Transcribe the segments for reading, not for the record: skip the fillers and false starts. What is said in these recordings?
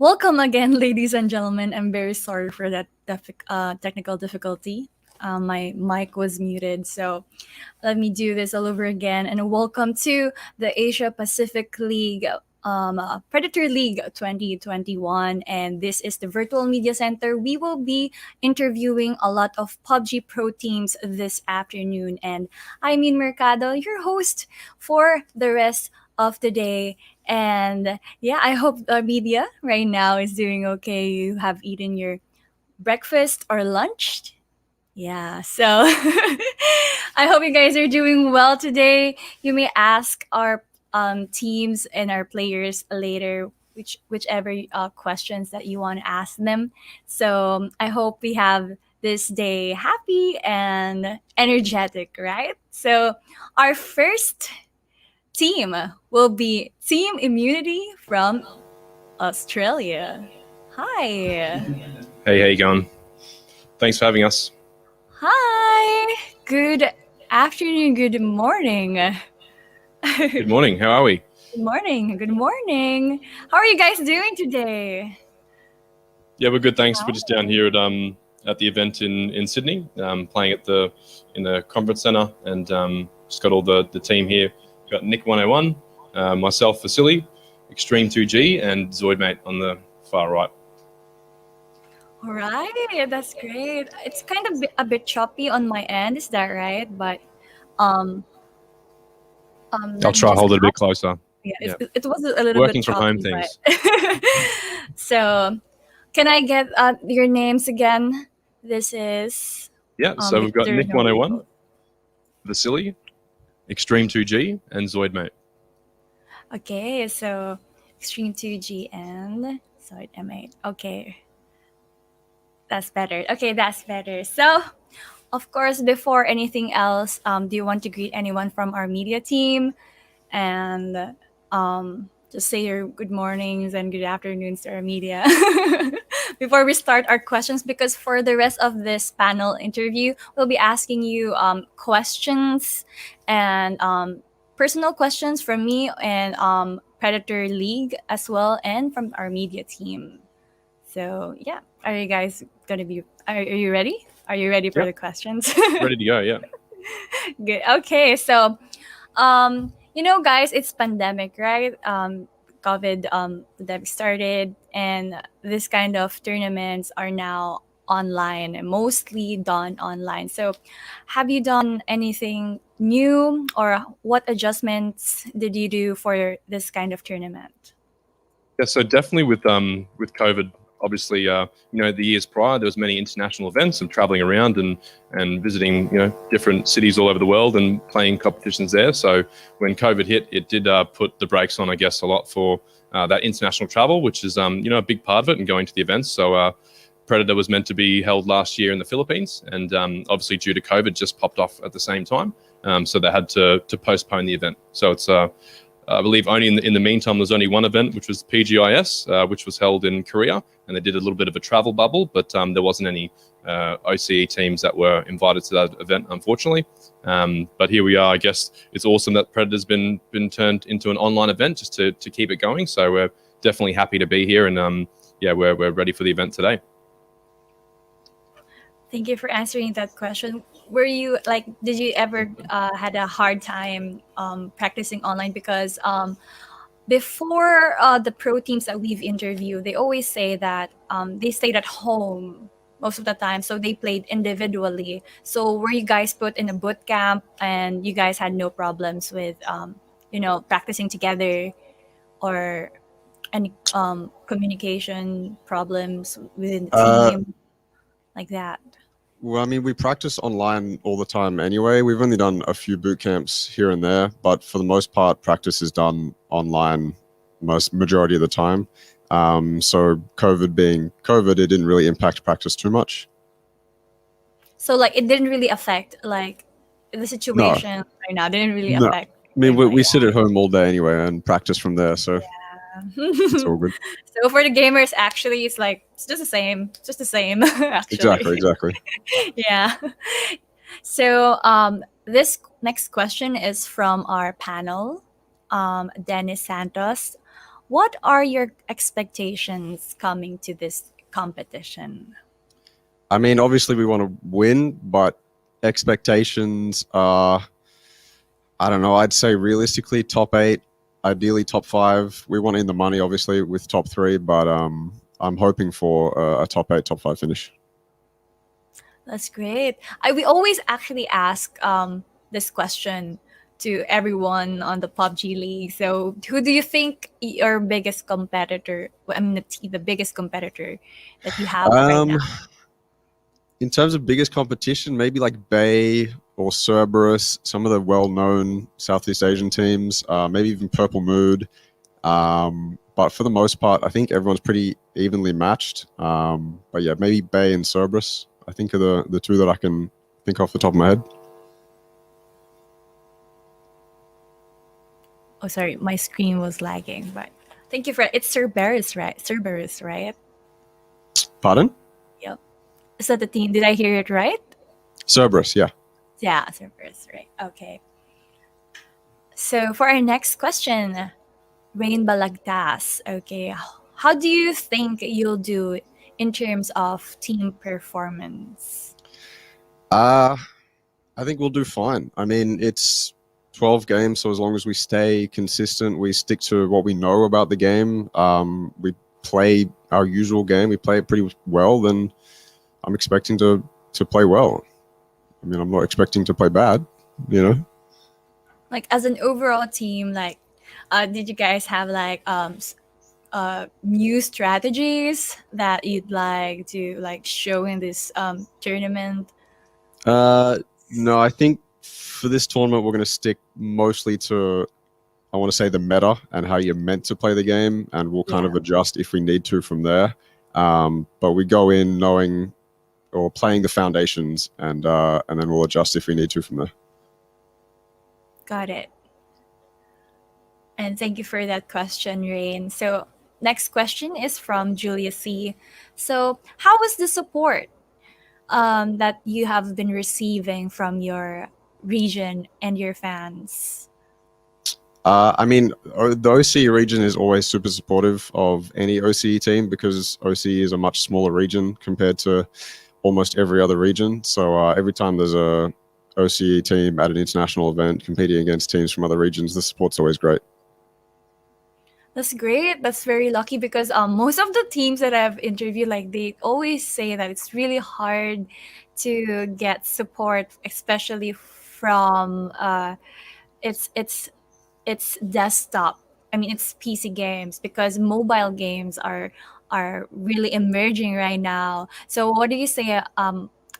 Welcome again, ladies and gentlemen. I'm very sorry for that technical difficulty. My mic was muted, so let me do this all over again. And welcome to the Asia Pacific League, Predator League 2021. And this is the Virtual Media Center. We will be interviewing a lot of PUBG Pro teams this afternoon. And I'm Min Mercado, your host for the rest of the day. And yeah, I hope the media right now is doing okay. You have eaten your breakfast or lunch. Yeah, so I hope you guys are doing well today. You may ask our teams and our players later whichever questions that you want to ask them. So I hope we have this day happy and energetic, right? So our first team will be Team Immunity from Australia. Hi. Hey, how you going? Thanks for having us. Hi. Good afternoon. Good morning. Good morning. How are we? Good morning. Good morning. How are you guys doing today? Yeah, we're good. Thanks. We're just down here at the event in Sydney, playing in the conference center, and just got all the team here. Got Nick 101, myself Vasily, Extreme 2G, and Zoidmate on the far right. All right, that's great. It's kind of a bit choppy on my end, is that right? But I'll let me try to just hold it a bit closer. yeah, Yeah. it was a little Working bit from choppy, home things. but so can I get your names again? This is Yeah. So if we've got there are Nick no 101, people. Vasily, Extreme 2G, and Zoidmate. Okay, so Extreme 2G and Side M8. Okay, that's better. Okay, that's better. So, of course, before anything else, do you want to greet anyone from our media team and just say your good mornings and good afternoons to our media before we start our questions? Because for the rest of this panel interview, we'll be asking you questions and personal questions from me and Predator League as well, and from our media team. So yeah, are you guys gonna be? Are you ready? Are you ready for Yeah. the questions? Ready to go. Yeah. Good. Okay, so guys, it's pandemic, right? COVID pandemic started, and this kind of tournaments are now online and mostly done online. So, have you done anything new, or what adjustments did you do for this kind of tournament? Yeah, so definitely with COVID, obviously, the years prior there was many international events and traveling around and visiting different cities all over the world and playing competitions there. So when COVID hit, it did put the brakes on, I guess, a lot for that international travel, which is a big part of it, and going to the events. So Predator was meant to be held last year in the Philippines, and obviously due to COVID, just popped off at the same time. So they had to postpone the event. So it's I believe only in the meantime, there's only one event, which was PGIS, which was held in Korea, and they did a little bit of a travel bubble, but there wasn't any OCE teams that were invited to that event, unfortunately. But here we are. I guess it's awesome that Predator's been turned into an online event just to keep it going. So we're definitely happy to be here, and we're ready for the event today. Thank you for answering that question. Were you like, did you ever had a hard time practicing online? Because before the pro teams that we've interviewed, they always say that they stayed at home most of the time, so they played individually. So were you guys put in a boot camp and you guys had no problems with, practicing together, or any communication problems within the team like that? Well, I mean, we practice online all the time anyway. We've only done a few boot camps here and there, but for the most part, practice is done online majority of the time. So COVID being COVID, it didn't really impact practice too much. So like it didn't really affect like the situation right now. Didn't really No. affect. I mean, we sit at home all day anyway and practice from there, so it's all good. So for the gamers, actually, it's like it's just the same. It's just the same. Actually. Exactly. Yeah. So this next question is from our panel, Dennis Santos. what are your expectations coming to this competition? I mean, obviously we want to win, but expectations are, I don't know, I'd say realistically top 8, ideally top 5. We want in the money, obviously, with top 3, but I'm hoping for a top 8, top 5 finish. That's great. We always actually ask this question to everyone on the PUBG League. So, who do you think your biggest competitor? I mean, the biggest competitor that you have right Um, now. in terms of biggest competition, maybe like Bay or Cerberus, some of the well-known Southeast Asian teams, maybe even Purple Mood. But for the most part, I think everyone's pretty evenly matched. But yeah, maybe Bay and Cerberus, I think are the two that I can think off the top of my head. Oh, sorry, my screen was lagging. But thank you for it's Cerberus, right? Cerberus, right? Pardon? Yep. Is that the team? Did I hear it right? Cerberus, yeah. Yeah, Cerberus, right? Okay. So for our next question, Rain Balagtas. Okay, how do you think you'll do in terms of team performance? I think we'll do fine. I mean, it's 12 games, so as long as we stay consistent, we stick to what we know about the game, we play our usual game, we play it pretty well, then I'm expecting to play well. I mean, I'm not expecting to play bad, you know? Like as an overall team, like, did you guys have like new strategies that you'd like to like show in this tournament? No, I think for this tournament, we're going to stick mostly to, I want to say, the meta and how you're meant to play the game, and we'll kind of adjust if we need to from there. But we go in knowing or playing the foundations, and then we'll adjust if we need to from there. Got it. And thank you for that question, Rain. So next question is from Julia C. So how was the support that you have been receiving from your region and your fans? I mean, the OCE region is always super supportive of any OCE team because OCE is a much smaller region compared to almost every other region. So every time there's a OCE team at an international event competing against teams from other regions, the support's always great. That's great. That's very lucky because most of the teams that I've interviewed, like they always say that it's really hard to get support, especially from it's desktop. I mean, it's PC games because mobile games are really emerging right now. So, what do you say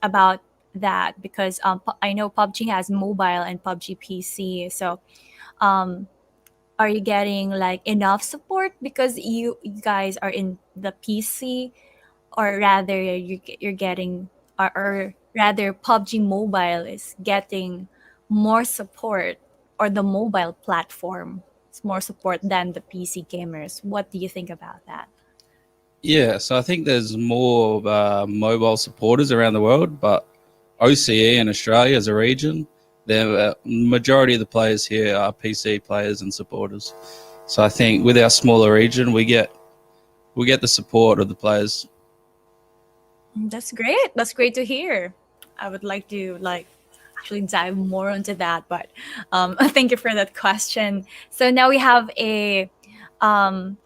about that? Because I know PUBG has mobile and PUBG PC. So, um, are you getting like enough support because you guys are in the PC, or rather you're getting, or rather PUBG Mobile is getting more support, or the mobile platform is more support than the PC gamers? What do you think about that? Yeah, so I think there's more mobile supporters around the world, but OCE in Australia as a region, the majority of the players here are PC players and supporters. So I think with our smaller region, we get the support of the players. That's great. That's great to hear. I would like to like actually dive more into that, but thank you for that question. So now we have um,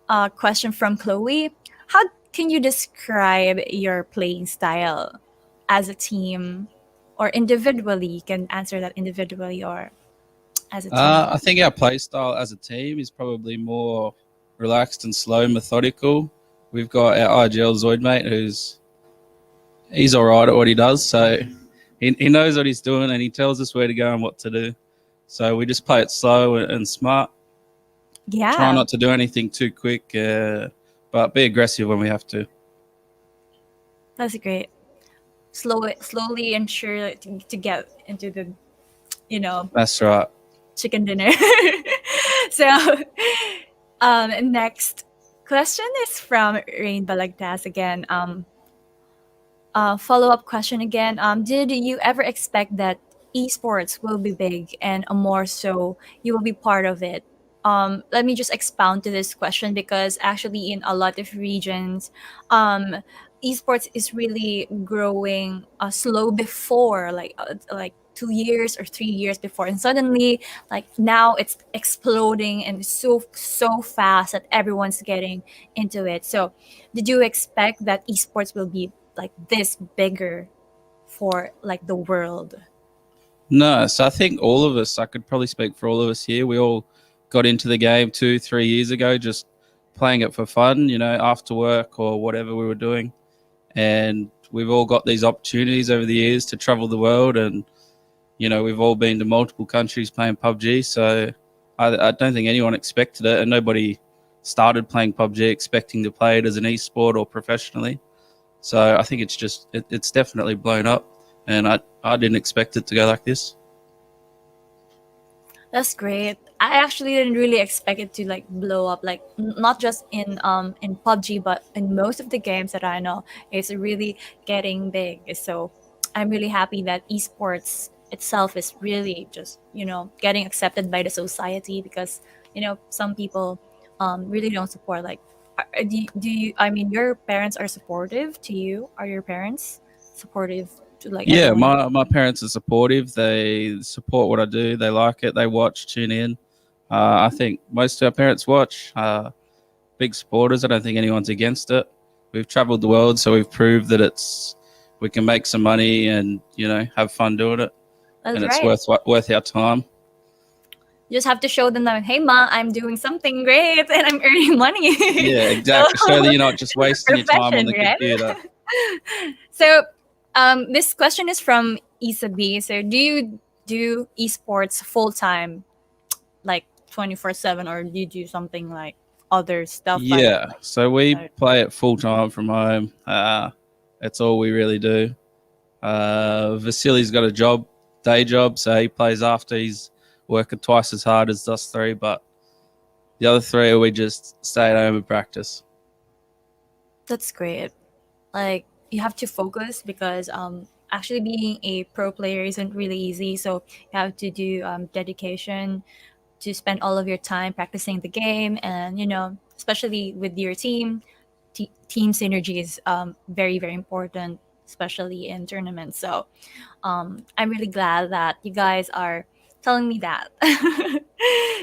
a question from Chloe. How can you describe your playing style as a team or individually? You can answer that individually or as a team. I think our play style as a team is probably more relaxed and slow, methodical. We've got our IGL Zoid mate he's all right at what he does, so he knows what he's doing and he tells us where to go and what to do. So we just play it slow and smart. Yeah. Try not to do anything too quick, but be aggressive when we have to. That's great. Slowly and sure to get into the, That's right. chicken dinner. So, next question is from Rain Balagtas again. Follow-up question again. Did you ever expect that esports will be big and more so you will be part of it let me just expound to this question, because actually in a lot of regions, um, esports is really growing slow before, like 2 years or 3 years before, and suddenly like now it's exploding and so fast that everyone's getting into it. So, did you expect that esports will be like this bigger for like the world? No, so I think all of us, I could probably speak for all of us here, we all got into the game 2 3 years ago, just playing it for fun, after work or whatever we were doing. And we've all got these opportunities over the years to travel the world, and we've all been to multiple countries playing PUBG. So I don't think anyone expected it, and nobody started playing PUBG expecting to play it as an esport or professionally. So I think it's definitely blown up, and I didn't expect it to go like this. That's great. I actually didn't really expect it to like blow up, like not just in PUBG, but in most of the games that I know, it's really getting big. So I'm really happy that esports itself is really just getting accepted by the society, because some people really don't support. Like, do you? I mean, your parents are supportive to you. Are your parents supportive to like Yeah, everyone? my parents are supportive. They support what I do. They like it. They watch, tune in. I think most of our parents watch. Big supporters. I don't think anyone's against it. We've traveled the world, so we've proved that we can make some money and have fun doing it, That's and it's right. worth our time. You just have to show them that, hey, ma, I'm doing something great and I'm earning money. Yeah, So, exactly. So that you're not just wasting your time on profession, the right? computer. So, this question is from Isabi. So, do you do esports full time, like 24/7, or do you do something like other stuff like? Yeah, so we uh, play it full time from home. That's all we really do. Vasily's got a day job, so he plays after. He's working twice as hard as us three, but the other three, we just stay at home and practice. That's great. Like, you have to focus, because actually being a pro player isn't really easy. So you have to do dedication to spend all of your time practicing the game, and especially with your team. Team synergy is very very important, especially in tournaments. So I'm really glad that you guys are telling me that.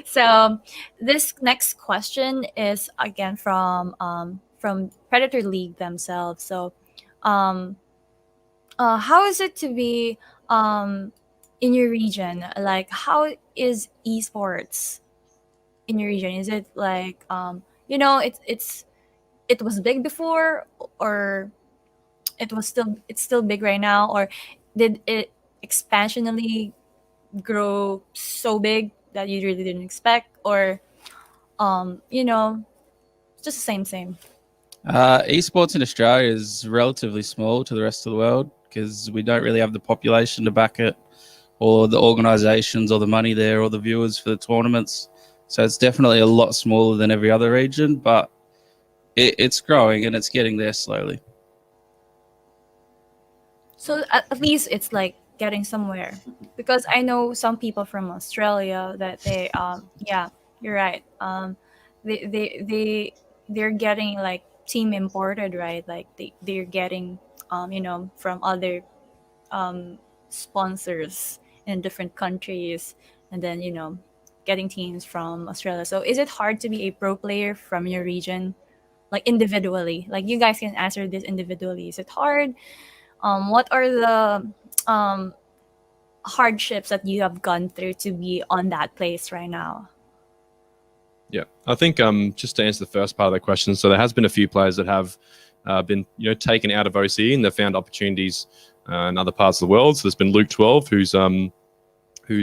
So this next question is again from Predator League themselves. So um how is it to be in your region? Like, how is esports in your region? Is it like it was big before, or it's still big right now, or did it expansionally grow so big that you really didn't expect, or it's just the same? Esports in Australia is relatively small to the rest of the world because we don't really have the population to back it, or the organisations, or the money there, or the viewers for the tournaments. So it's definitely a lot smaller than every other region, but it's growing and it's getting there slowly. So at least it's like getting somewhere, because I know some people from Australia that they yeah, you're right, they're getting like team imported, right? Like they're getting from other sponsors in different countries, and then getting teams from Australia. So is it hard to be a pro player from your region, like individually? Like, you guys can answer this individually. Is it hard? What are the um hardships that you have gone through to be on that place right now? Yeah, I think just to answer the first part of the question, so there has been a few players that have been taken out of OCE and they've found opportunities in other parts of the world. So there's been Luke 12, who's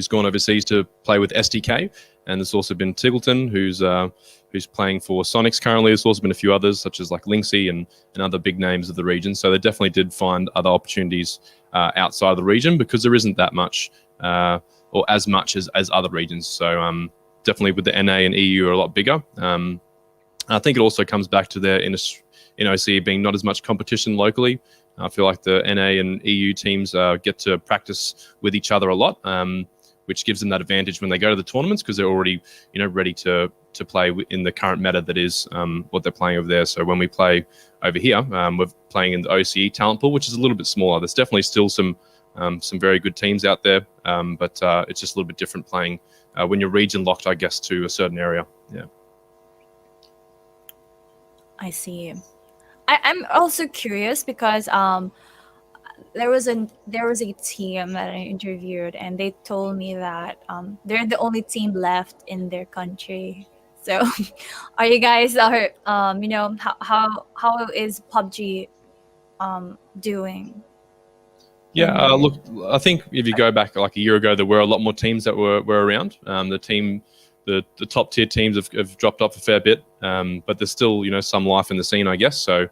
gone overseas to play with SDK, and there's also been Tiggleton, who's playing for Sonics currently. There's also been a few others, such as like Linksy and other big names of the region. So they definitely did find other opportunities outside of the region, because there isn't that much or as much as other regions. So definitely with the NA and EU are a lot bigger. I think it also comes back to their in OCE being not as much competition locally. I feel like the NA and EU teams get to practice with each other a lot, which gives them that advantage when they go to the tournaments because they're already, ready to play in the current meta that is what they're playing over there. So when we play over here, we're playing in the OCE talent pool, which is a little bit smaller. There's definitely still some very good teams out there, but it's just a little bit different playing when you're region locked, I guess, to a certain area. Yeah. I see. I'm also curious because there was a team that I interviewed, and they told me that they're the only team left in their country. So, are you guys how is PUBG doing? Yeah, look, I think if you go back like a year ago, there were a lot more teams that were around. The top tier teams have dropped off a fair bit, but there's still some life in the scene, I guess. So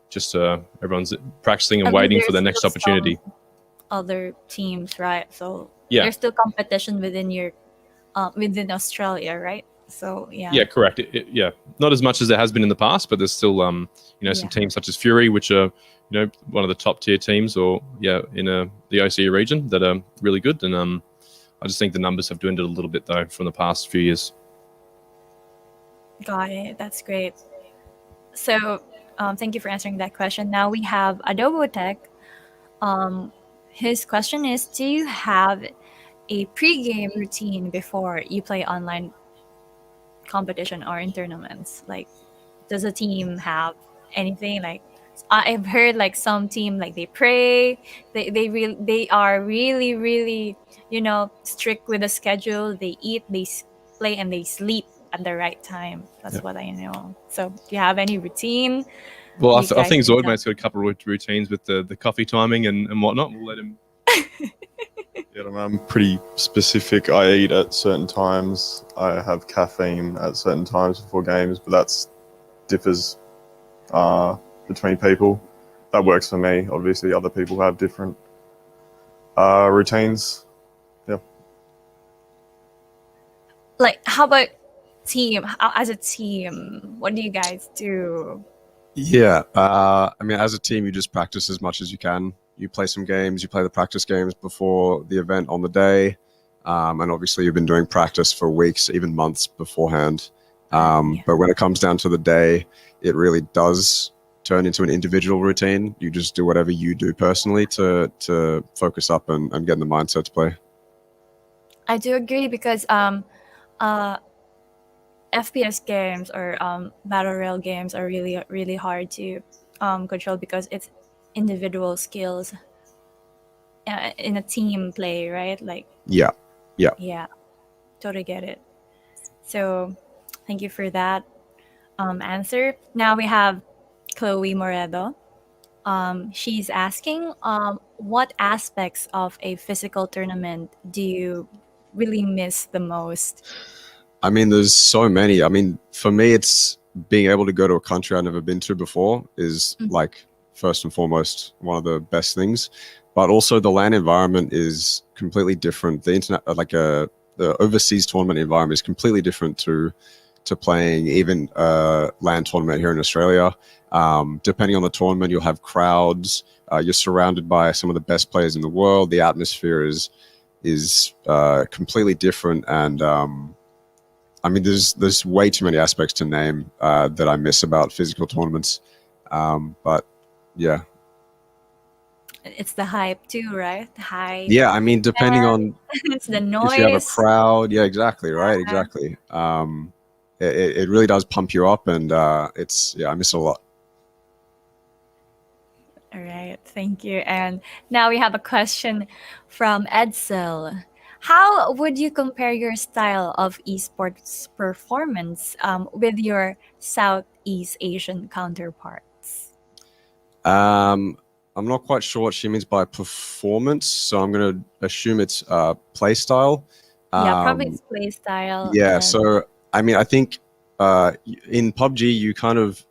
just everyone's practicing and waiting for their there's next still opportunity. some other teams, right? So Yeah. there's still competition within within Australia, right? So yeah. Yeah, correct. Yeah, not as much as there has been in the past, but there's still some Yeah. teams such as Fury, which are one of the top tier teams, or in the OCE region that are really good. And I just think the numbers have dwindled a little bit though from the past few years. Got it. That's great. So, thank you for answering that question. Now we have Adobo Tech. His question is: do you have a pre-game routine before you play online competition or in tournaments? Like, does a team have anything? Like, I've heard like some team like they pray. They are really strict with the schedule. They eat, play, and they sleep at the right time. That's what I know. So, do you have any routine? Well, I You think guys can Zoidmate's got a couple of routines with the coffee timing and whatnot. We'll let him. Yeah, I'm pretty specific. I eat at certain times. I have caffeine at certain times before games, but that's differs between people. That works for me. Obviously, other people have different routines. Yeah. Like, how about team? As a team, what do you guys do? Yeah, I mean, as a team, you just practice as much as you can. You play some games, you play the practice games before the event on the day, and obviously you've been doing practice for weeks, even months beforehand. But when it comes down to the day, it really does turn into an individual routine. You just do whatever you do personally to focus up and get in the mindset to play. I do agree because FPS games or battle royale games are really hard to control because it's individual skills in a team play, right? Like, Yeah. yeah, totally get it. So, thank you for that answer. Now we have Chloe Moredo. She's asking, what aspects of a physical tournament do you really miss the most? I mean, there's so many. I mean, for me, it's being able to go to a country I've never been to before is like first and foremost one of the best things. But also the LAN environment is completely different. The internet, the overseas tournament environment is completely different to playing even a LAN tournament here in Australia. Depending on the tournament, you'll have crowds. You're surrounded by some of the best players in the world. The atmosphere is completely different, and I mean, there's way too many aspects to name that I miss about physical tournaments. But yeah. It's the hype too, right? The hype. Yeah, I mean, depending on It's the noise. if you have a crowd. Yeah, exactly. Right, exactly. It really does pump you up, and I miss it a lot. All right, thank you. And now we have a question from Edsel. How would you compare your style of esports performance with your Southeast Asian counterparts? I'm not quite sure what she means by performance, so I'm going to assume it's play style. Yeah, probably it's play style. Yeah, and- so I mean, I think in PUBG you kind of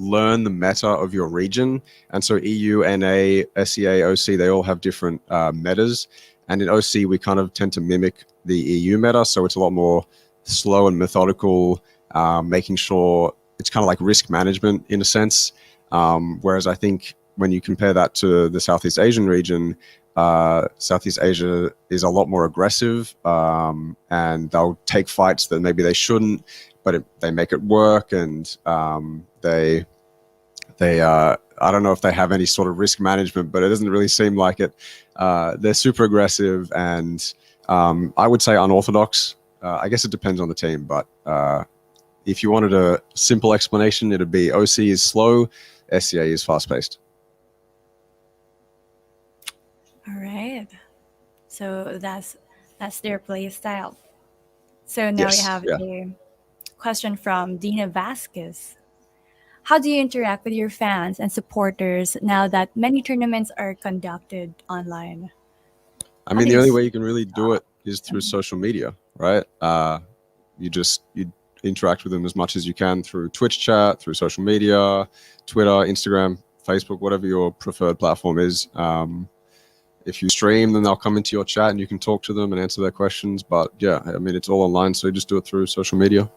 learn the meta of your region, and so EU, NA, SEA, OC, they all have different metas, and in OC we kind of tend to mimic the EU meta, so it's a lot more slow and methodical, making sure it's kind of like risk management in a sense, whereas I think when you compare that to the Southeast Asian region, Southeast Asia is a lot more aggressive, and they'll take fights that maybe they shouldn't, but they make it work, and they I don't know if they have any sort of risk management, but it doesn't really seem like it. They're super aggressive and I would say unorthodox. I guess it depends on the team, but if you wanted a simple explanation, it'd be OC is slow, SCA is fast-paced. All right. So that's their play style. So now Yes, we have yeah. a question from Dina Vasquez. How do you interact with your fans and supporters now that many tournaments are conducted online? I mean, the think only s- way you can really do it is through social media, right? You interact with them as much as you can through Twitch chat, through social media, Twitter, Instagram, Facebook, whatever your preferred platform is. If you stream, then they'll come into your chat and you can talk to them and answer their questions. But yeah, I mean, it's all online, so you just do it through social media.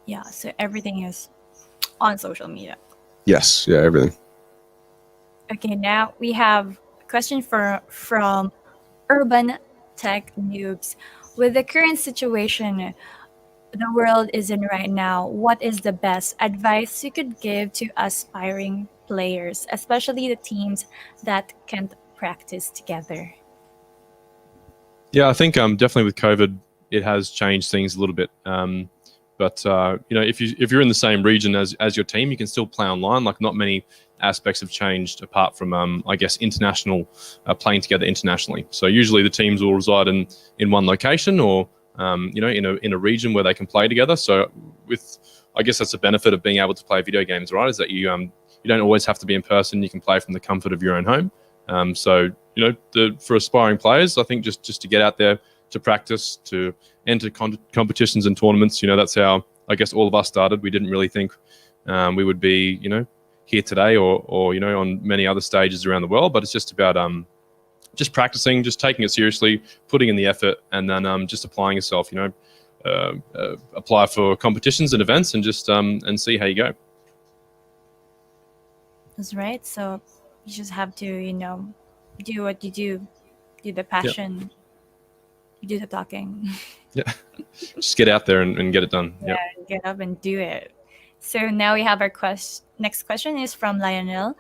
Yeah, so everything is on social media. Yes, yeah, everything. Okay, now we have a question from Urban Tech Noobs. With the current situation the world is in right now, what is the best advice you could give to aspiring players, especially the teams that can't practice together? Yeah, I think definitely with COVID, it has changed things a little bit. But if you're in the same region as your team, you can still play online. Like not many aspects have changed apart from I guess international playing together internationally. So usually the teams will reside in one location or in a region where they can play together. So I guess that's the benefit of being able to play video games, right? Is that you don't always have to be in person. You can play from the comfort of your own home. So for aspiring players, I think just to get out there to practice, to enter competitions and tournaments. That's how I guess all of us started. We didn't really think we would be here today or on many other stages around the world. But it's just about just practicing, just taking it seriously, putting in the effort, and then just applying yourself. Apply for competitions and events, and just and see how you go. That's right. So you just have to, do what you do the passion, you do the talking. Yeah, just get out there and get it done. Yeah. Get up and do it. So now we have our next question is from Lionel.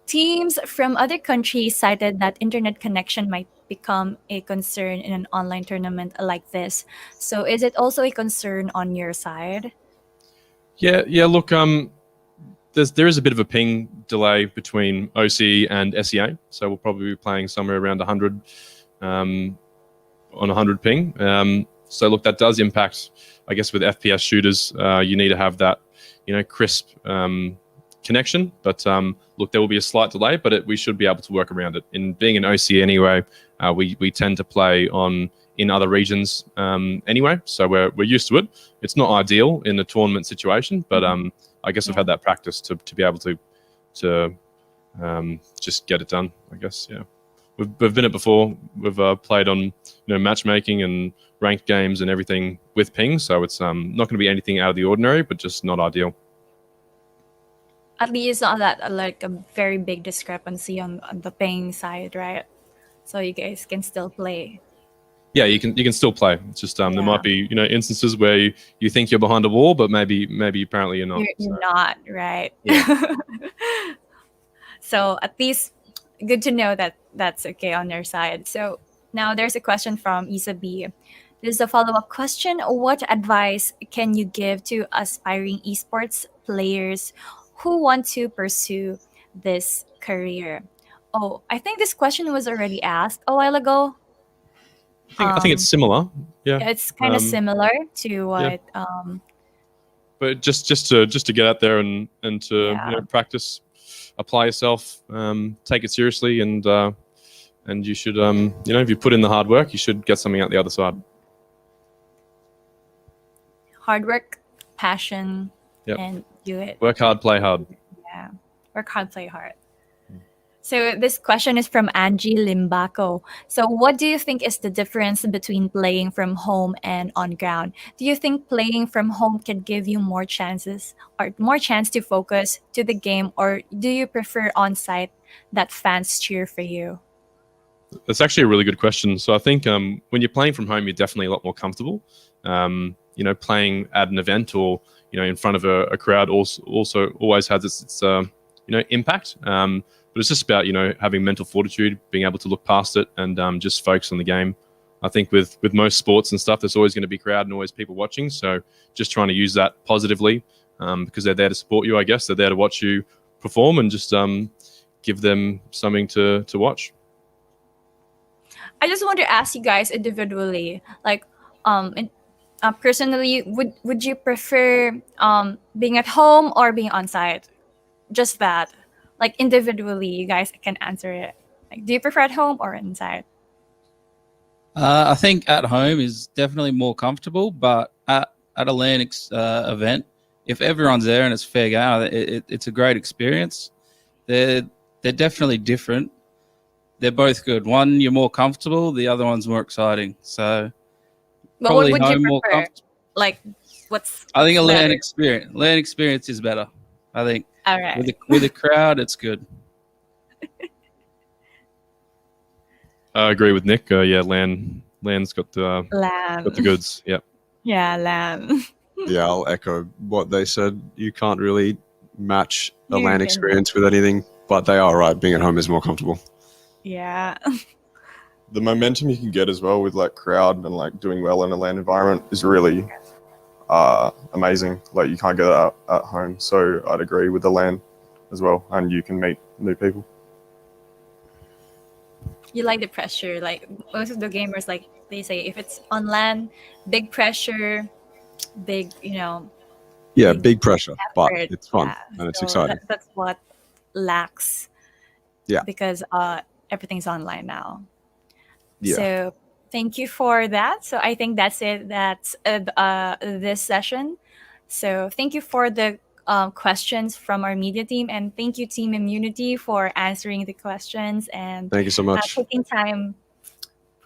Teams from other countries cited that internet connection might become a concern in an online tournament like this. So is it also a concern on your side? Yeah. Look, there is a bit of a ping delay between OC and SEA, so we'll probably be playing somewhere around 100 on 100 ping. So look, that does impact. I guess with FPS shooters, you need to have that, crisp connection. But look, there will be a slight delay, but we should be able to work around it. In being an OC anyway, we tend to play in other regions anyway, so we're used to it. It's not ideal in a tournament situation, but I guess we've had that practice to be able to just get it done. I guess we've been it before. We've played on matchmaking and ranked games and everything with ping, so it's not going to be anything out of the ordinary, but just not ideal. At least not that like a very big discrepancy on the ping side, right? So you guys can still play. Yeah, you can still play. It's just there might be instances where you think you're behind a wall, but maybe apparently you're not. You're not, right? Yeah. So at least good to know that that's okay on their side. So now there's a question from Isabi. This is a follow-up question. What advice can you give to aspiring esports players who want to pursue this career? Oh, I think this question was already asked a while ago. I think it's similar. Yeah, it's kind of similar to what. But just to get out there and to practice, apply yourself, take it seriously, and you should if you put in the hard work, you should get something out the other side. Hard work, passion, and do it. Work hard, play hard. Yeah, work hard, play hard. So this question is from Angie Limbaco. So what do you think is the difference between playing from home and on ground? Do you think playing from home can give you more chances or more chance to focus to the game, or do you prefer on site that fans cheer for you? That's actually a really good question. So I think when you're playing from home, you're definitely a lot more comfortable. Playing at an event or in front of a crowd also always has its impact. But it's just about having mental fortitude, being able to look past it, and just focus on the game. I think with most sports and stuff, there's always going to be crowd and always people watching. So just trying to use that positively because they're there to support you. I guess they're there to watch you perform and just give them something to watch. I just want to ask you guys individually, like, personally, would you prefer being at home or being on site? Just that, like individually, you guys can answer it. Like, do you prefer at home or inside? I think at home is definitely more comfortable, but at a LAN event, if everyone's there and it's fair game, it's a great experience. They're definitely different. They're both good. One, you're more comfortable. The other one's more exciting. So But what probably would home you more prefer? comfortable. Like, what's I think a LAN better? experience. LAN experience is better. I think All right. with a crowd, it's good. I agree with Nick. Land's got the Lamb. goods. Yeah. Yeah, lamb. Yeah, I'll echo what they said. You can't really match a You LAN can- experience with anything, but they are right. Being at home is more comfortable. Yeah. The momentum you can get as well with like crowd and like doing well in a LAN environment is really amazing. Like you can't get that at home. So I'd agree with the LAN as well, and you can meet new people. You like the pressure. Like most of the gamers, like they say, if it's on LAN, big pressure, big, Yeah, big pressure, but effort. it's fun Yeah. and it's So exciting. that's what lacks. Yeah. Because everything's online now. Yeah. So thank you for that. So I think that's it. That's this session. So thank you for the questions from our media team, and thank you Team Immunity for answering the questions and Thank you so much. taking time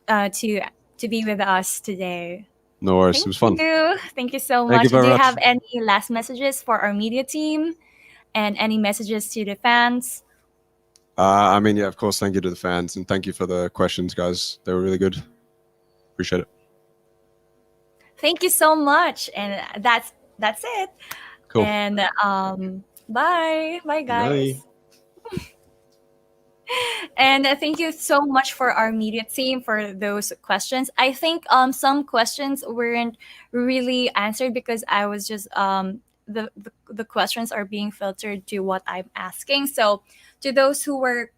to be with us today. No worries. It was fun. Thank you so Thank much. you very Do you much. have any last messages for our media team and any messages to the fans? Yeah, of course, thank you to the fans and thank you for the questions, guys. They were really good. Appreciate it. Thank you so much. And that's it. Cool. And bye guys. And thank you so much for our media team for those questions. I think some questions weren't really answered because I was just the questions are being filtered to what I'm asking. So to those who were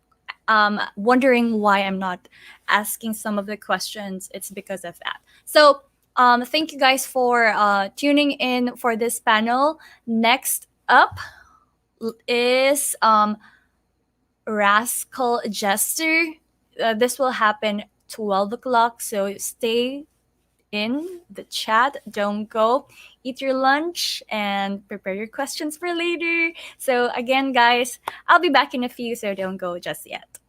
wondering why I'm not asking some of the questions, it's because of that. So thank you guys for tuning in for this panel. Next up is Rascal Jester. This will happen 12 o'clock, so stay in the chat. Don't go. Eat your lunch and prepare your questions for later. So again, guys, I'll be back in a few, so don't go just yet.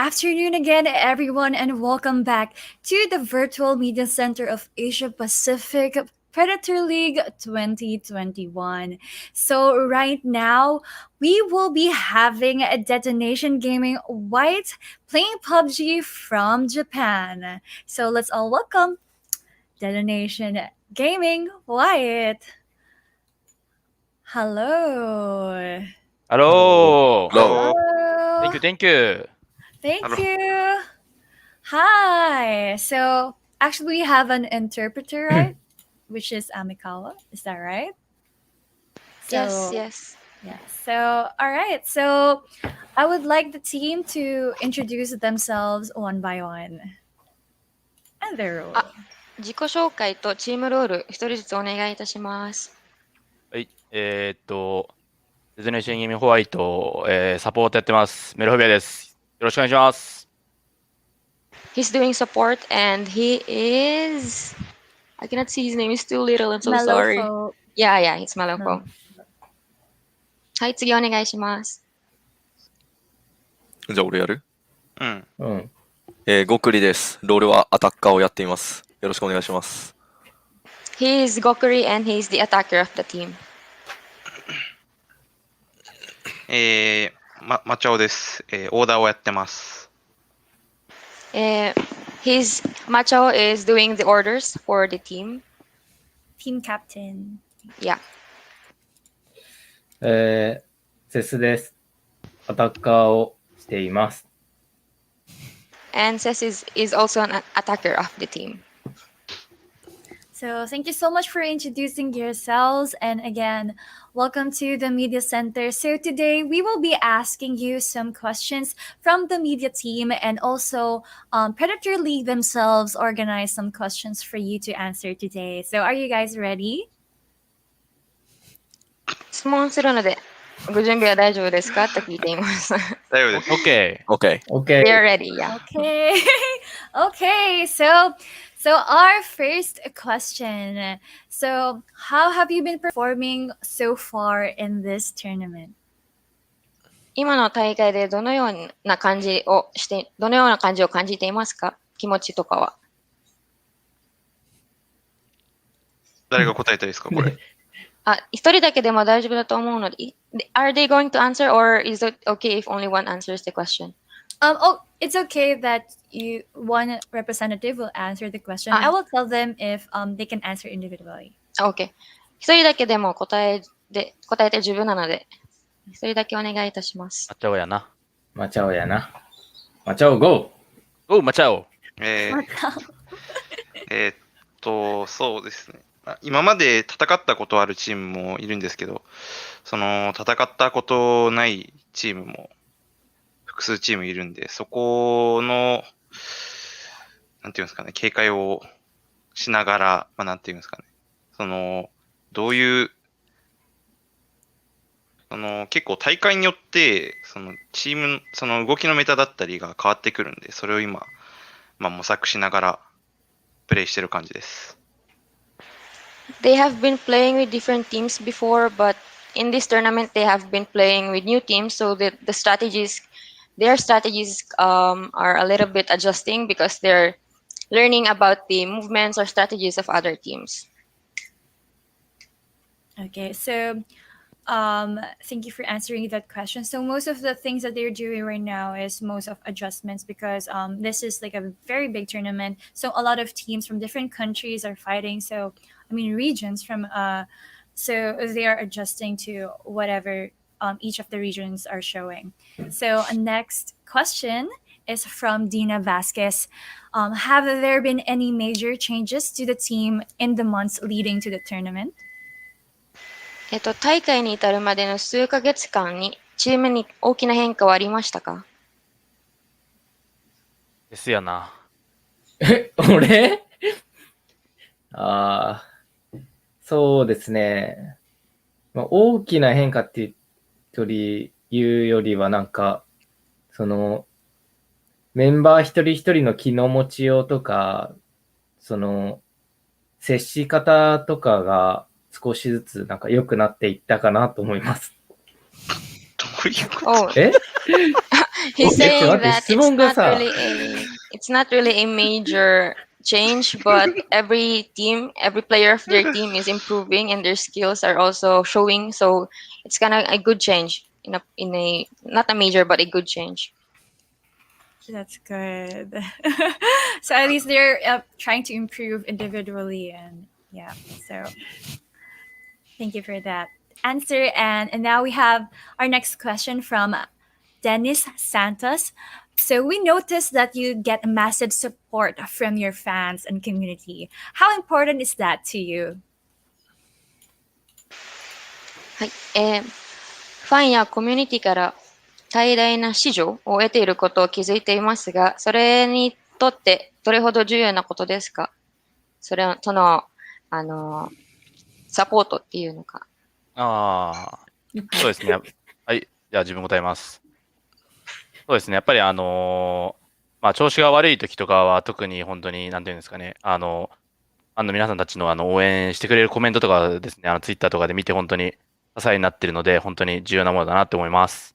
afternoon again, everyone, and welcome back to the Virtual Media Center of Asia Pacific Predator League 2021. So, right now, we will be having a Detonation Gaming White playing PUBG from Japan. So, let's all welcome Detonation Gaming White. Hello. Hello. Hello. Thank you. Thank you. Thank Hello. you. Hi. So actually, we have an interpreter, right? Which is Amikawa. Is that right? Yes, yes. Yeah. So all right. So I would like the team to introduce themselves one by one and their role. 自己紹介とチームロール、一人ずつお願いいたします。はい。デズネーションゲームホワイト、サポートやってます。メルホビアです。よろしくお願いします。 He's doing support and he is... I cannot see his name, he's too little, I'm so sorry. Mellowfo. Yeah, it's Malofo. はい、次お願いします。じゃあ俺やるうん。ゴクリです。ロールはアタッカーをやっています。よろしくお願いします。 He is Gokuri and he is the attacker of the team. マチャオです。オーダーをやってます。His Machao is doing the orders for the team. Team captain. Yeah. セスです。アタッカーをしています。 And Ses is also an attacker of the team. So thank you so much for introducing yourselves, and again, welcome to the Media Center. So today we will be asking you some questions from the media team, and also Predator League themselves organized some questions for you to answer today. So are you guys ready? 質問するので、ご準備は大丈夫ですかと聞いています。大丈夫です。 OK。 OK。 OK。 We are ready, yeah. Okay. Okay. So our first question. So how have you been performing so far in this tournament? 今の大会でどのような感じを感じていますか？気持ちとかは。誰が答えたいですかこれ。一人だけでも大丈夫だと思うので、Are they going to answer or is it okay if only one answers the question? It's okay that one representative will answer the question. I will tell them if they can answer individually. Okay. 一人だけでも答えて十分なので、一人だけお願いいたします。マチャオやな。マチャオやな。マチャオ GO! おう、マチャオ。そうですね。今まで戦ったことあるチームもいるんですけど、その戦ったことないチームも複数チームいるんで、そこの、なんていうんですかね、警戒をしながら、なんていうんですかね、どういう、結構大会によって、チーム、動きのメタだったりが変わってくるんで、それを今、模索しながらプレイしてる感じです。They have been playing with different teams before, but in this tournament they have been playing with new teams, so their strategies are a little bit adjusting because they're learning about the movements or strategies of other teams. Okay, so thank you for answering that question. So most of the things that they're doing right now is most of adjustments because this is like a very big tournament. So a lot of teams from different countries are fighting. So I mean regions from so they are adjusting to whatever each of the regions are showing. So next question is from Dina Vasquez. Have there been any major changes to the team in the months leading to the tournament? 大会に至るまでの数ヶ月間にチームに大きな変化はありましたか？ですやな。俺そうですね。大きな変化っていうよりはなんか、メンバー一人一人の気の持ちようとか、接し方とかが少しずつなんか良くなっていったかなと思います。どういうこと？ He's 待 saying って、 that 質問がさ、 it's not really a major change, but every team, every player of their team is improving and their skills are also showing. So it's kind of a good change in a not a major but a good change. That's good. So at least they're trying to improve individually, and yeah. So thank you for that answer. And now we have our next question from Dennis Santos. So we noticed that you get massive support from your fans and community. How important is that to you? はい、ファンやコミュニティから大大な支持を得ていることを気づいていますが、それにとってどれほど重要なことですか？その、サポートっていうのか。そうですね。はい。じゃあ自分答えます。そうですね。やっぱり調子が悪い時とかは特に本当に、なんていうんですかね。皆さんたちの応援してくれるコメントとかですね、ツイッターとかで見て本当に支えになっているので、本当に重要なものだなって思います。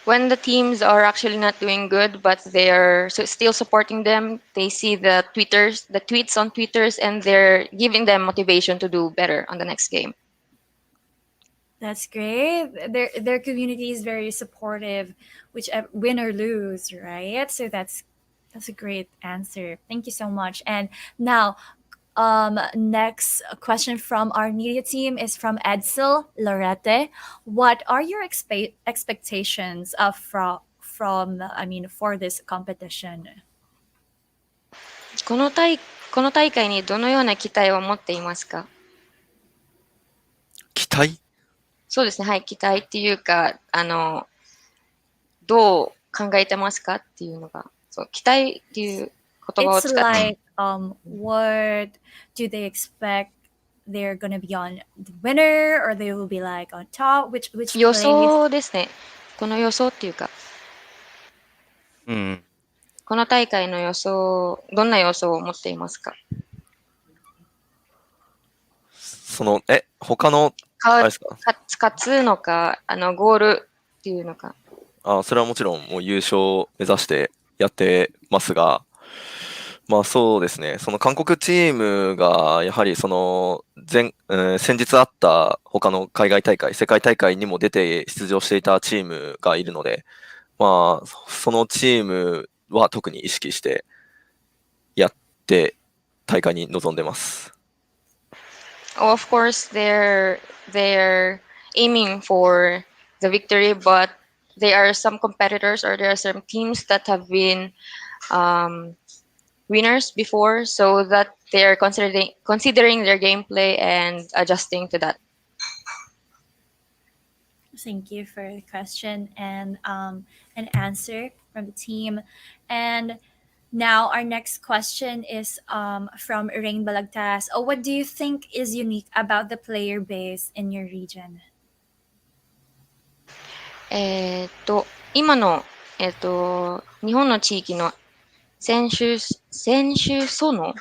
When the teams are actually not doing good, but they are still supporting them, they see the tweets on Twitters, and they're giving them motivation to do better on the next game. That's great. Their community is very supportive, whichever win or lose, right? So that's a great answer. Thank you so much. And now, next question from our media team is from Edsel Lorette. What are your expectations for this competition? この大会にどのような期待を持っていますか？期待？そうですね。はい、期待っていうか、どう考えてますかっていうのが、そう、期待っていう言葉を It's 使って、 like what do they expect? They're gonna be on the winner, or they will be like on top. Which 予 place? 想ですね。この予想っていうか、うん。この大会の予想、どんな予想を持っていますか？他の、あれですか？勝つのか、ゴールっていうのか。それはもちろんもう優勝を目指してやってますが、まあそうですね、その韓国チームがやはり先日あった他の海外大会、世界大会にも出て出場していたチームがいるので、まあそのチームは特に意識してやって大会に臨んでます。Of course, they're aiming for the victory, but there are some competitors or there are some teams that have been winners before, so that they are considering their gameplay and adjusting to that. Thank you for the question and an answer from the team. And now our next question is from Rain Balagtas. What do you think is unique about the player base in your region? 今の、日本の地域の選手層の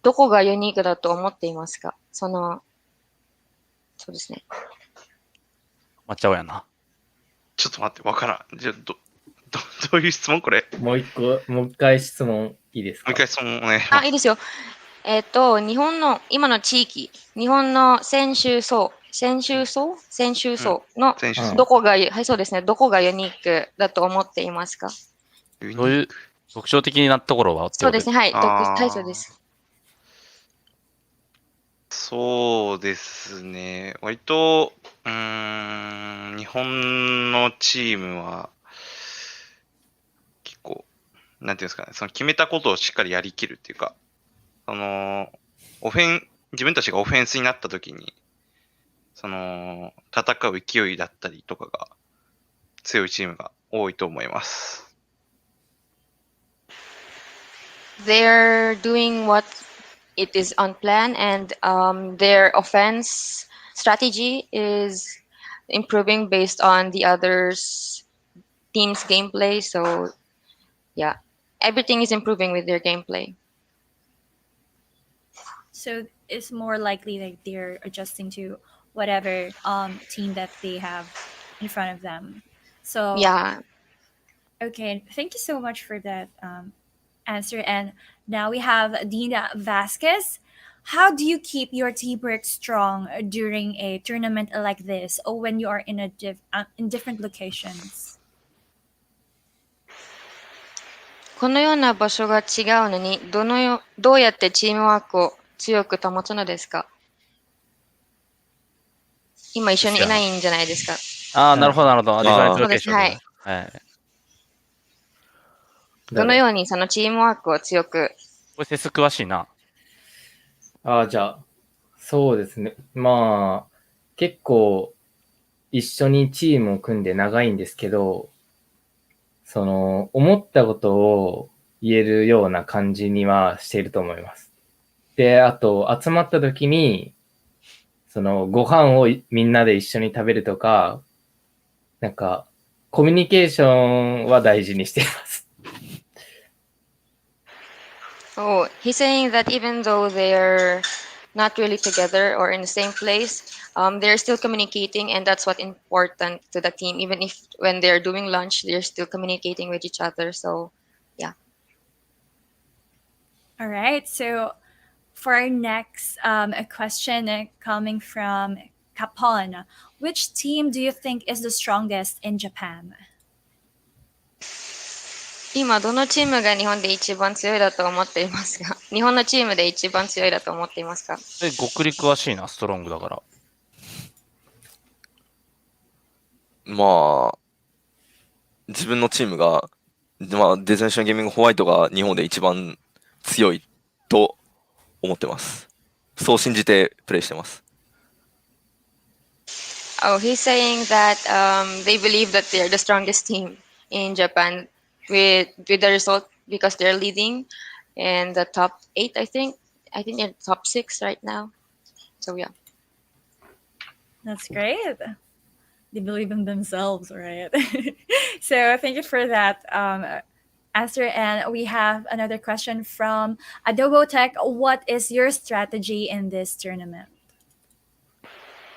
どこがユニークだと思っていますか？そうですね。抹茶やな。ちょっと待って、わからん。じゃあ、どういう質問これ？もう一回質問いいですか？もう一回質問お願いします。いいですよ。日本の今の地域、日本の選手層のどこが、はい、そうですね。どこがユニークだと思っていますか？どういう特徴的なところは？そうですね。はい。はい、そうです。そうですね。割と、日本のチームは、結構、なんていうんですかね、その決めたことをしっかりやりきるっていうか、自分たちがオフェンスになった時に、戦う勢いだったりとかが強いチームが多いと思います。They're doing what it is on plan, and their offense strategy is improving based on the others team's gameplay. So, yeah, everything is improving with their gameplay. So it's more likely that they're adjusting to whatever team that they have in front of them. So Yeah. okay, thank you so much for that answer. And now we have Dina Vasquez. How do you keep your teamwork strong during a tournament like this, or when you are in in different locations? このような場所が違うのに、どうやってチームワークを強く保つのですか？今一緒にいないんじゃないですか。ああ、なるほど、なるほど。ディフェンスロケーションはいで。はい。どのようにそのチームワークを強く。これ、セス詳しいな。じゃあ、そうですね。まあ、結構、一緒にチームを組んで長いんですけど、思ったことを言えるような感じにはしていると思います。で、あと、集まった時に、ご飯をみんなで一緒に食べるとか、なんか、コミュニケーションは大事にしています。Oh, he's saying that even though they're not really together or in the same place, they're still communicating, and that's what's important to the team. Even if when they're doing lunch, they're still communicating with each other. So, yeah. All right. So for our next a question coming from Capon, which team do you think is the strongest in Japan? 今どのチームが日本で一番強いだと思っていますか？日本のチームで一番強いだと思っていますか？極力詳しいな、ストロングだから。まあ、自分のチームが、デザインションゲーミングホワイトが日本で一番強いと思ってます。そう信じてプレイしてます。Oh, he's saying that they believe that they're the strongest team in Japan with the result because they're leading in the top 8, I think. I think they're top 6 right now. So yeah. That's great. They believe in themselves, right? So thank you for that answer. And we have another question from Adobo Tech. What is your strategy in this tournament?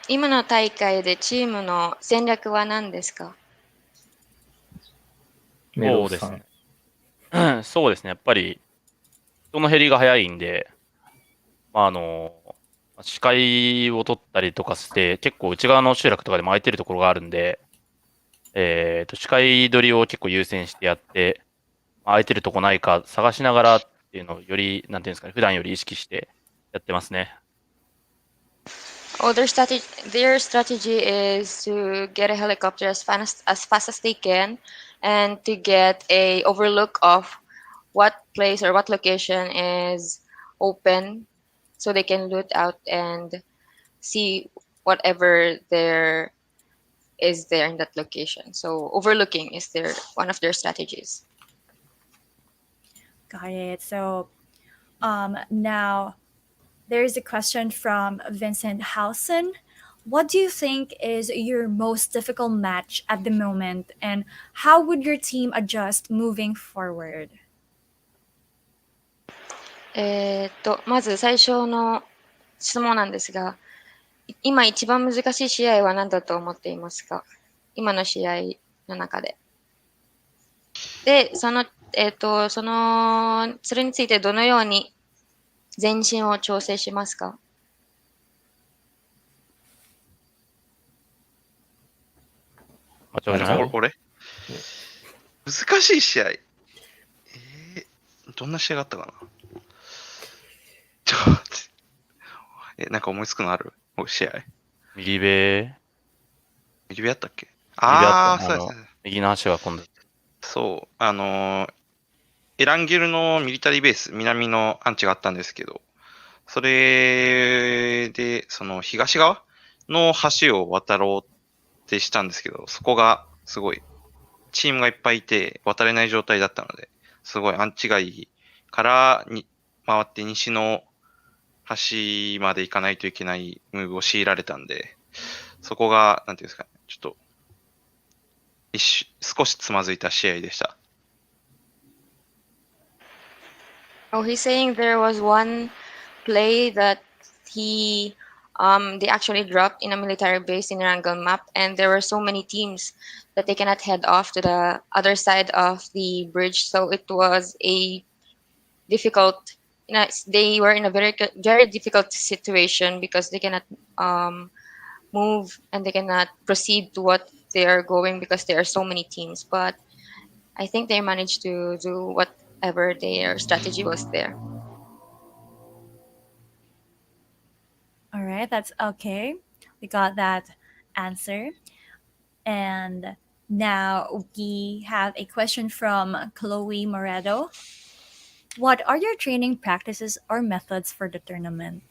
今の大会でチームの戦略は何ですか？メロさん。そうですね。やっぱり、人の減りが早いんで、視界を取ったりとかして、結構内側の集落とかでも空いてるところがあるんで、視界取りを結構優先してやって、空いてるとこないか探しながらっていうのをより、なんていうんですかね、普段より意識してやってますね。Oh, their strategy is to get a helicopter as fast as they can, and to get a overlook of what place or what location is open, so they can loot out and see whatever there is there in that location. So overlooking is one of their strategies. Got it. So now there's a question from Vincent Housen. What do you think is your most difficult match at the moment, and how would your team adjust moving forward? まず最初の質問なんですが、今一番難しい試合は何だと思っていますか？今の試合の中で。で、それについてどのように前進を調整しますか？俺難しい試合。どんな試合があったかな。なんか思いつくのある？試合。右ベあったっけ？そうですね。右の足が今度。そう、エランゲルのミリタリーベース、南のアンチがあったんですけど、それで、東側の橋を渡ろうってしたんですけど、そこがすごい、チームがいっぱいいて渡れない状態だったので、すごいアンチがいいから回って西の橋まで行かないといけないムーブを強いられたんで、そこが、なんていうんですかね、ちょっと、少しつまずいた試合でした。Oh, he's saying there was one play that he they actually dropped in a military base in Wrangell map, and there were so many teams that they cannot head off to the other side of the bridge. So it was a difficult. They were in a very difficult situation because they cannot move and they cannot proceed to what they are going because there are so many teams. But I think they managed to do whatever their strategy was there. All right, that's okay. We got that answer. And now we have a question from Chloe Moredo. What are your training practices or methods for the tournament?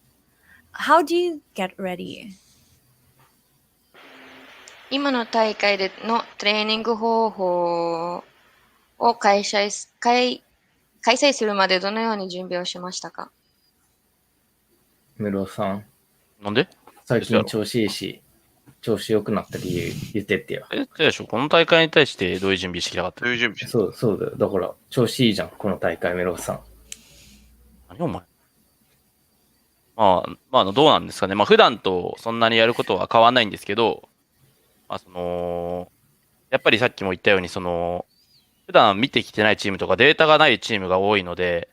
How do you get ready? 今の大会でのトレーニング方法を開催するまでどのように準備をしましたか？室尾さん、なんで最近調子いいし、調子良くなった理由言ってってよ。じゃあでしょ、この大会に対してどういう準備してきたかって。どういう準備してそうだよ。だから、調子いいじゃん、この大会、室尾さん。何お前。まあ、どうなんですかね。まあ、普段とそんなにやることは変わんないんですけど、まあ、やっぱりさっきも言ったように、普段見てきてないチームとかデータがないチームが多いので、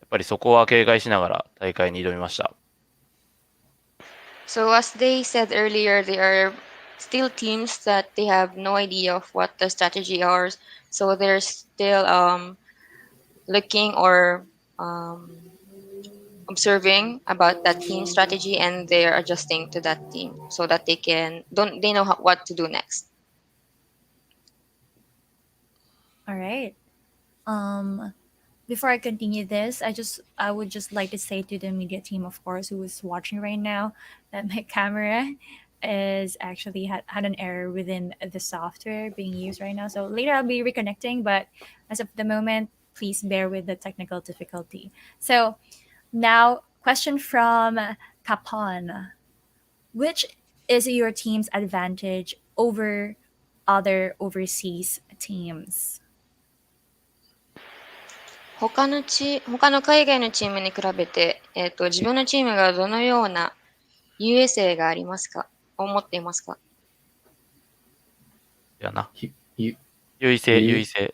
やっぱりそこは警戒しながら大会に挑みました。So as they said earlier, they are still teams that they have no idea of what the strategy are. So they're still looking or observing about that team strategy, and they're adjusting to that team so that they know what to do next. All right. Before I continue this, I would just like to say to the media team, of course, who is watching right now, that my camera is actually had an error within the software being used right now. So later I'll be reconnecting, but as of the moment, please bear with the technical difficulty. So now, question from Capon. Which is your team's advantage over other overseas teams? 他の海外のチームに比べて、自分のチームがどのような優位性がありますか？思っていますか？やな。優優位性。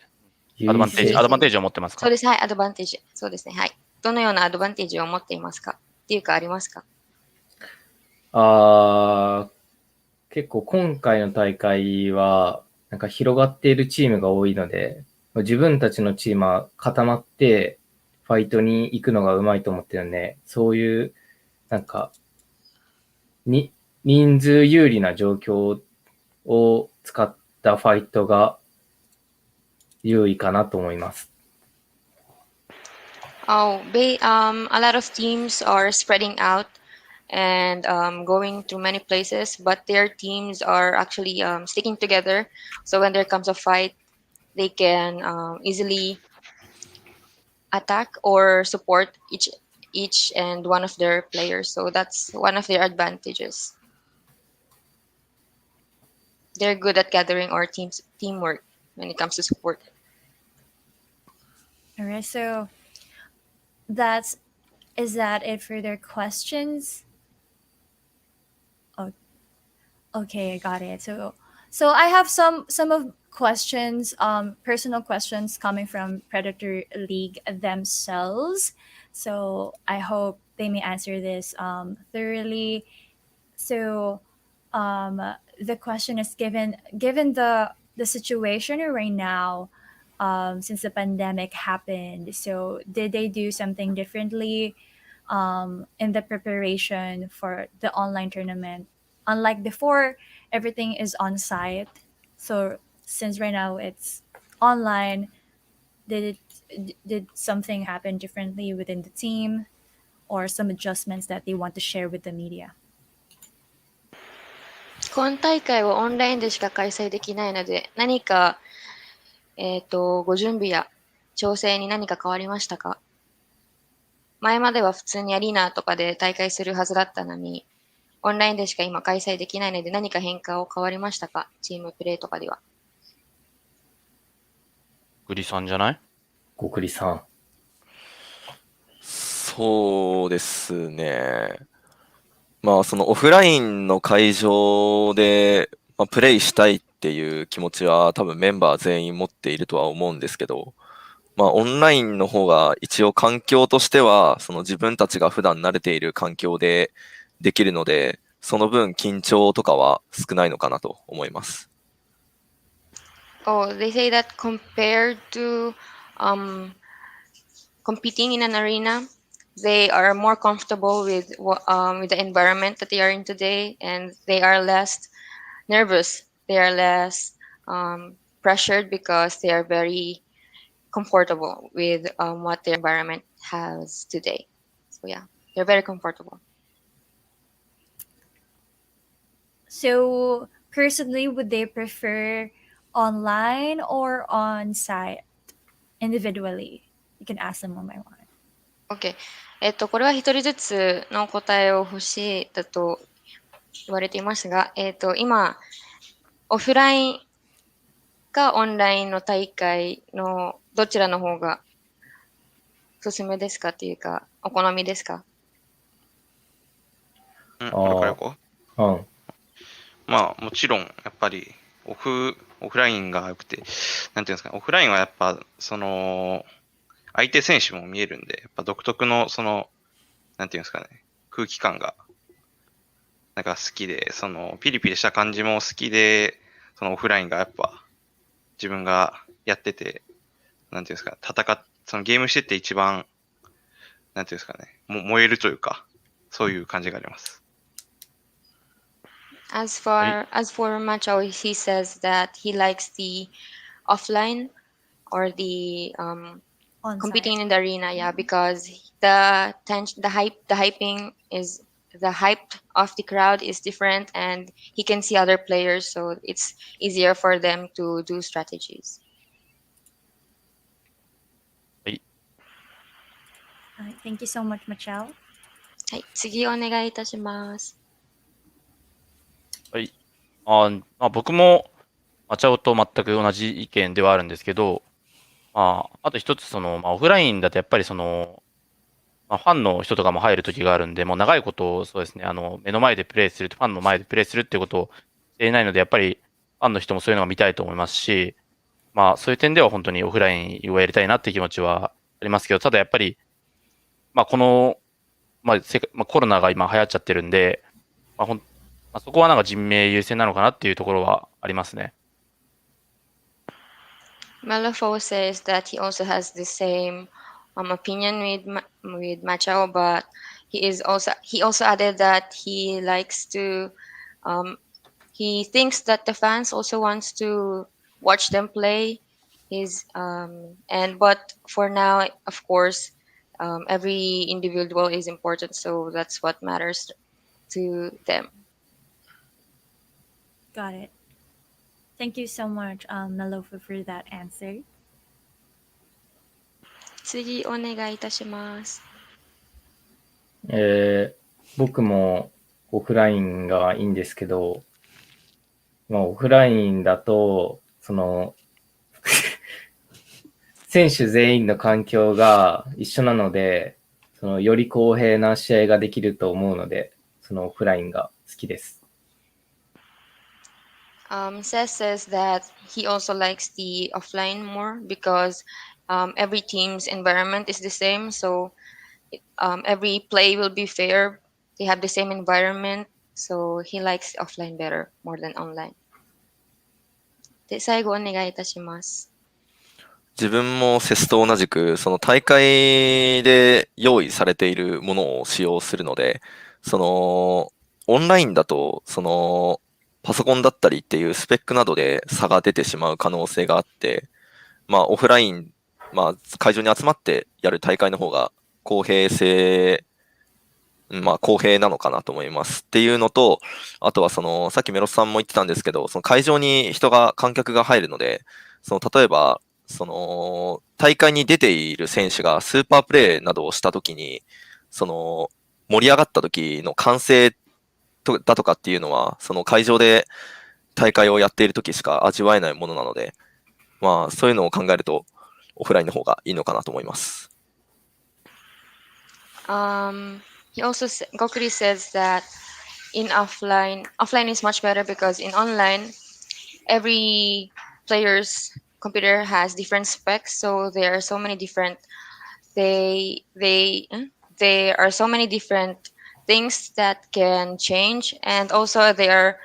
アドバンテージを持ってますか？そうです。はい、アドバンテージ。そうですね。はい。どのようなアドバンテージを持っていますかっていうかありますか？結構今回の大会は、なんか広がっているチームが多いので、自分たちのチームは固まってファイトに行くのがうまいと思ってるんで、そういう、なんか、人数有利な状況を使ったファイトが優位かなと思います。A lot of teams are spreading out and going through many places, but their teams are actually sticking together. So when there comes a fight, they can easily attack or support each and one of their players. So that's one of their advantages. They're good at gathering or teamwork when it comes to support. All right, so is that it for their questions? Oh, okay, I got it. So I have some of questions, personal questions coming from Predator League themselves. So I hope they may answer this thoroughly. So the question is given the situation right now, since the pandemic happened. So did they do something differently in the preparation for the online tournament? Unlike before, everything is on site. So since right now it's online, did something happen differently within the team, or some adjustments that they want to share with the media? 今大会はオンラインでしか開催できないので、何か、ご準備や調整に何か変わりましたか？前までは普通にアリーナとかで大会するはずだったのに、オンラインでしか今開催できないので何か変化を変わりましたか？チームプレーとかでは。グリさんじゃない？ごくりさん。そうですね。まあ、そのオフラインの会場で、まあ、プレイしたいっていう気持ちは多分メンバー全員持っているとは思うんですけど、まあ、オンラインの方が一応環境としては、その自分たちが普段慣れている環境でできるので、その分緊張とかは少ないのかなと思います。Oh, they say that compared to um, competing in an arena, they are more comfortable with the environment that they are in today, and they are less nervous. They are less pressured because they are very comfortable with what their environment has today. So yeah, they're very comfortable. So personally, would they prefer online or on site individually? You can ask them one by one. OK。これは一人ずつの答えを欲しいだと言われていますが、今、オフラインかオンラインの大会のどちらの方がおすすめですかっていうか、お好みですか？これから行こう。うん。まあ、もちろん、やっぱりオフラインが良くて、なんていうんですかね、オフラインはやっぱ、相手選手も見えるんで、やっぱ独特の、なんていうんですかね、空気感が、なんか好きで、ピリピリした感じも好きで、オフラインがやっぱ、自分がやってて、なんていうんですか、ゲームしてて一番、なんていうんですかね、燃えるというか、そういう感じがあります。As for Machao, he says that he likes the offline or the On competing in the arena, yeah, because the hype of the crowd is different, and he can see other players, so it's easier for them to do strategies. All right, thank you so much, Michelle. はい、次お願いいたします。はい。まあ、僕も、マチャオと全く同じ意見ではあるんですけど、まあ、あと一つ、まあ、オフラインだとやっぱりまあ、ファンの人とかも入る時があるんで、もう長いことを、そうですね、目の前でプレイする、ファンの前でプレイするっていうことをしていないので、やっぱりファンの人もそういうのが見たいと思いますし、まあ、そういう点では本当にオフラインをやりたいなっていう気持ちはありますけど、ただやっぱり、まあ、まあ、コロナが今流行っちゃってるんで、まあ、そこはなんか人命優先なのかなっていうところはありますね。Malafo says that he also has the same opinion with Machao, but he also added that he likes to he thinks that the fans also wants to watch them play. But for now, of course, every individual is important, so that's what matters to them. Got it. Thank you so much, Melofa, for that answer. 次お願いいたします。僕もオフラインがいいんですけど、まあ、オフラインだと、選手全員の環境が一緒なので、より公平な試合ができると思うので、オフラインが好きです。Seth says that he also likes the offline more because every team's environment is the same, so every play will be fair. They have the same environment, so he likes offline better more than online. で、最後お願いいたします。自分もセスと同じく、その大会で用意されているものを使用するので、オンラインだと、パソコンだったりっていうスペックなどで差が出てしまう可能性があって、まあオフライン、まあ会場に集まってやる大会の方が公平なのかなと思いますっていうのと、あとはさっきメロスさんも言ってたんですけど、会場に観客が入るので、例えば、大会に出ている選手がスーパープレーなどをしたときに、盛り上がった時の歓声だとかっていうのは、会場で大会をやっている時しか味わえないものなので、まあそういうのを考えるとオフラインの方がいいのかなと思います。Gokuri says that in offline is much better because in online, every player's computer has different specs, so there are so many different there are so many different things that can change, and also there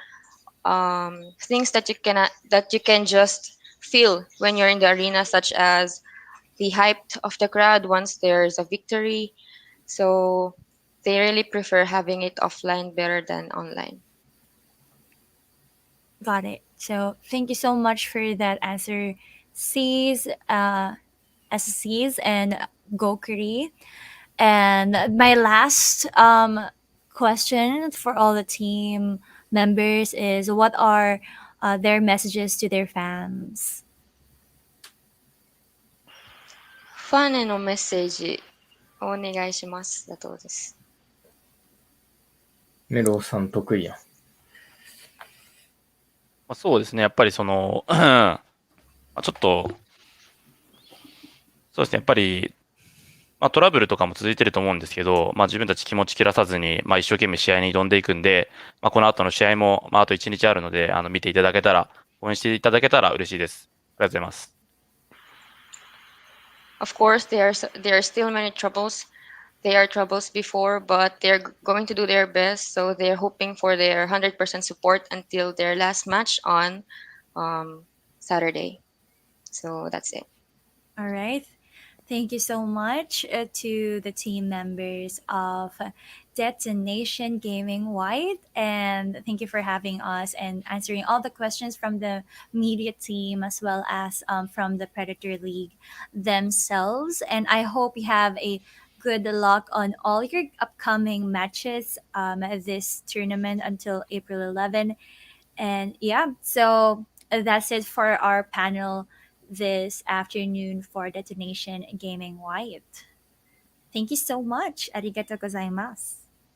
are things that you can just feel when you're in the arena, such as the hype of the crowd once there's a victory. So they really prefer having it offline better than online. Got it. So thank you so much for that answer, C's, SC's, and Gokuri. And my last question for all the team members is, what are their messages to their fans? ファンへのメッセージをお願いします。だとです。メロさん得意やん。そうですね、やっぱりちょっと、そうですね、やっぱり、トラブルとかも続いてると思うんですけど、自分たち気持ち切らさずに、一生懸命試合に挑んでいくんで、この後の試合も、あと1日あるので、見ていただけたら、応援していただけたら嬉しいです。ありがとうございます。Of course, there are still many troubles. There are troubles before, but they're going to do their best. So they're hoping for their 100% support until their last match on Saturday. So that's it. All right. Thank you so much to the team members of Detonation Gaming White, and thank you for having us and answering all the questions from the media team as well as from the Predator League themselves. And I hope you have a good luck on all your upcoming matches this tournament until April 11. And yeah, so that's it for our panel this afternoon for Detonation Gaming White. Thank you so much. Arigatou gozaimasu.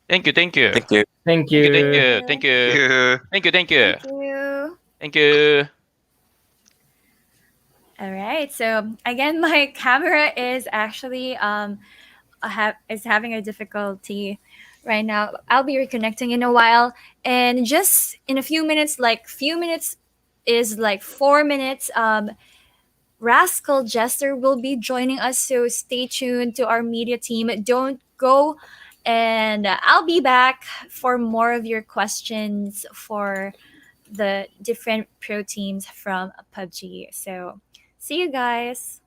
Thank you, thank you. Thank you. Thank you. Thank you, thank you. Thank you, thank you. Thank you. Thank you. All right. So again, my camera is actually is having a difficulty right now. I'll be reconnecting in a while, and just in a few minutes, like few minutes is like 4 minutes. Rascal Jester will be joining us, so stay tuned to our media team. Don't go, and I'll be back for more of your questions for the different pro teams from PUBG. So see you guys.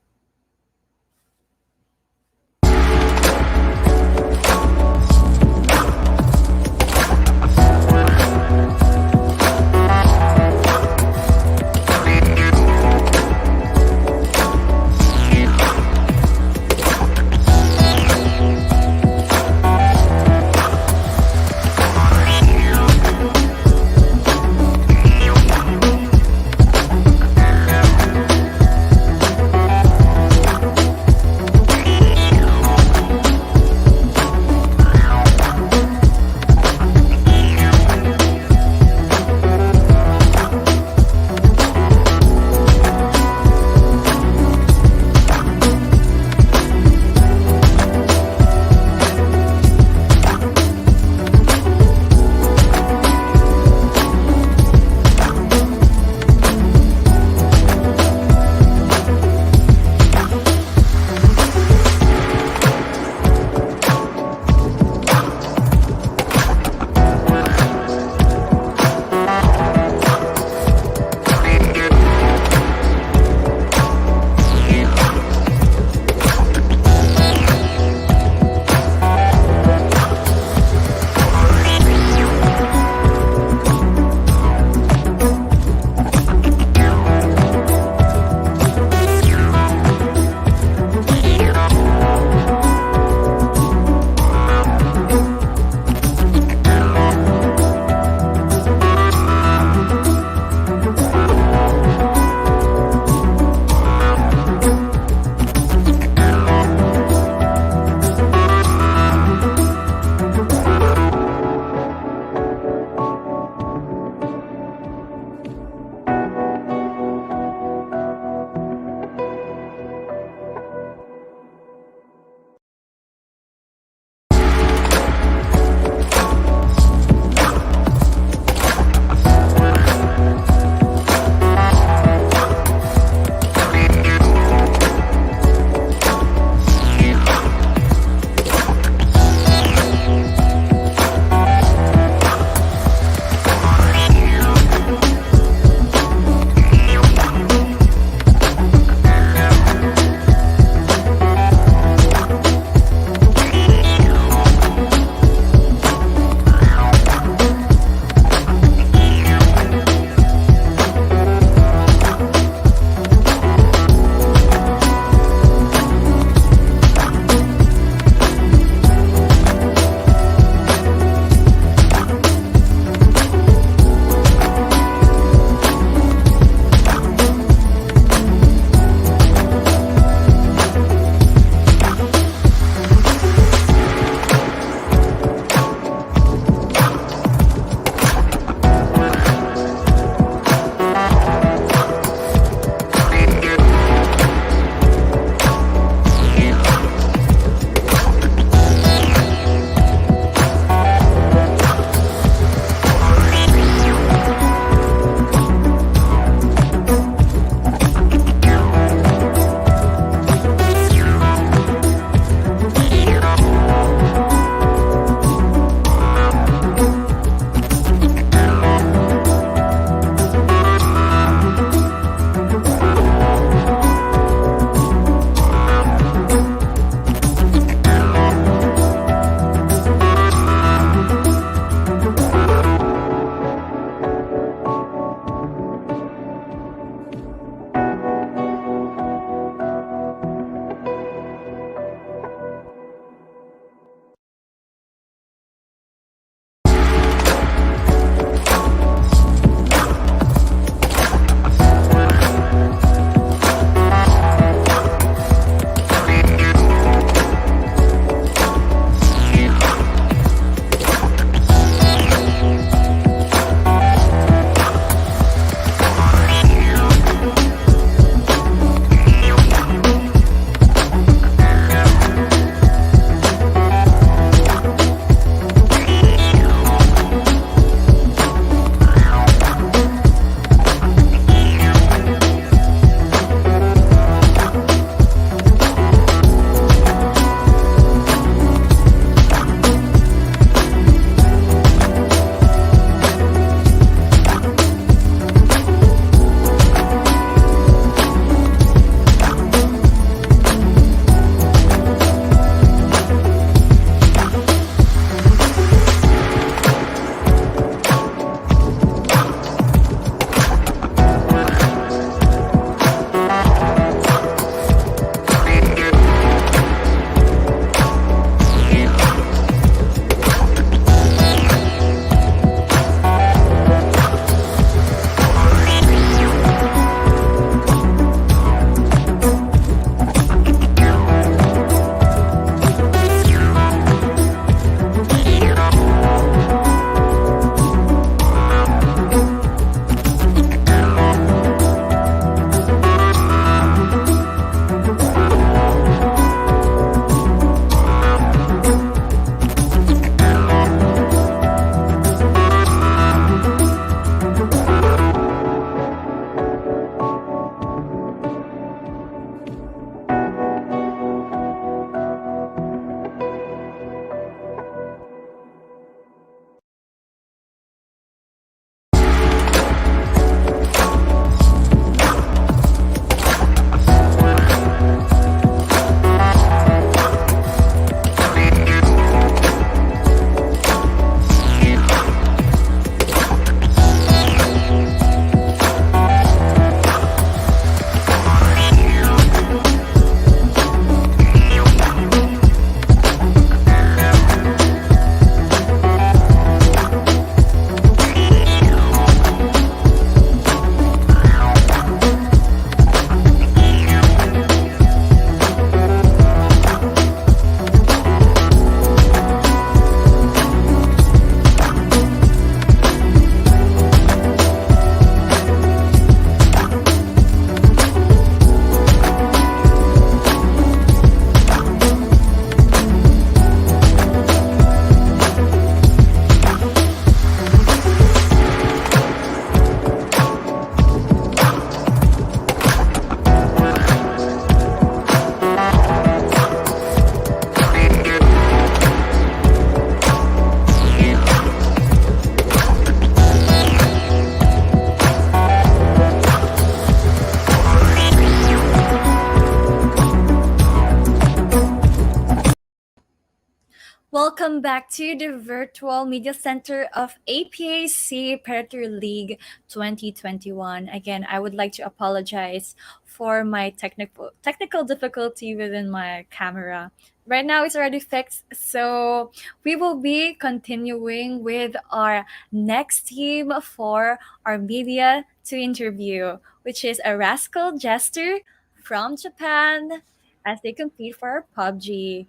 welcome back to the virtual media center of APAC Predator League 2021. Again, I would like to apologize for my technical difficulty within my camera. Right now it's already fixed, so we will be continuing with our next team for our media to interview, which is a Rascal Jester from Japan as they compete for PUBG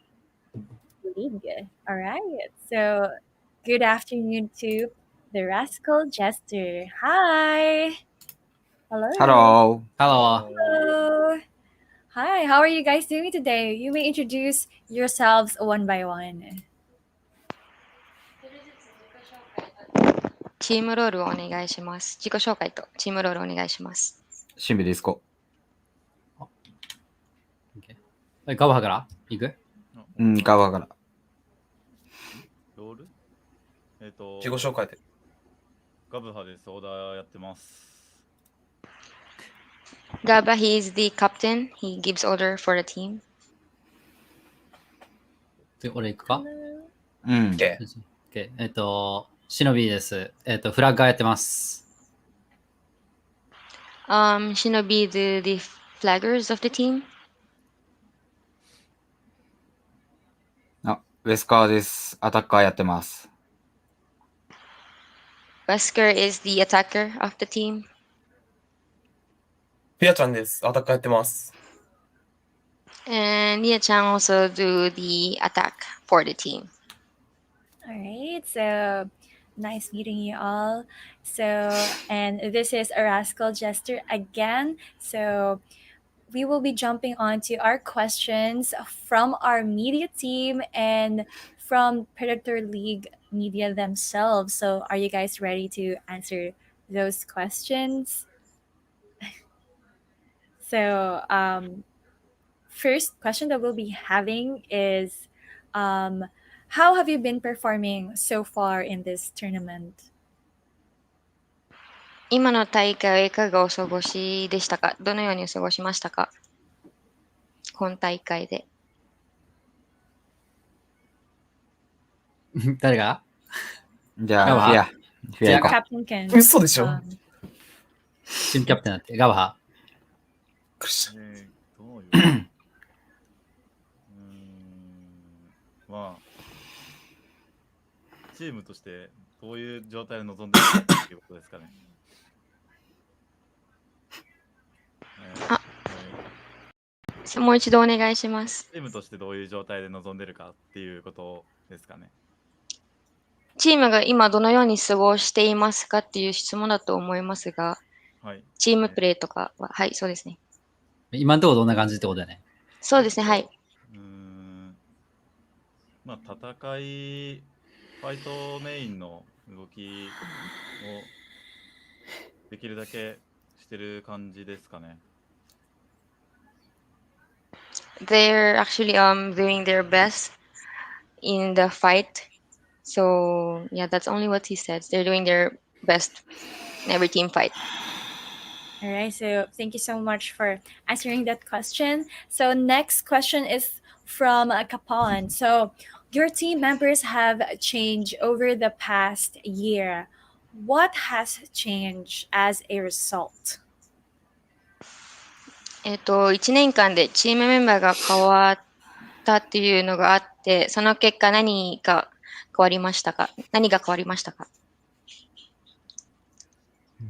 League. All right. So, good afternoon to the Rascal Jester. Hi. Hello. Hello. Hello. Hi. How are you guys doing today? You may introduce yourselves one by one. チームロールをお願いします。自己紹介とチームロールお願いします。シンビディスコ。ガバハから行く？うん、ガバから。ロール自己紹介で。ガブハです。オーダーやってます。Gaba, he is the captain. He gives order for the team. で、俺行くか？うん。OK。シノビーです。フラッガーやってます。Shinobi, the flaggers of the team. ウェスカーです。アタッカーやってます。Wesker is the attacker of the team. ピアちゃんです。アタッカーやってます。And Nia-chan also do the attack for the team. All right. So, nice meeting you all. So, and this is a Rascal Jester again. So, we will be jumping on to our questions from our media team and from Predator League media themselves. So, are you guys ready to answer those questions? So, first question that we'll be having is, how have you been performing so far in this tournament? 今の大会はいかがお過ごしでしたか？どのようにお過ごしましたか？今大会で。誰が？じゃあ、フィア行こう。Captain Ken. 嘘でしょ？チームキャプテンだって。ガバハ。どういうまあ、チームとしてどういう状態で臨んでいるかということですかね。もう一度お願いします。チームとしてどういう状態で臨んでいるかっていうことですかね。チームが今どのように過ごしていますかっていう質問だと思いますが、はい、チームプレーとかは、はい、そうですね。今のところどんな感じってことだよね。そうですね、はい。まあ、戦い、ファイトメインの動きをできるだけしてる感じですかね。They're actually doing their best in the fight. So yeah, that's only what he said. They're doing their best in every team fight. All right. So thank you so much for answering that question. So next question is from Capon. So your team members have changed over the past year. What has changed as a result? 1年間でチームメンバーが変わったっていうのがあって、その結果何が変わりましたか？何が変わりましたか？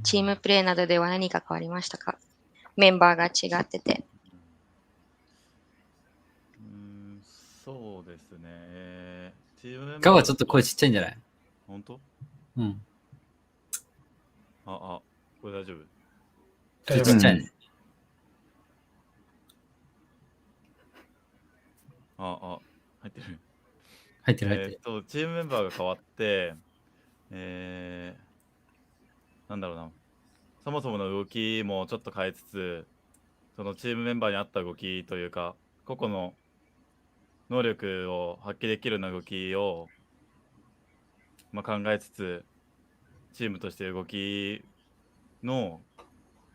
チームプレーなどでは何が変わりましたか？メンバーが違ってて。そうですね。チームメンバーガバちょっと声ちっちゃいんじゃない？本当？うん。これ大丈夫？ちっちゃいね。入ってる。入ってる。チームメンバーが変わって、なんだろうな。そもそもの動きもちょっと変えつつ、そのチームメンバーに合った動きというか、個々の能力を発揮できるような動きを、考えつつ、チームとして動きの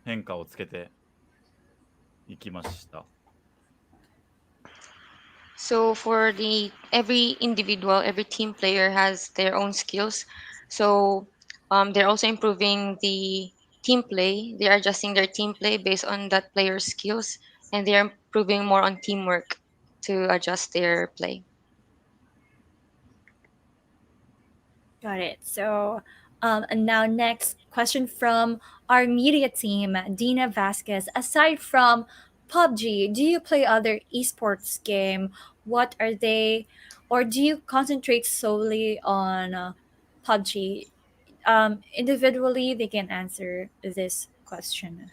変化をつけていきました。So for the every individual, every team player has their own skills. So they're also improving the team play. They're adjusting their team play based on that player's skills, and they're improving more on teamwork to adjust their play. Got it. So, and now next question from our media team, Dina Vasquez. Aside from PUBG, do you play other esports game? What are they, or do you concentrate solely on PUBG? Individually, they can answer this question.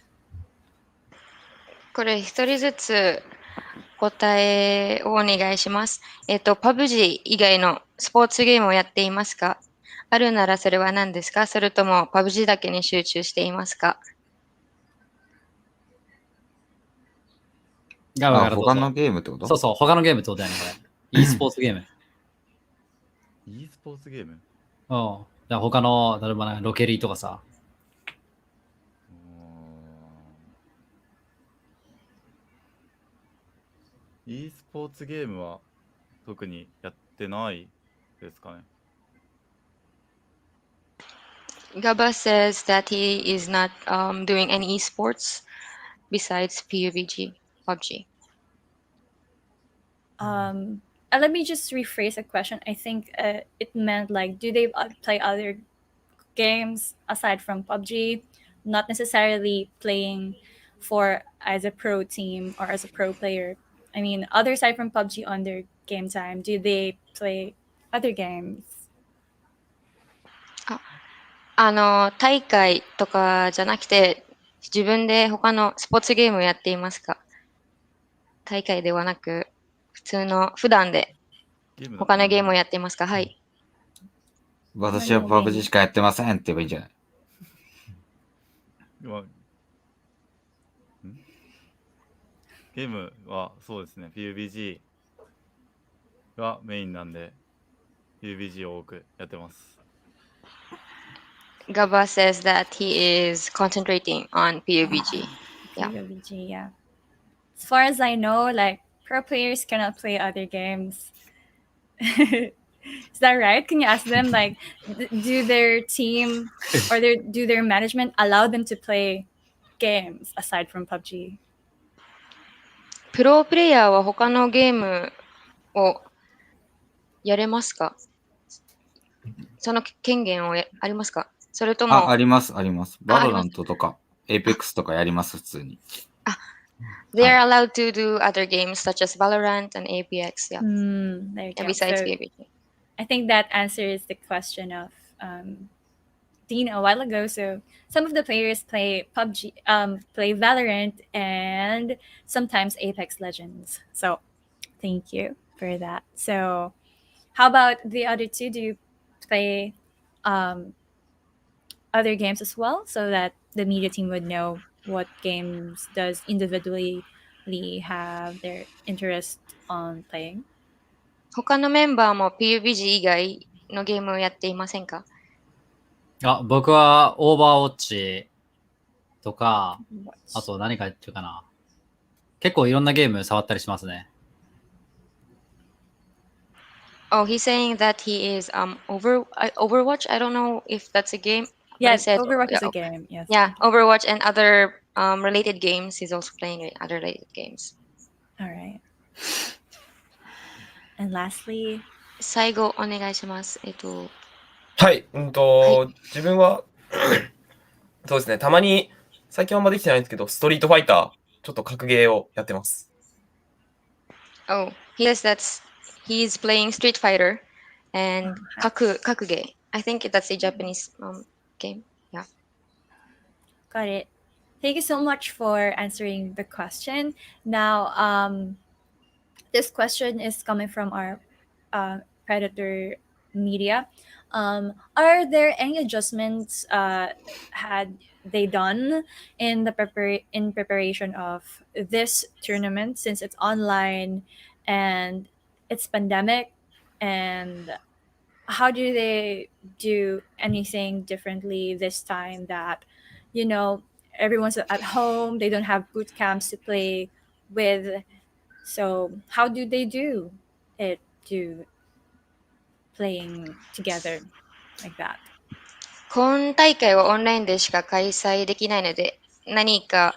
これ一人ずつ答えをお願いします。PUBG 以外のスポーツゲームをやっていますか？あるならそれは何ですか？それとも PUBG だけに集中していますか？ガバガラどうぞ。他のゲームってこと？そうそう、他のゲームってことだよね、これ。e スポーツゲーム。e スポーツゲームうん。だから他の、例えばね、ロケリーとかさ。e スポーツゲームは特にやってないですかね。Gaba says that he is not doing any esports besides PUBG. Let me just rephrase the question. I think it meant like, do they play other games aside from PUBG? Not necessarily playing for as a pro team or as a pro player. I mean, other aside from PUBG on their game time, do they play other games? 大会とかじゃなくて、自分で他のスポーツゲームをやっていますか？大会ではなく、普段で他のゲームをやっていますか？はい。私は PUBG しかやってませんって言えばいいんじゃない？ゲームはそうですね、PUBG がメインなんで、PUBG を多くやってます。Gaba says that he is concentrating on PUBG. Yeah. PUBG, yeah. As far as I know, like pro players cannot play other games. Is that right? Can you ask them like, do their team or do their management allow them to play games aside from PUBG? プロプレイヤーは他のゲームをやれますか？その権限をありますか？それともあります、あります。バロラントとか、Apex とかやります、普通に。They are allowed to do other games such as Valorant and Apex. Yeah. There you go. Besides So, PUBG. I think that answers the question of Dean a while ago. So some of the players play PUBG, play Valorant, and sometimes Apex Legends. So thank you for that. So how about the other two? Do you play other games as well, so that the media team would know what games does individually have their interest on playing? 他のメンバーも PUBG 以外のゲームをやっていませんか？僕はオーバーウォッチとか、あと何かやってるかな。結構いろんなゲーム触ったりしますね。Oh, he's saying that he is Overwatch. I don't know if that's a game. Yes, Overwatch is a game. Yes. Yeah, Overwatch and other related games. He's also playing other related games. All right. And lastly, 最後お願いします。はい、自分はそうですね、たまに最近はあんまできてないんですけど、ストリートファイター、ちょっと格ゲーをやってます。Oh, he says that he's playing Street Fighter and kakuge. I think that's a Japanese game. Yeah. Got it. Thank you so much for answering the question. Now, this question is coming from our Predator Media. Are there any adjustments had they done in the preparation of this tournament, since it's online and it's pandemic? And how do they do anything differently this time that, everyone's at home, they don't have boot camps to play with So how do they do it to playing together like that? 今大会はオンラインでしか開催できないので、何か、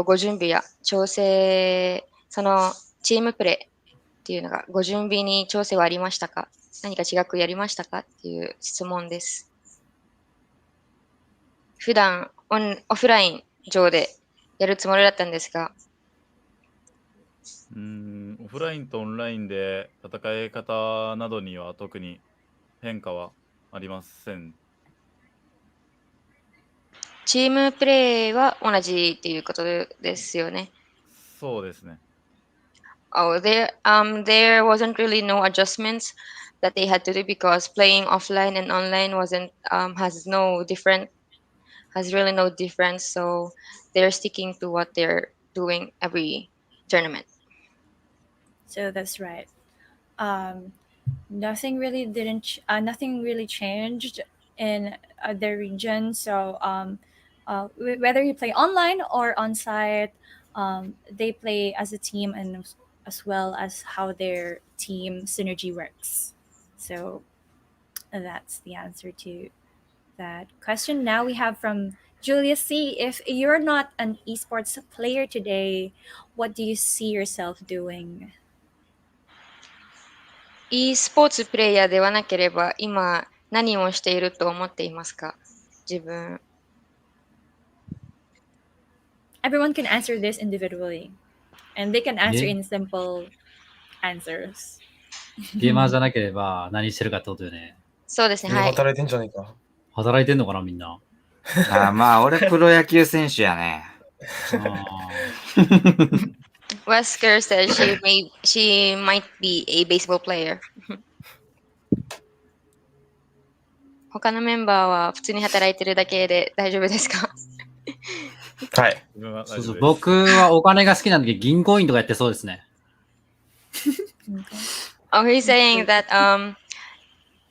ご準備や調整、そのチームプレーっていうのが、ご準備に調整はありましたか？何か違くやりましたかっていう質問です。普段オフライン上でやるつもりだったんですが、オフラインとオンラインで戦い方などには特に変化はありません。チームプレーは同じっていうことですよね。そうですね。Oh, there wasn't really no adjustments that they had to do because playing offline and online has really no difference. So they're sticking to what they're doing every tournament. So that's right. Nothing really changed in their region. So whether you play online or on site, they play as a team and as well as how their team synergy works. So that's the answer to that question. Now we have from Julia C. If you're not an esports player today, what do you see yourself doing? e スポーツプレイヤーではなければ今何をしていると思っていますか？自分。Everyone can answer this individually, and they can answer in simple answers. ゲーマーじゃなければ何してるかってことよね。そうですね、はい。働いてんじゃねえか。働いてんのかな、みんな。まあ、俺プロ野球選手やね。Wesker said she might be a baseball player. 他のメンバーは普通に働いてるだけで大丈夫ですか？はい。そうそう、僕はお金が好きなんで銀行員とかやってそうですね。Oh, he's saying that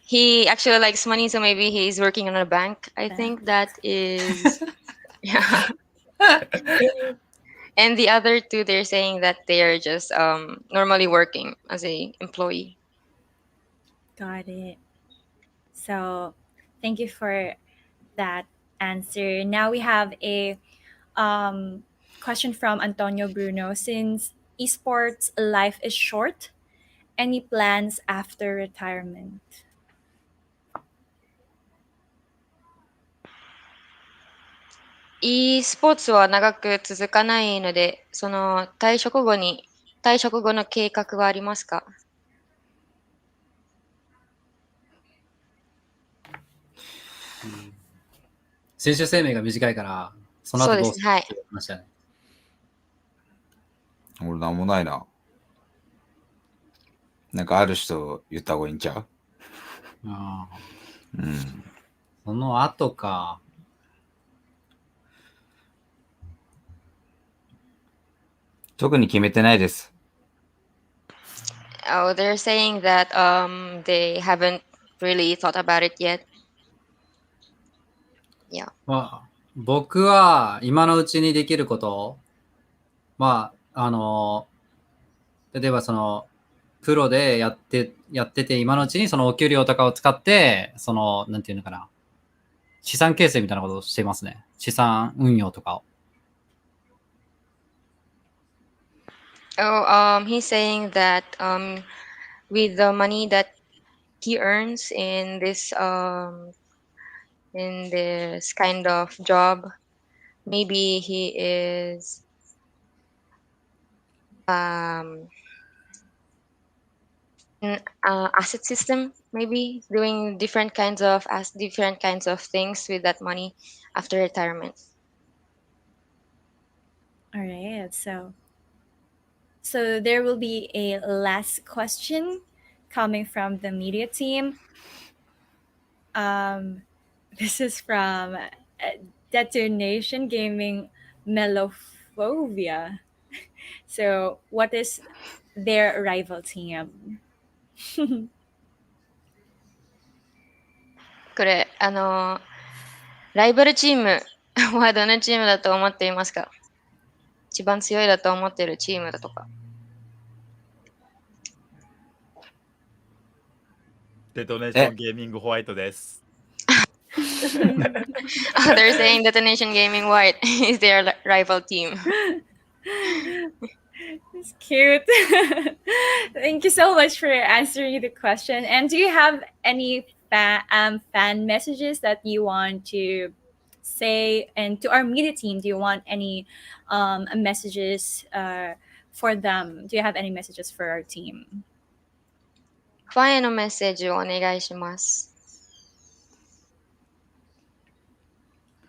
he actually likes money, so maybe he's working on a bank. I think that is yeah. And the other two, they're saying that they are just normally working as a employee. Got it. So thank you for that answer. Now we have a question from Antonio Bruno. Since esports life is short, any plans after retirement? e スポーツは長く続かないので、その退職後の計画はありますか？選手生命が短いから、その後どうするって話だね。俺なんもないな。なんかある人言った方がいいんちゃう？ああ。その後か。特に決めてないです。Oh, they're saying that they haven't really thought about it yet. Yeah. まあ、僕は今のうちにできること、まあ、例えばその、プロでやってて、今のうちにそのお給料とかを使って、その、なんていうのかな、資産形成みたいなことをしていますね。資産運用とかを。Oh, he's saying that with the money that he earns in this kind of job, maybe he is asset system, maybe doing different kinds of things with that money after retirement. All right, so there will be a last question coming from the media team. This is from Detonation Gaming Melophobia. So what is their rival team? これ、ライバルチームはどのチームだと思っていますか？一番強いだと思っているチームだとか。デトネーションゲーミングホワイトです。They're saying Detonation Gaming White is their rival team. It's cute. Thank you so much for answering the question. And do you have any fan messages that you want to say? And to our media team, do you want any messages for them? Do you have any messages for our team? ファンへのメッセージをお願いします。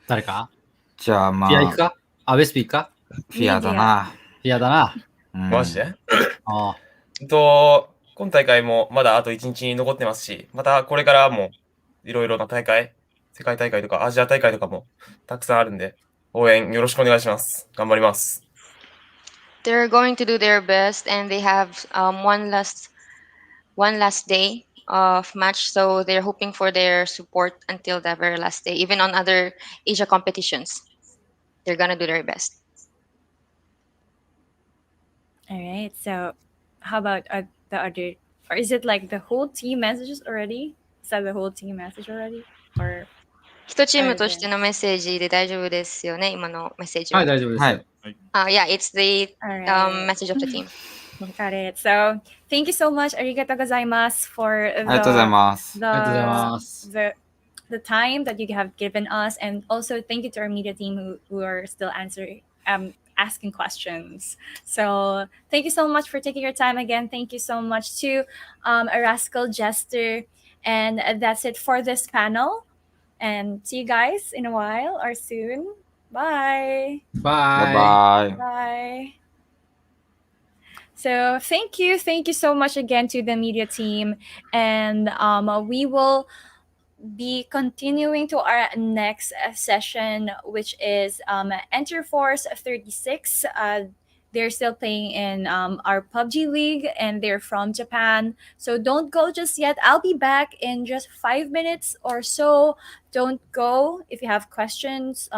誰かじゃあまあ。フィア行くかベスピーかフィアだな。フィアだな。マジであ今大会もまだあと1日残ってますし、またこれからもいろいろな大会、世界大会とかアジア大会とかもたくさんあるんで、応援よろしくお願いします。頑張ります。They're going to do their best and they have one last day of match, so they're hoping for their support until the very last day. Even on other Asia competitions, they're gonna do their best. All right. So, how about the other? Or is it like the whole team messages already? Is that the whole team message already? Or 一チームとしてのメッセージで大丈夫ですよね、今のメッセージは。はい、大丈夫です。はい。Yeah, it's the message of the team. Got it. So, thank you so much. ありがとうございます for ありがとうございます。 the ありがとうございます。 the time that you have given us, and also thank you to our media team who are still asking questions. So thank you so much for taking your time again. Thank you so much to Rascal Jester, and that's it for this panel. And see you guys in a while or soon. Bye. Bye. Bye. Bye. So thank you so much again to the media team, and we will be continuing to our next session, which is Enter Force 36. They're still playing in our PUBG League, and they're from Japan. So don't go just yet. I'll be back in just 5 minutes or so. Don't go. If you have questions,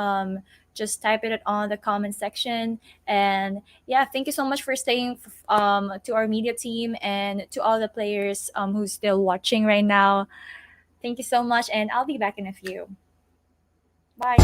just type it on the comment section. And yeah, thank you so much for staying to our media team and to all the players who's still watching right now. Thank you so much, and I'll be back in a few. Bye.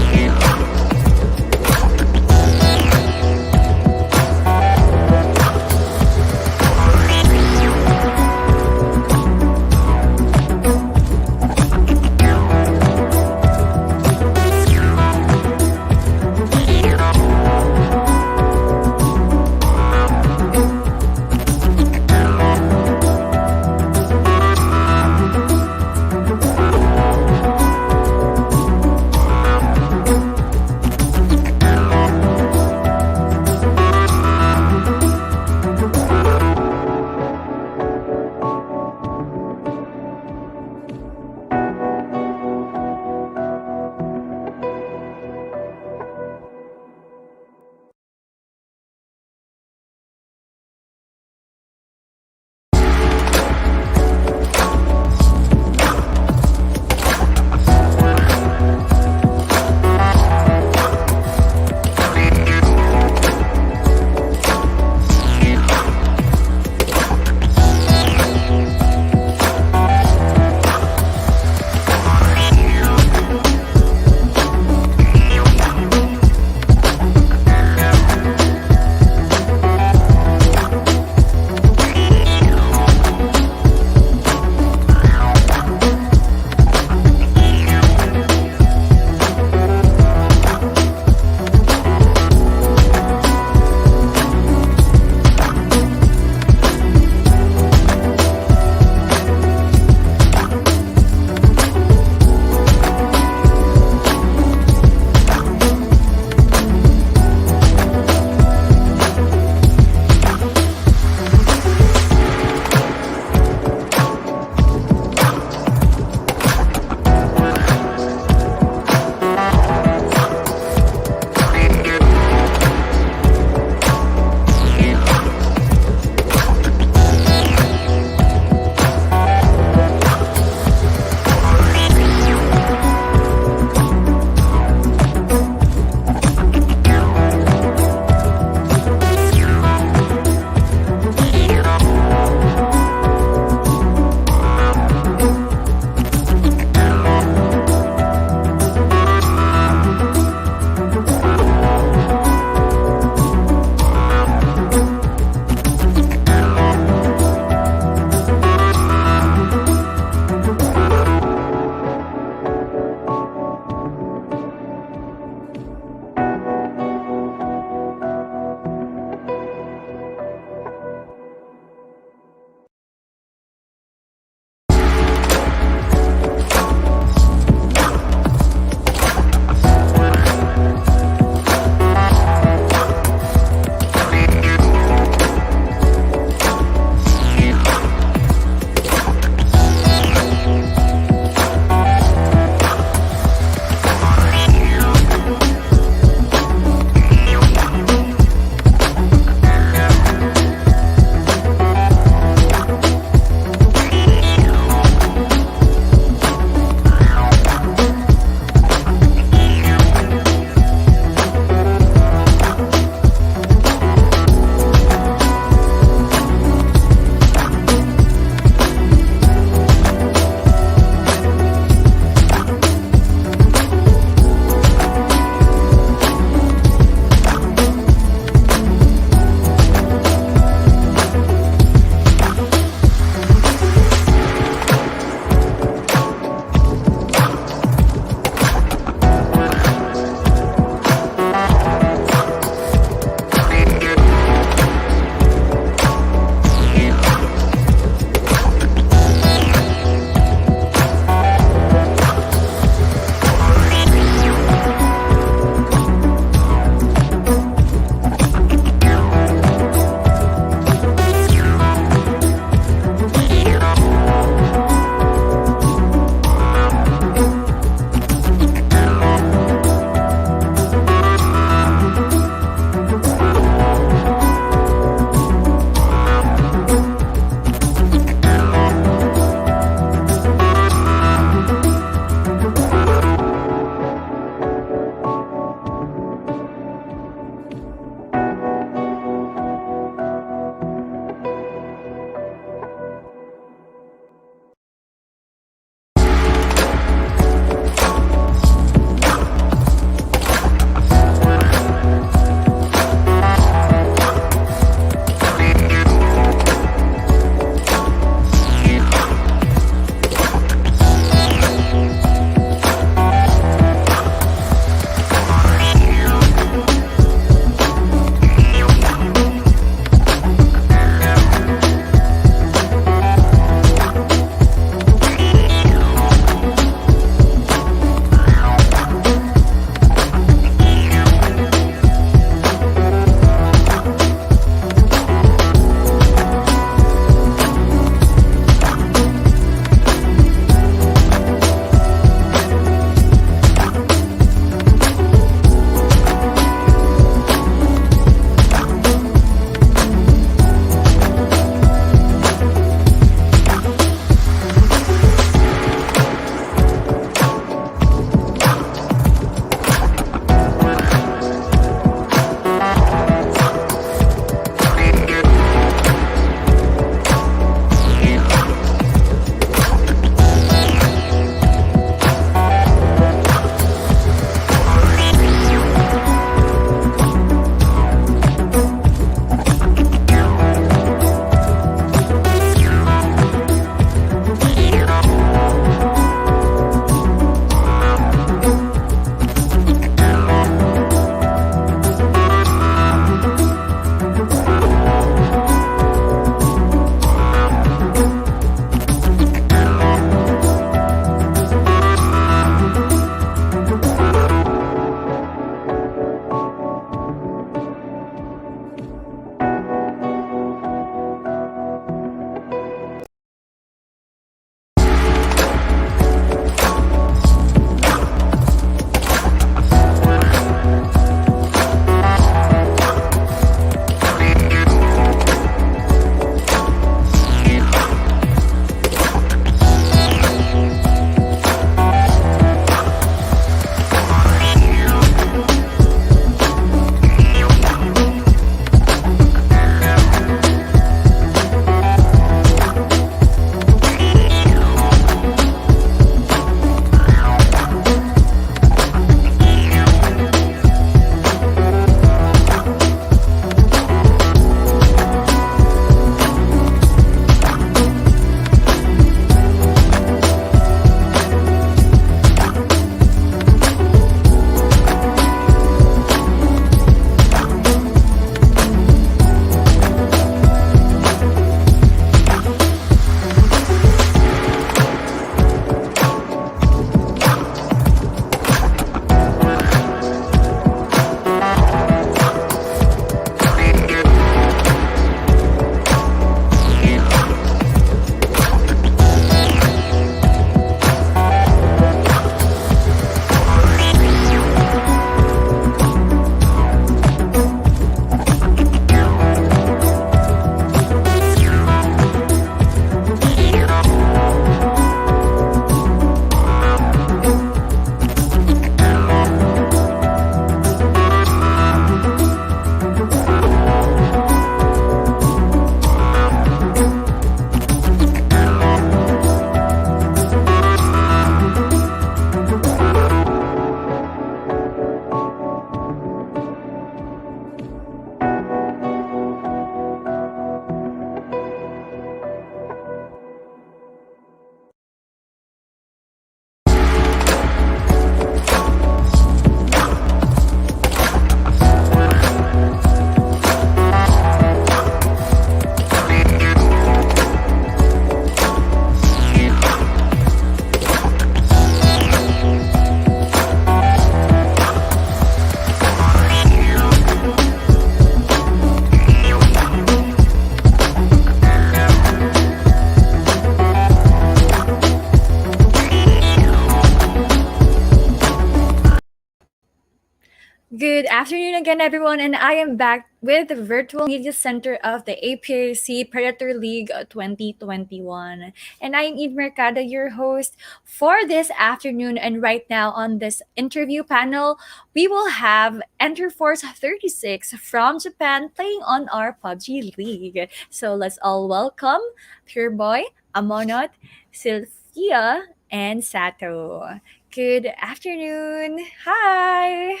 Good afternoon again, everyone, and I am back with the Virtual Media Center of the APAC Predator League 2021. And I'm Eve Mercado, your host for this afternoon. And right now on this interview panel, we will have Enterforce 36 from Japan playing on our PUBG League. So let's all welcome Pure Boy, Amonot, Sylvia, and Sato. Good afternoon. Hi. Hi.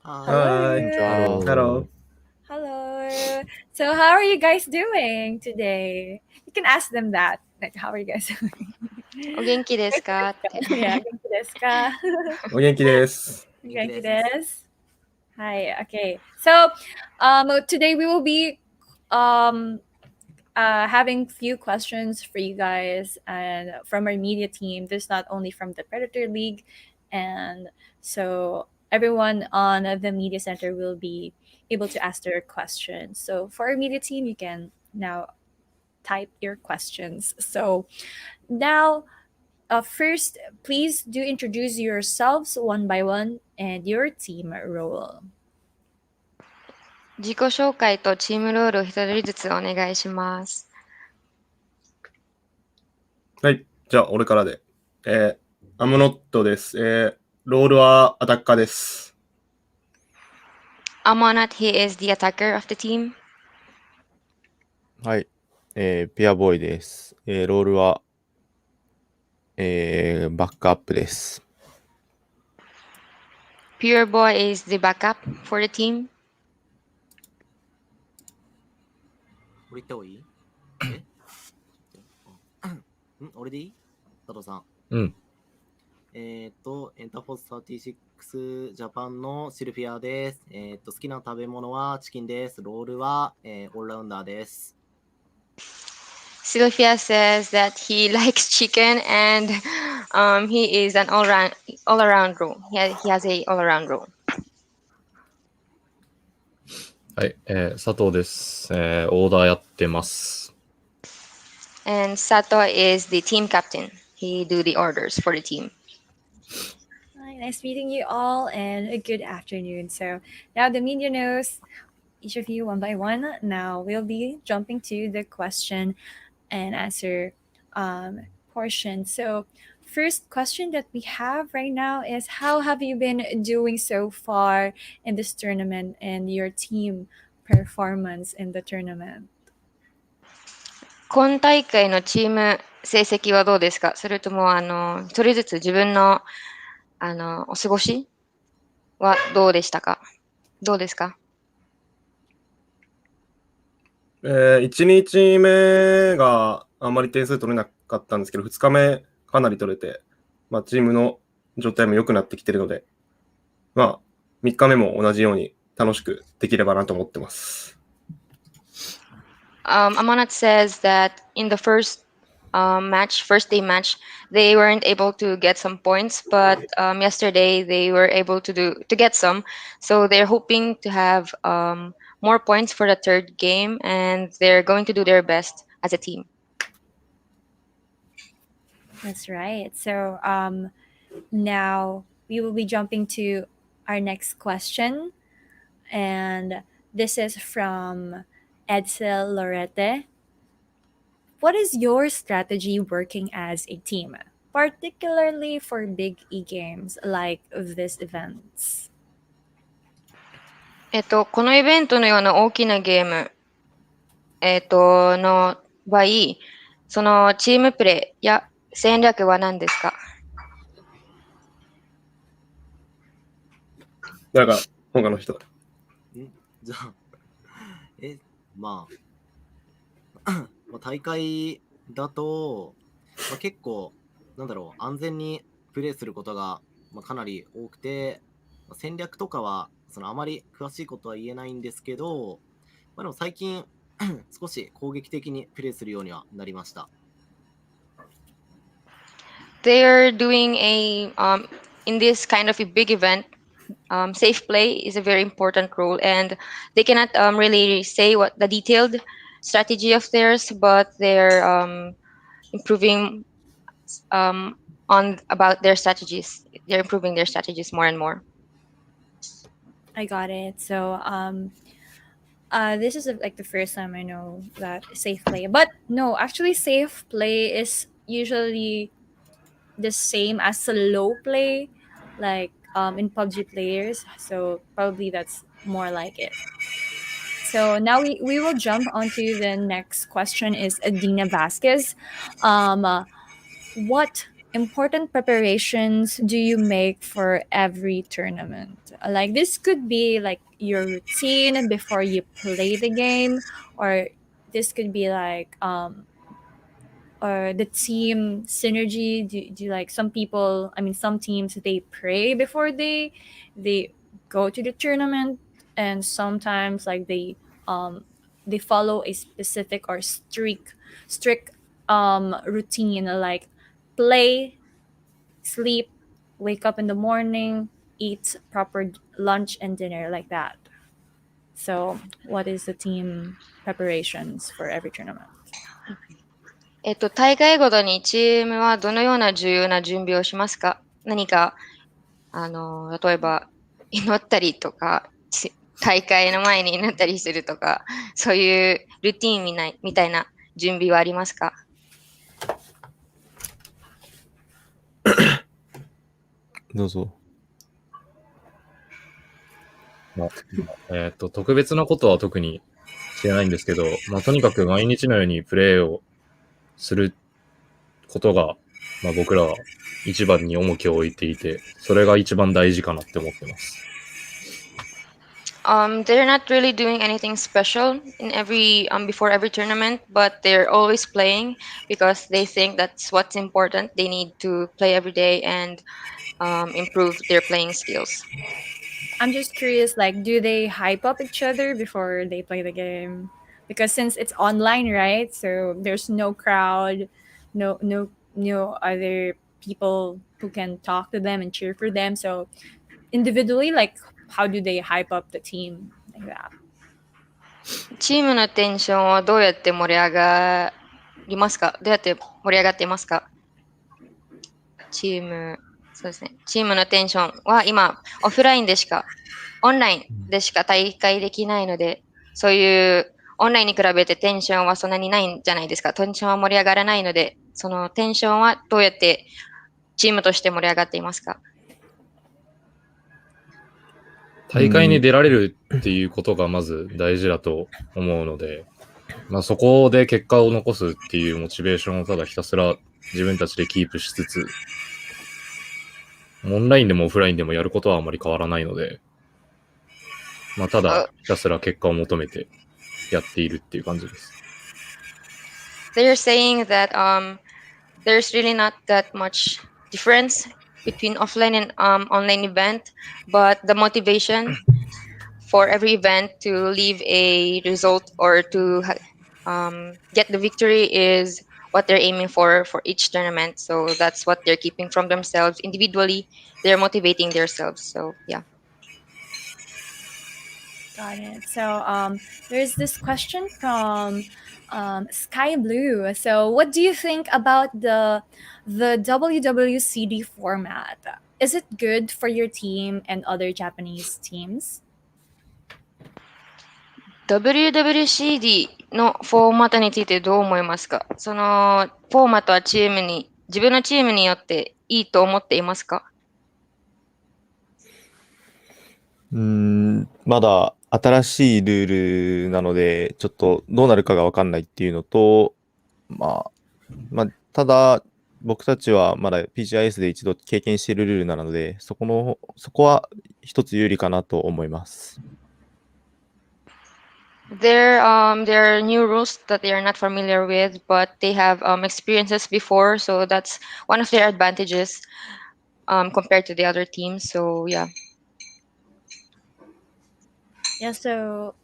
Hello. Hello. Hello. So, how are you guys doing today? You can ask them that. Like, how are you guys doing? お元気ですかって。 Yeah, 元気ですか?お元気です。元気です. Hi. Okay. So, today we will be having few questions for you guys and from our media team. This not only from the Predator League, and so everyone on the media center will be able to ask their questions. So for our media team, you can now type your questions. So now, first, please do introduce yourselves one by one and your team role. 自己紹介とチームロールを一人ずつお願いします。はい。じゃあ、俺からで。アムノットです。ロールはアタッカーです。Amonat, he is the attacker of the team. はい。ピアボーイです。ロールは、バックアップです。Pure Boy is the backup for the team. 俺言った方がいい？俺でいい？佐藤さん。うん。エンターフォース36ジャパンのシルフィアです。好きな食べ物はチキンです。ロールは、オールラウンダーです。Sylvia says that he likes chicken and he is an all-around role. He has a all-around role. はい、佐藤です。オーダーやってます。And Sato is the team captain. He do the orders for the team. Hi, nice meeting you all and a good afternoon. So now the media knows each of you one by one. Now we'll be jumping to the question and answer portion. So first question that we have right now is, how have you been doing so far in this tournament and your team performance in the tournament? 今大会のチーム成績はどうですか？それとも一人ずつ自分のお過ごしはどうでしたか？どうですか1日目があんまり点数取れなかったんですけど、2日目かなり取れて、チームの状態も良くなってきてるので、3日目も同じように楽しくできればなと思ってます。Amanat says that in the first day match, they weren't able to get some points, but yesterday they were able to get some. So they're hoping to have more points for the third game, and they're going to do their best as a team. That's right. So now we will be jumping to our next question. And this is from Edsel Lorette. What is your strategy working as a team, particularly for big E-games like these events? このイベントのような大きなゲーム、の場合、そのチームプレーや戦略は何ですか？なんか、他の人。じゃあ、大会だと、結構、安全にプレイすることが、かなり多くて、戦略とかはあまり詳しいことは言えないんですけど、でも最近少し攻撃的にプレイするようにはなりました。They are doing in this kind of a big event, safe play is a very important role, and they cannot really say what the detailed strategy of theirs, but they're improving about their strategies. They're improving their strategies more and more. I got it. So this is like the first time I know that safe play. But no, actually safe play is usually the same as slow play, like in PUBG players. So probably that's more like it. So now we will jump onto the next question is Adina Vasquez. What important preparations do you make for every tournament? Like this could be like your routine before you play the game, or this could be like or the team synergy. Do like some people, I mean some teams, they pray before they go to the tournament, and sometimes like they follow a specific or strict routine, like play, sleep, wake up in the morning, eat proper lunch and dinner, like that. So what is the team preparations for every tournament? 大会ごとにチームはどのような重要な準備をしますか？何か、例えば、祈ったりとか、大会の前に祈ったりするとか、そういうルーティンみたいな準備はありますか？どうぞ。特別なことは特にしてないんですけど、とにかく毎日のようにプレーをすることが、僕らは一番に重きを置いていて、それが一番大事かなって思ってます。They're not really doing anything special in before every tournament, but they're always playing because they think that's what's important. They need to play every day and improve their playing skills. I'm just curious, like, do they hype up each other before they play the game? Because since it's online, right? So there's no crowd, no other people who can talk to them and cheer for them. So individually, like, how do they hype up the team like that? チームのテンションはどうやって盛り上がりますか？どうやって盛り上がっていますか？そうですね。チームのテンションは今、オンラインでしか大会できないので、そういうオンラインに比べてテンションはそんなにないんじゃないですか。テンションは盛り上がらないので、そのテンションはどうやってチームとして盛り上がっていますか？大会に出られるっていうことがまず大事だと思うので、そこで結果を残すっていうモチベーションをただひたすら自分たちでキープしつつ、オンラインでもオフラインでもやることはあまり変わらないので、ただひたすら結果を求めてやっているっていう感じです。They're saying that there's really not that much difference between offline and online event, but the motivation for every event to leave a result or to get the victory is what they're aiming for each tournament. So that's what they're keeping from themselves individually. They're motivating themselves. So yeah. Got it. So there's this question from Sky Blue. So what do you think about the WWCD format? Is it good for your team and other Japanese teams? WWCD のフォーマットについてどう思いますか？そのフォーマットは自分のチームによっていいと思っていますか？まだ新しいルールなので、ちょっとどうなるかがわかんないっていうのと、ただ、僕たちはまだ PGIS で一度経験しているルールなので、そこは一つ有利かなと思います。There are new rules that they are not familiar with, but they have experiences before, so that's one of their advantages compared to the other teams. So yeah. Yeah, so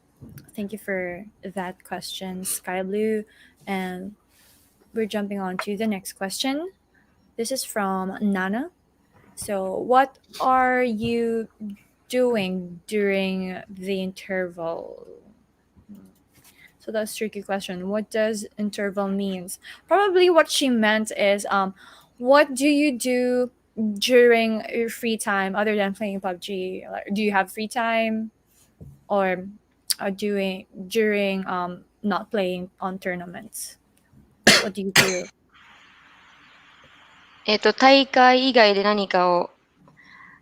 thank you for that question, Sky Blue. And we're jumping on to the next question. This is from Nana. So what are you doing during the interval? So that's a tricky question. What does interval means? Probably what she meant is what do you do during your free time, other than playing PUBG, like, do you have free time, or doing during not playing on tournaments? What do you do? 大会以外で何かを、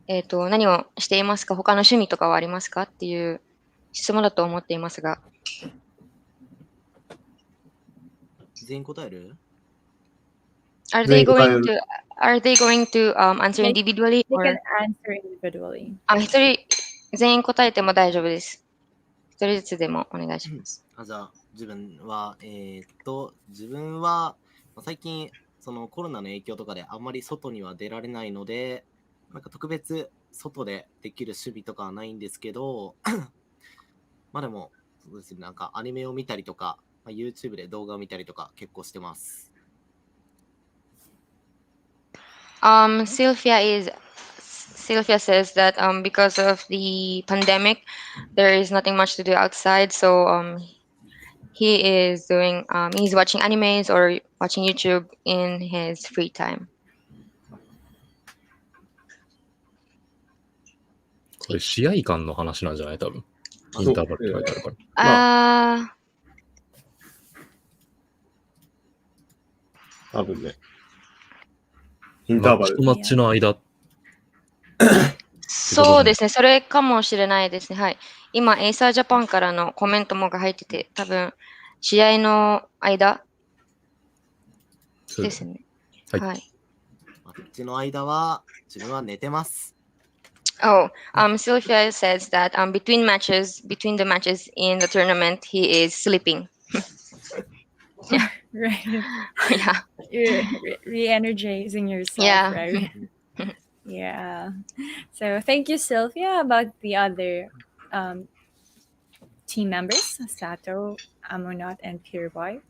何をしていますか？他の趣味とかはありますかっていう質問だと思っていますが。全員答える？ Are they going to answer They individually can or answer individually. 一人全員答えても大丈夫です。一人ずつでもお願いします。じゃあ、自分は、まあ最近、そのコロナの影響とかであんまり外には出られないので、なんか特別外でできる守備とかはないんですけど、まあでも、そうですね、なんかアニメを見たりとか、まあ、YouTube で動画を見たりとか結構してます。Sylvia says that because of the pandemic, there is nothing much to do outside, so he is doing he's watching animes or watching YouTube in his free time. これ試合間の話なんじゃない多分。インターバルって書いてあるから。多分ね。インターバル。マッチの間。そうですね、それかもしれないですね。はい。今、エイサージャパンからのコメントもが入ってて、多分、試合の間ですね。はい。マッチの間は、自分は寝てます。Oh, Sylvia says that between the matches in the tournament, he is sleeping. Yeah, right. Yeah. You're re-energizing yourself, Yeah. right? Yeah. So thank you, Sylvia, about the other team members, Sato, Amonat, and Pure Boy.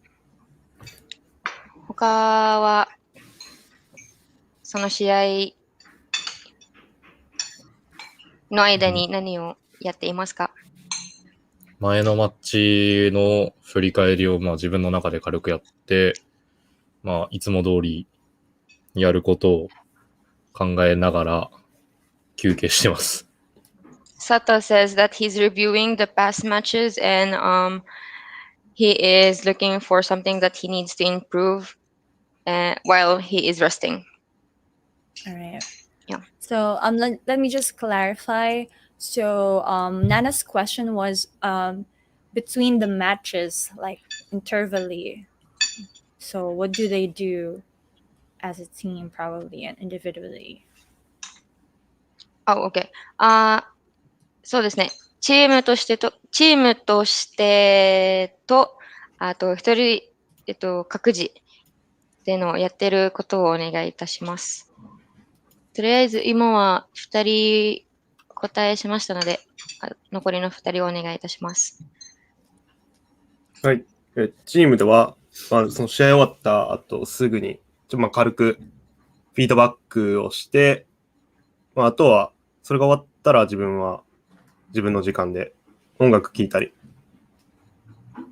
他は、その試合の間に何をやっていますか？前のマッチの振り返りを自分の中で軽くやって、いつも通りやることを考えながら休憩してます。Sato says that he's reviewing the past matches and he is looking for something that he needs to improve while he is resting. All right. Yeah. So let me just clarify. So Nana's question was between the matches, like intervally. So what do they do as a team, probably, and individually? Oh, okay. そうですね。チームとしてと、あと一人、各自でのやってることをお願いいたします。とりあえず今は2人答えしましたので、残りの2人をお願いいたします。はい。チームでは、その試合終わった後すぐに、軽くフィードバックをして、あとは、それが終わったら自分は自分の時間で音楽聴いたり、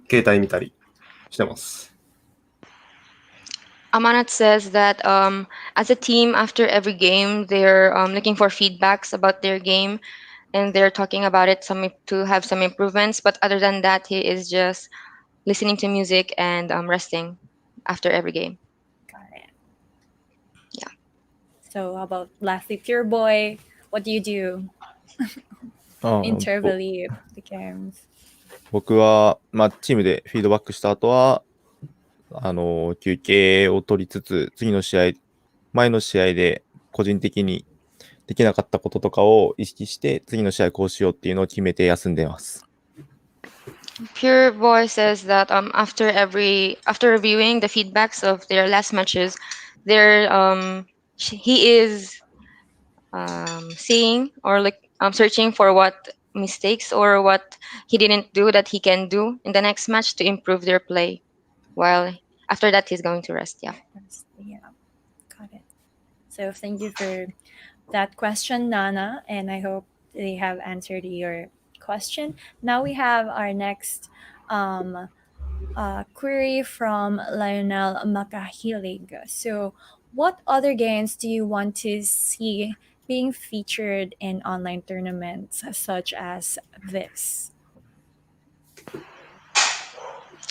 携帯見たりしてます。Amanat says that as a team, after every game, they're looking for feedbacks about their game and they're talking about it to have some improvements. But other than that, he is just listening to music and resting after every game. Got it. Yeah. So how about lastly, Pure Boy, what do you do? Intervally the games. 僕は、チームでフィードバックした後は、休憩を取りつつ、前の試合で個人的にできなかったこととかを意識して、次の試合こうしようっていうのを決めて休んでます。Pure Boy says that after reviewing the feedbacks of their last matches, he is seeing or searching for what mistakes or what he didn't do that he can do in the next match to improve their play. While after that, he's going to rest. Yeah. Yeah, got it. So thank you for that question, Nana, and I hope they have answered your question. Now we have our next query from Lionel Makahilig. So what other games do you want to see being featured in online tournaments such as this?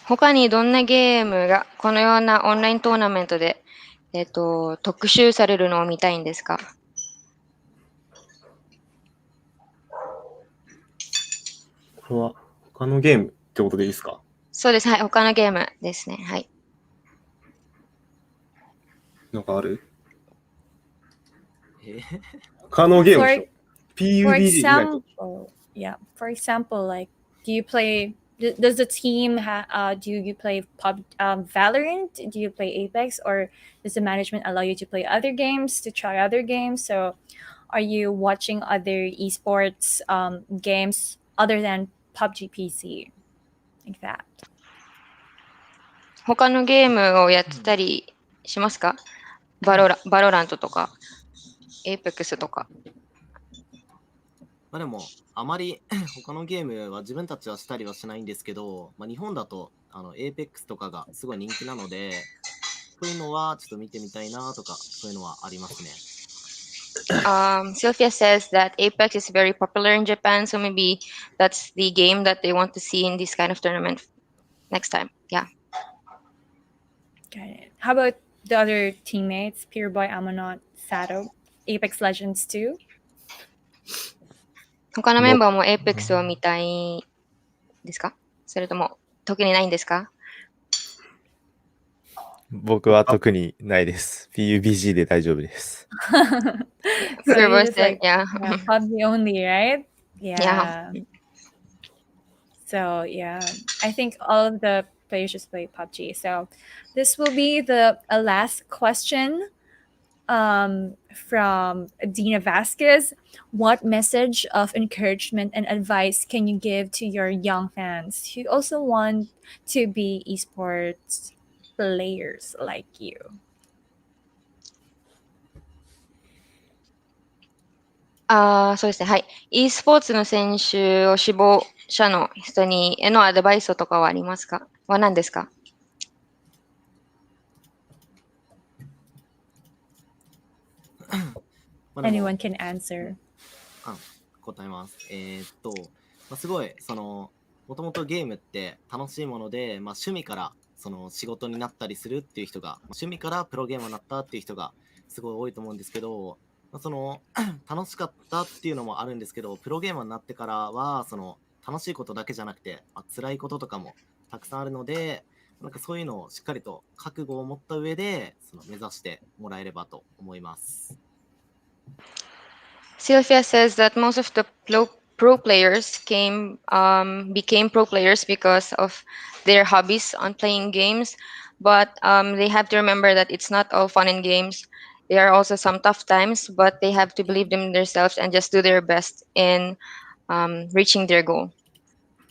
他にどんなゲームがこのようなオンライントーナメントで、特集されるのを見たいんですか？これは他のゲームってことでいいですか？そうです。はい。他のゲームですね。はい。なんかある？他のゲームでしょ For PUBG 以外 for example, like, do you play? Does the team do you play Valorant? Do you play Apex, or does the management allow you to play other games, to try other games? So, are you watching other esports games other than PUBG PC, like that? 他のゲームをやってたりしますか？バロラントとか、エイペックスとか。まあでも、あまり他のゲームは自分たちはしたりはしないんですけど、まあ、日本だとApex とかがすごい人気なので、そういうのはちょっと見てみたいなとか、そういうのはありますね。Sylvia says that Apex is very popular in Japan, so maybe that's the game that they want to see in this kind of tournament next time. Yeah. Got it. How about the other teammates, Pureboy, Amonot, Sato, Apex Legends 2? 他のメンバーも Apex を見たいですか？それとも特にないんですか？僕は特にないです。PUBG で大丈夫です。So you Pureboy just said, like, yeah. PUBG only, right? Yeah. So yeah, I think all of the players just play PUBG. So this will be the last question from Dina Vasquez. What message of encouragement and advice can you give to your young fans who also want to be esports players like you? そうですね。はい。e スポーツの選手を志望者の人にへのアドバイスとかはありますか？は何ですか？Anyone can answer. 答えます。すごい、もともとゲームって楽しいもので、趣味から仕事になったりするっていう人が、趣味からプロゲーマーになったっていう人がすごい多いと思うんですけど、楽しかったっていうのもあるんですけど、プロゲーマーになってからは、楽しいことだけじゃなくて、辛いこととかもたくさんあるので、なんかそういうのをしっかりと覚悟を持った上で、目指してもらえればと思います。Sylvia says that most of the pro players became pro players because of their hobbies on playing games, but they have to remember that it's not all fun and games. There are also some tough times, but they have to believe in themselves and just do their best in reaching their goal.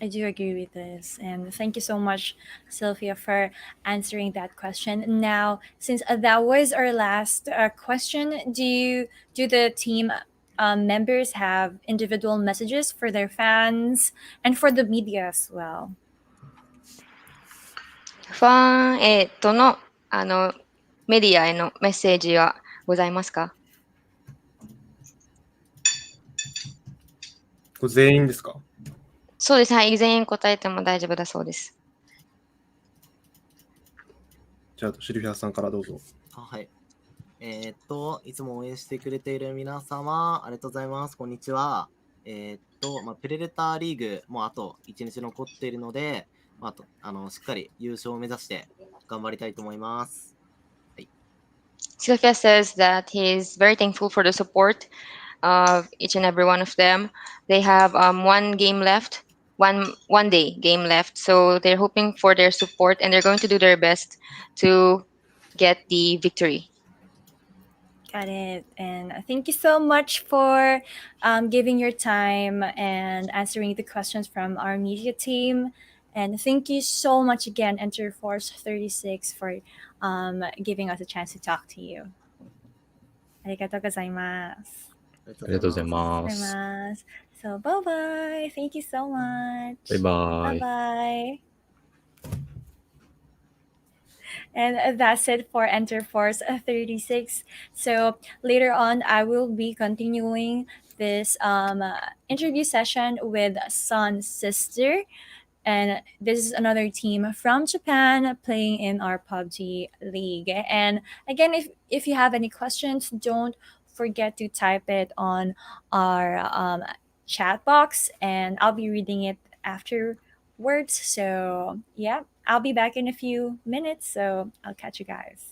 I do agree with this. And thank you so much, Sylvia, for answering that question. Now, since that was our last question, do the team members have individual messages for their fans and for the media as well? ファン、の、メディアへのメッセージはございますか？これ全員ですか？そうです。はい。全員答えても大丈夫だそうです。じゃあ、シルフィアさんからどうぞ。はい。いつも応援してくれている皆様、ありがとうございます。こんにちは。プレデターリーグもあと1日残っているので、しっかり優勝を目指して頑張りたいと思います。はい。Sylvia says that he's very thankful for the support of each and every one of them. They have one game left, one day game left, so they're hoping for their support and they're going to do their best to get the victory. Got it. And thank you so much for giving your time and answering the questions from our media team. And thank you so much again, Enter Force 36, for giving us a chance to talk to you. ありがとうございます。ありがとうございます。 So, bye-bye. Thank you so much. Bye-bye. Bye-bye. And that's it for Enter Force 36. So later on, I will be continuing this interview session with Sun Sister. And this is another team from Japan playing in our PUBG League. And again, if you have any questions, don't forget to type it on our chat box, and I'll be reading it afterwards. So yeah, I'll be back in a few minutes. So I'll catch you guys.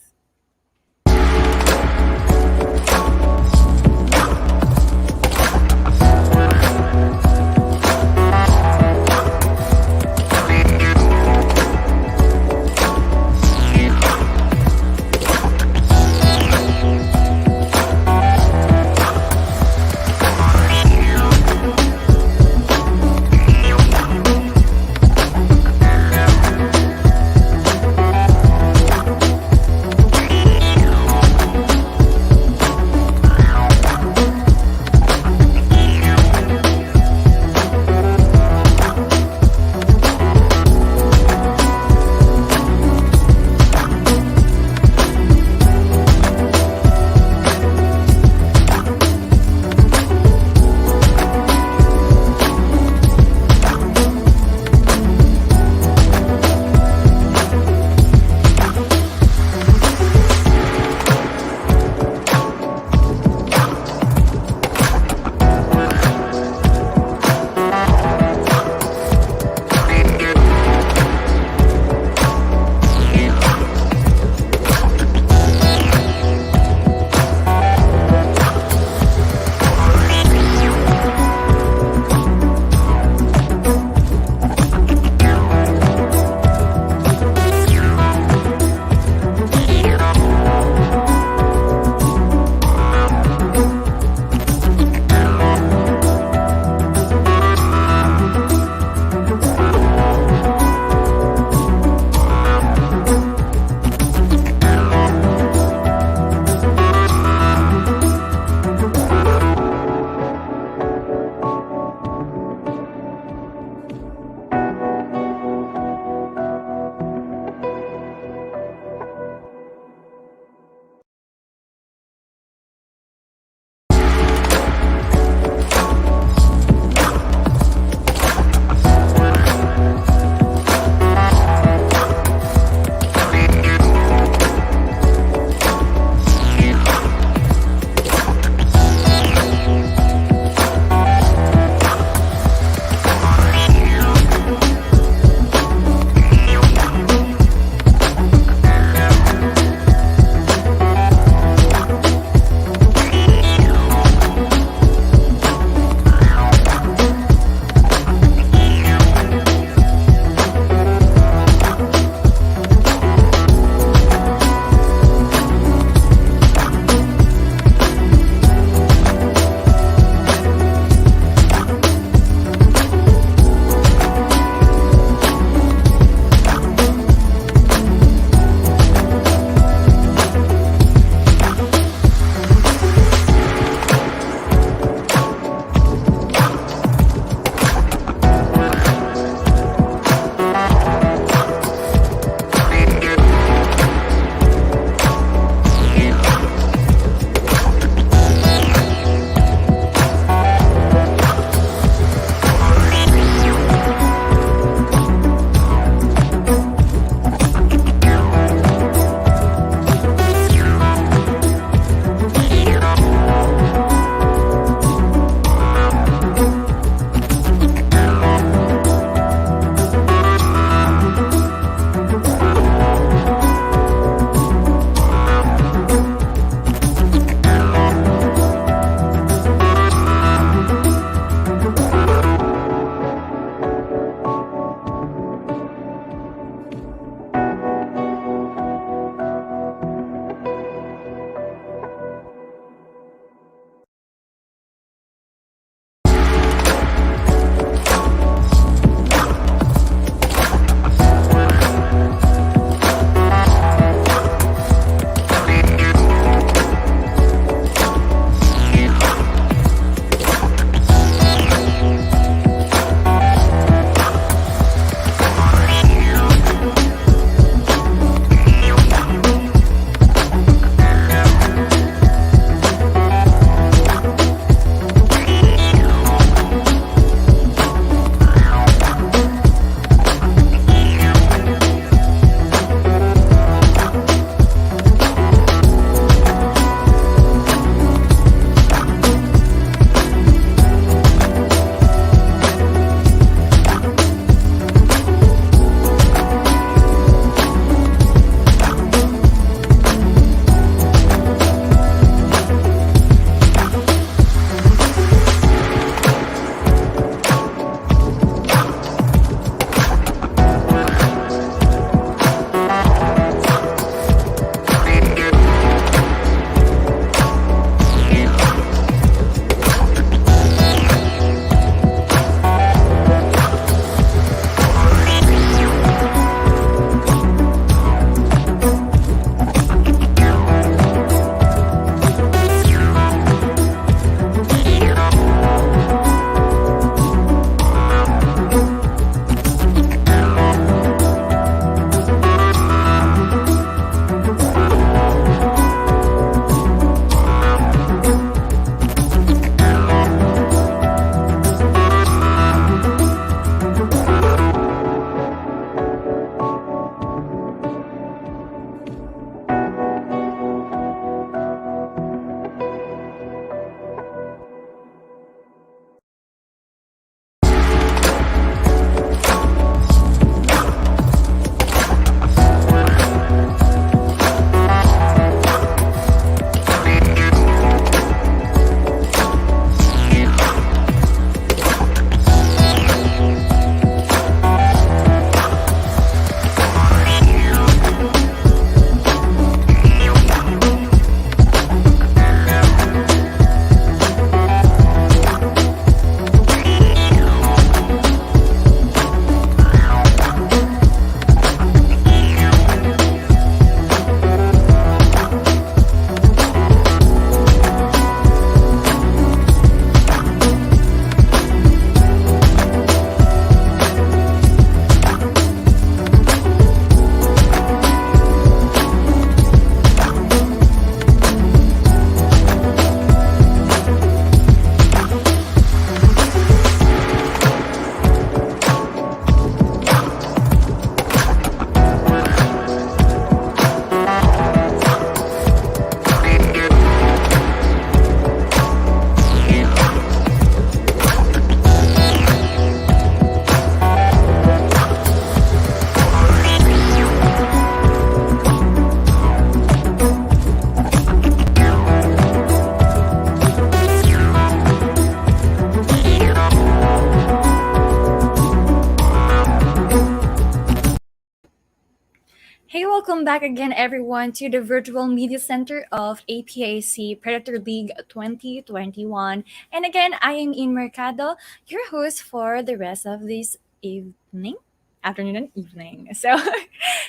welcome back again, everyone, to the Virtual Media Center of APAC Predator League 2021. And again, I am In Mercado, your host for the rest of this afternoon and evening. So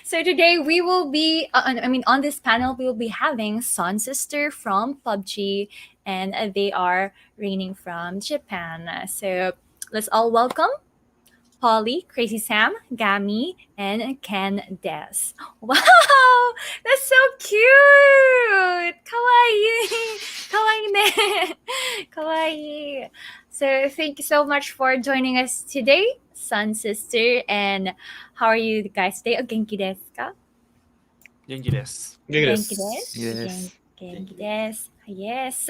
today we will be, on this panel, we will be having Sun Sister from PUBG, and they are reigning from Japan. So let's all welcome Polly, Crazy Sam, Gami, and Ken Des. Wow, that's so cute! Kawaii! Kawaii ne! Kawaii! So thank you so much for joining us today, Sun Sister. And how are you guys today? O genki desu ka? 元気です。元気です。元気です。Yes.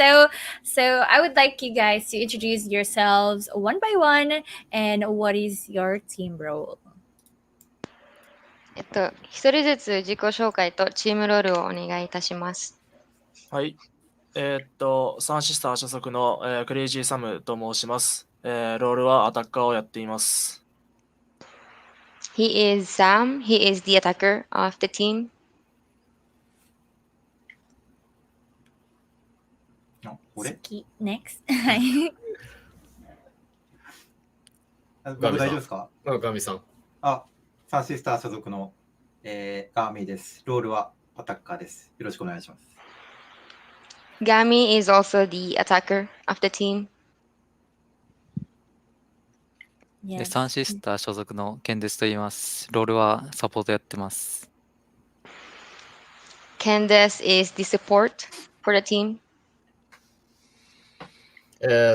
So I would like you guys to introduce yourselves one by one, and what is your team role? 一人ずつ自己紹介とチームロールをお願いいたします。はい。サンシスター所属の、クレイジーサムと申します。ロールはアタッカーをやっています。He is Sam. He is the attacker of the team. 俺 Next. はい。僕大丈夫ですか？ガミさん。サンシスター所属の、ガーミーです。ロールはアタッカーです。よろしくお願いします。Gami is also the attacker of the team. で、サンシスター所属のケンデスと言います。ロールはサポートやってます。Candace is the support for the team.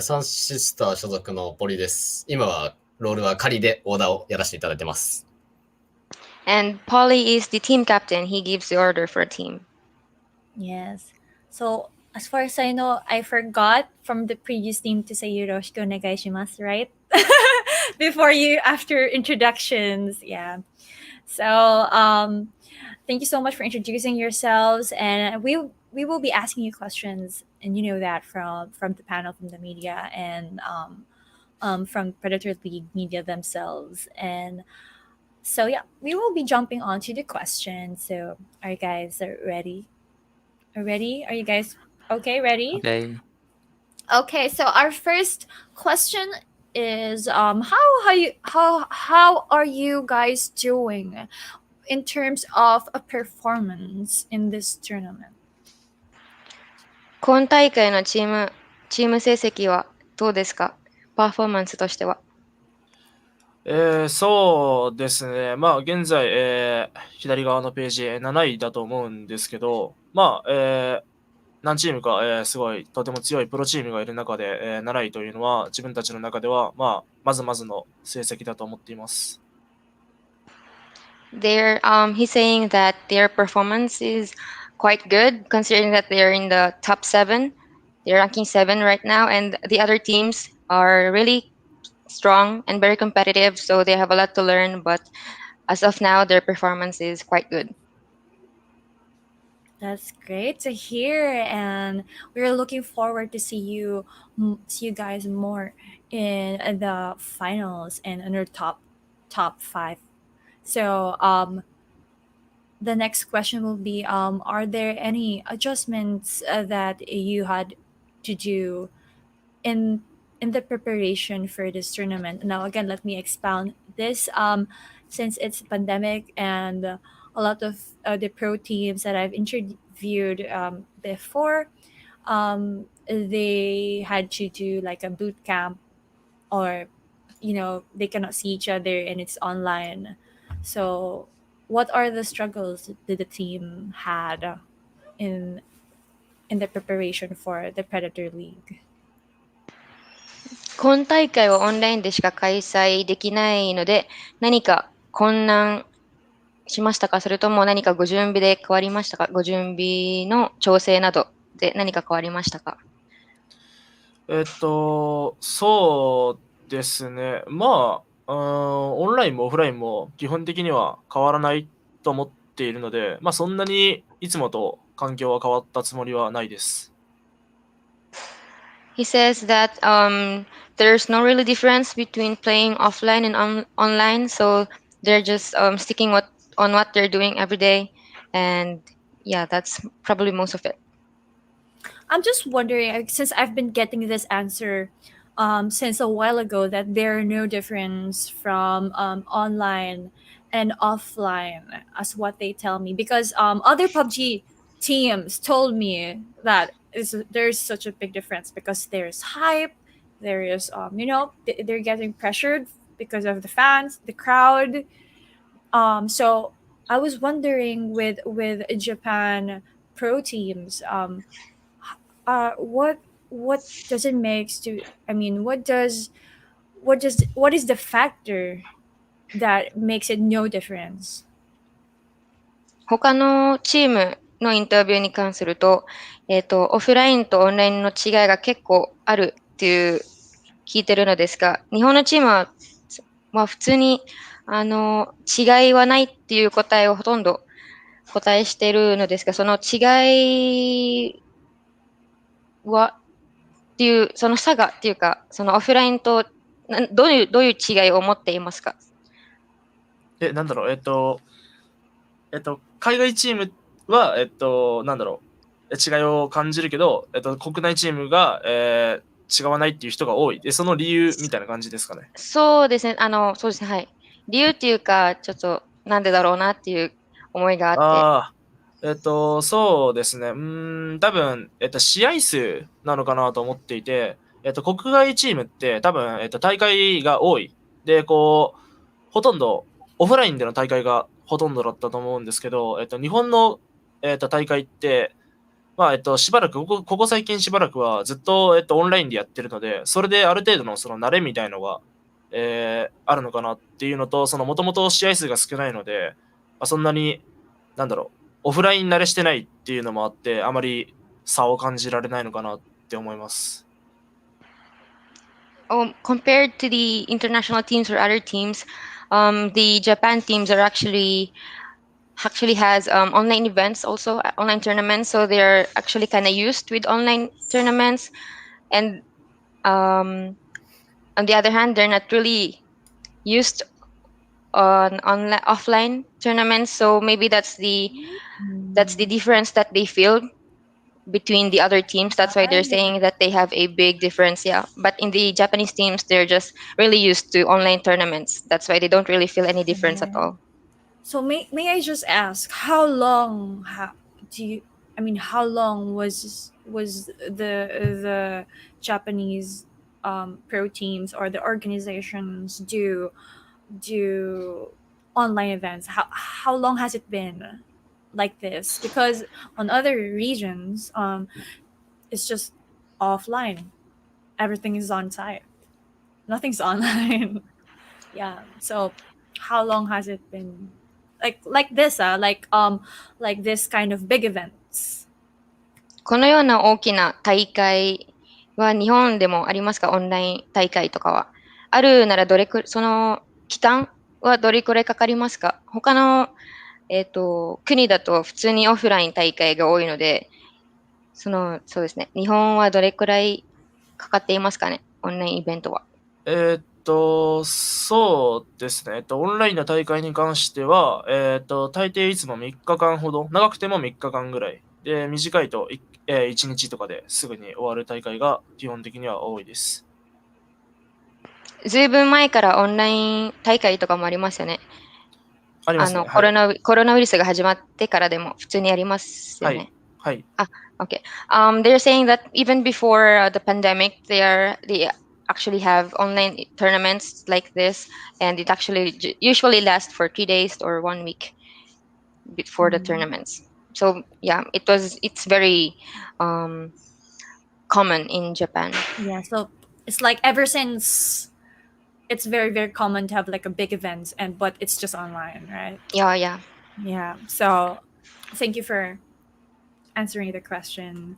サンシスター所属のポリです。今はロールは仮でオーダーをやらせていただいてます。And Polly is the team captain. He gives the order for a team. Yes. So as far as I know, I forgot from the previous team to say yoroshiku onegaishimasu, right? After introductions. Yeah. So thank you so much for introducing yourselves, and we will be asking you questions, and you know that from the panel, from the media, and from Predator League media themselves. And so yeah, we will be jumping on to the questions. So are you guys ready? Are you guys okay? Ready? Okay. Okay, so our first question is how are you guys doing in terms of a performance in this tournament? 今大会のチーム成績はどうですか？パフォーマンスとしては。そうですね。まあ、現在、左側のページ7位だと思うんですけど、まあ、何チームか、すごいとても強いプロチームがいる中で、7位というのは自分たちの中では、まあ、まずまずの成績だと思っています。He's saying that their performance is quite good, considering that they're in the top 7. They're ranking 7 right now, and the other teams are really strong and very competitive, so they have a lot to learn, but as of now, their performance is quite good. That's great to hear, and we're looking forward to see you guys more in the finals and in your top 5. So the next question will be, are there any adjustments that you had to do in the preparation for this tournament? Now again, let me expound this. Since it's a pandemic, and a lot of the pro teams that I've interviewed before, they had to do like a boot camp, or they cannot see each other and it's online. So what are the struggles that the team had in the preparation for the Predator League? 今大会はオンラインでしか開催できないので、何か困難しましたか？それとも何かご準備で変わりましたか？ご準備の調整などで何か変わりましたか？そうですね。まあ、オンラインもオフラインも基本的には変わらないと思っているので、まあそんなにいつもと環境は変わったつもりはないです。He says that there's no really difference between playing offline and online, so they're just sticking on what they're doing every day. And yeah, that's probably most of it. I'm just wondering, since I've been getting this answer since a while ago, that there are no difference from online and offline, as what they tell me. Because other PUBG teams told me that there's such a big difference because there's hype, there is, they're getting pressured because of the fans, the crowd. So I was wondering with Japan pro teams, what does it makes to? I mean, what is the factor that makes it no difference? 他のチームのインタビューに関すると、オフラインとオンラインの違いが結構あるっていう聞いてるのですが、日本のチームは、普通に違いはないっていう答えをほとんど答えしているのですが、その違いはっていうその差がっていうか、そのオフラインとどういう違いを持っていますか？なんだろう、海外チームは、なんだろう、違いを感じるけど、国内チームが、違わないっていう人が多い。で、その理由みたいな感じですかね。そうですね、そうですね、はい。理由っていうか、ちょっとなんでだろうなっていう思いがあって。そうですね。多分、試合数なのかなと思っていて、国外チームって多分、大会が多い。で、ほとんどオフラインでの大会がほとんどだったと思うんですけど、日本の、大会って、しばらく、ここ最近しばらくはずっと、オンラインでやってるので、それである程度のその慣れみたいのが、あるのかなっていうのと、もともと試合数が少ないので、そんなに、なんだろう、オフライン慣れしてないっていうのもあって、あまり差を感じられないのかなって思います。Compared to the international teams or other teams, the Japan teams are actually has online events also, online tournaments. So they're actually kind of used with online tournaments. And on the other hand, they're not really used on offline tournaments. So maybe that's the difference that they feel between the other teams. That's why they're saying that they have a big difference. Yeah, but in the Japanese teams, they're just really used to online tournaments. That's why they don't really feel any difference at all. So may I just ask, how long how long was the Japanese pro teams or the organizations do online events? How long has it been like this? Because on other regions, it's just offline. Everything is on site. Nothing's online. Yeah. So how long has it been like this? Like this kind of big events. このような大きな大会は日本でもありますか？オンライン大会とかは。あるならその期間はどれくらいかかりますか？他の、国だと普通にオフライン大会が多いので、そうですね。日本はどれくらいかかっていますかね？オンラインイベントは。そうですね。オンラインの大会に関しては、大抵いつも3日間ほど、長くても3日間ぐらい。で、短いと1日とかですぐに終わる大会が基本的には多いです。ずいぶん前からオンライン大会とかもありますよね。ありますね。コロナウイルスが始まってからでも普通にありますよね。はい。Okay. They're saying that even before the pandemic, they actually have online tournaments like this, and it actually usually lasts for 3 days or 1 week before the tournaments. So yeah, it's very common in Japan. Yeah, so it's like ever since it's very, very common to have like a big event but it's just online, right? Yeah. Yeah. So thank you for answering the question.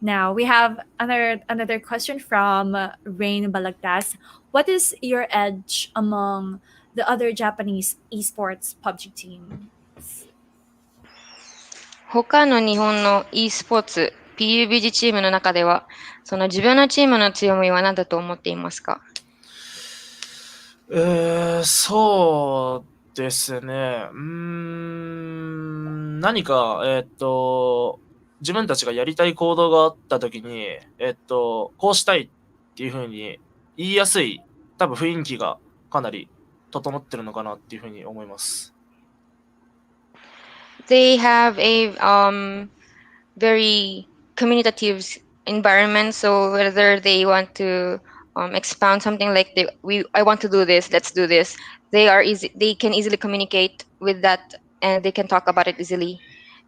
Now we have another question from Rain Balagtas. What is your edge among the other Japanese esports PUBG team? 他の日本の e スポーツ PUBG チームの中では、その自分のチームの強みは何だと思っていますか？そうですね。何か、自分たちがやりたい行動があったときに、こうしたいっていうふうに言いやすい、多分雰囲気がかなり整ってるのかなっていうふうに思います。They have a very communicative environment. So whether they want to expound something like I want to do this, let's do this. They can easily communicate with that, and they can talk about it easily.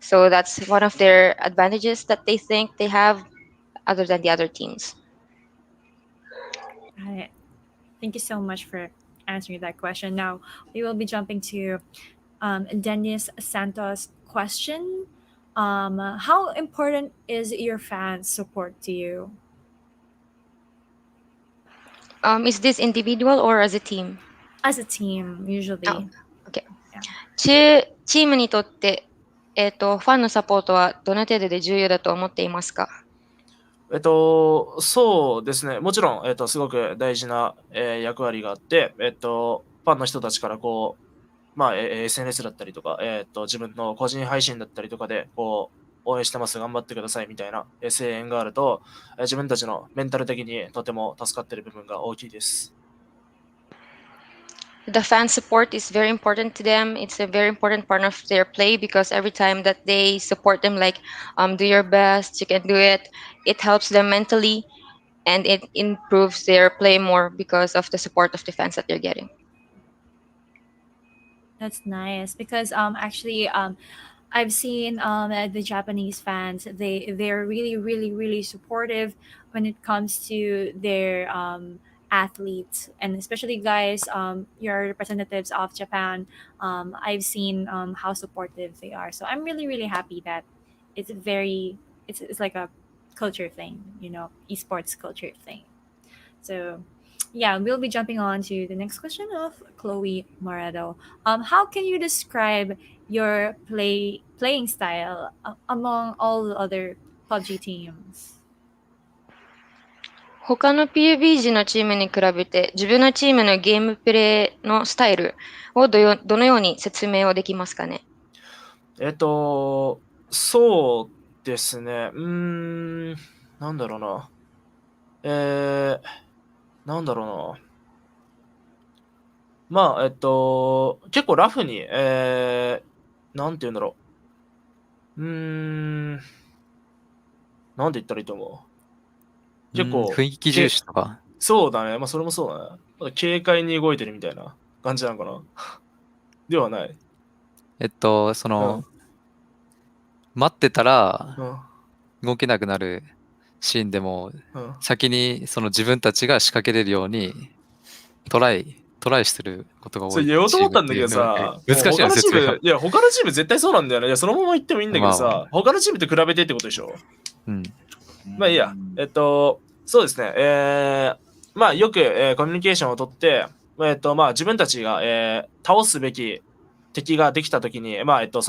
So that's one of their advantages that they think they have, other than the other teams. Right. Thank you so much for answering that question. Now we will be jumping to Dennis Santos' question. How important is your fans' support to you? Is this individual or as a team? As a team, usually. Okay. チームにとって、ファンのサポートはどの程度で重要だと思っていますか？そうですね。もちろん、すごく大事な、役割があって、ファンの人たちからこう、SNS だったりとか、自分の個人配信だったりとかで、こう、応援してます、頑張ってくださいみたいな声援があると、自分たちのメンタル的にとても助かっている部分が大きいです。The fan support is very important to them. It's a very important part of their play because every time that they support them, like, do your best, you can do it, it helps them mentally and it improves their play more because of the support of the fans that they're getting. That's nice because actually I've seen the Japanese fans. They're really supportive when it comes to their athletes, and especially guys, your representatives of Japan. I've seen how supportive they are. So I'm really happy that it's like a culture thing, esports culture thing. So yeah, we'll be jumping on to the next question of Chloe Morado. How can you describe your playing style among all the other PUBG teams? 他の PUBG のチームに比べて自分のチームのゲームプレイのスタイルをどのように説明をできますかね？そうですね。なんだろうな。結構ラフに、なんて言うんだろう。なんて言ったらいいと思う？結構雰囲気重視とか。そうだね。それもそうだね。軽快に動いてるみたいな感じなのかな。ではない。待ってたら動けなくなるシーンでも、先にその自分たちが仕掛けれるようにトライしてることが多い。そう言おうと思ったんだけどさ、難しいよね、説明が。いや、他のチーム絶対そうなんだよね。いや、そのまま言ってもいいんだけどさ、他のチームと比べてってことでしょ。まあいいや。そうですね。よく、コミュニケーションをとって、自分たちが、倒すべき敵ができたときに、倒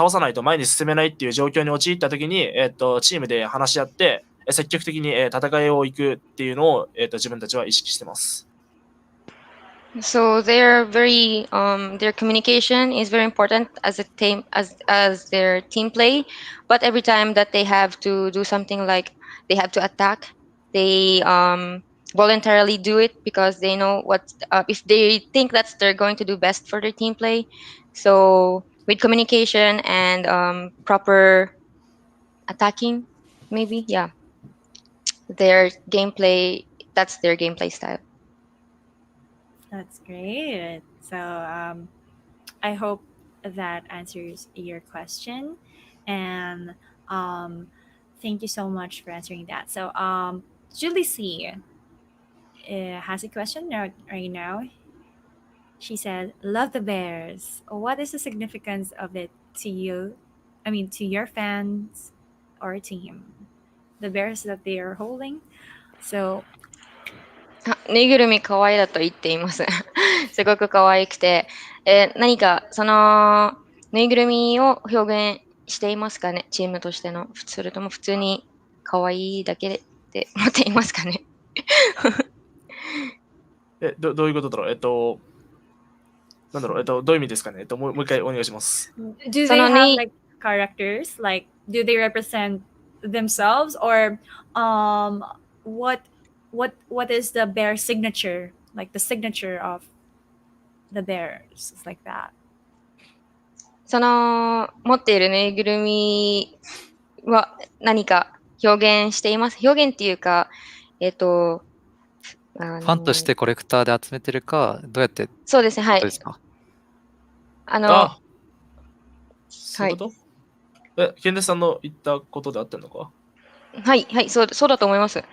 さないと前に進めないっていう状況に陥ったときに、チームで話し合って、積極的に、戦いを行くっていうのを、自分たちは意識してます。So they're very their communication is very important as a team as their team play, but every time that they have to do something like they have to attack, they voluntarily do it because they know what if they think that they're going to do best for their team play. So with communication and proper attacking, maybe, yeah, their gameplay, that's their gameplay style. That's great. So I hope that answers your question, and thank you so much for answering that. So Julie C has a question right now. She said, "Love the Bears. What is the significance of it to you? I mean, to your fans or team? The Bears that they are holding." So ぬいぐるみ可愛いだと言っています。すごく可愛くて、何かそのぬいぐるみを表現していますかね、チームとしての。それとも普通に可愛いだけで思っていますかね。どういうことだろう。なんだろう、どういう意味ですかね。もう一回お願いします。Do they have like characters? Like, do they represent themselves, or what is the bear signature? Like the signature of the bears, it's like that. その持っているぬいぐるみは何か表現しています。表現っていうか、ファンとしてコレクターで集めてるか、どうやってそうですね、はい。ですか？そういうこと？ケンデさんの言ったことで合ってるのか？はい、はい、そうだと思います。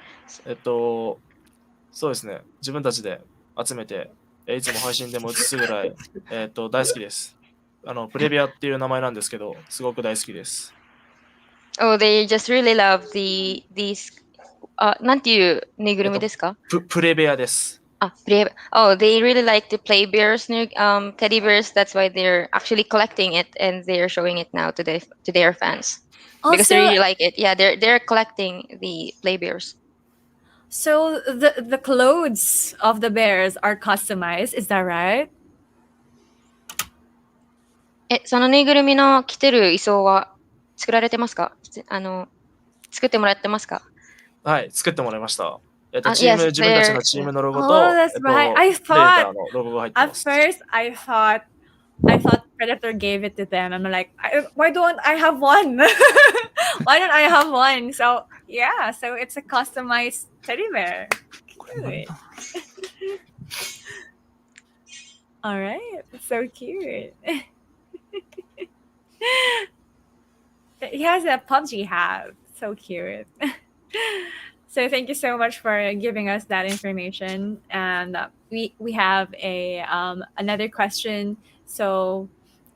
そうですね。自分たちで集めて、いつも配信でも映すぐらい、大好きです。プレビアっていう名前なんですけど、すごく大好きです。Oh, they just really love these なんていうぬいぐるみですか？プレベアです。プレベア。Oh, they really like to play bears, teddy bears. That's why they're actually collecting it and they're showing it now to their fans. Because they really like it. Yeah, they're collecting the play bears. So the clothes of the bears are customized, is that right? そのぬいぐるみの着てる衣装は作られてますか？作ってもらってますか？はい、作ってもらいました。自分たちのチームのロゴと、that's right. I thought のロゴが入ってま at す。 first I thought Predator gave it to them. I'm like, why don't I have one? Why don't I have one? So yeah, so it's a customized teddy bear. Cute. All right, so cute. He has a PUBG hat. So cute. So thank you so much for giving us that information. And we have another question. So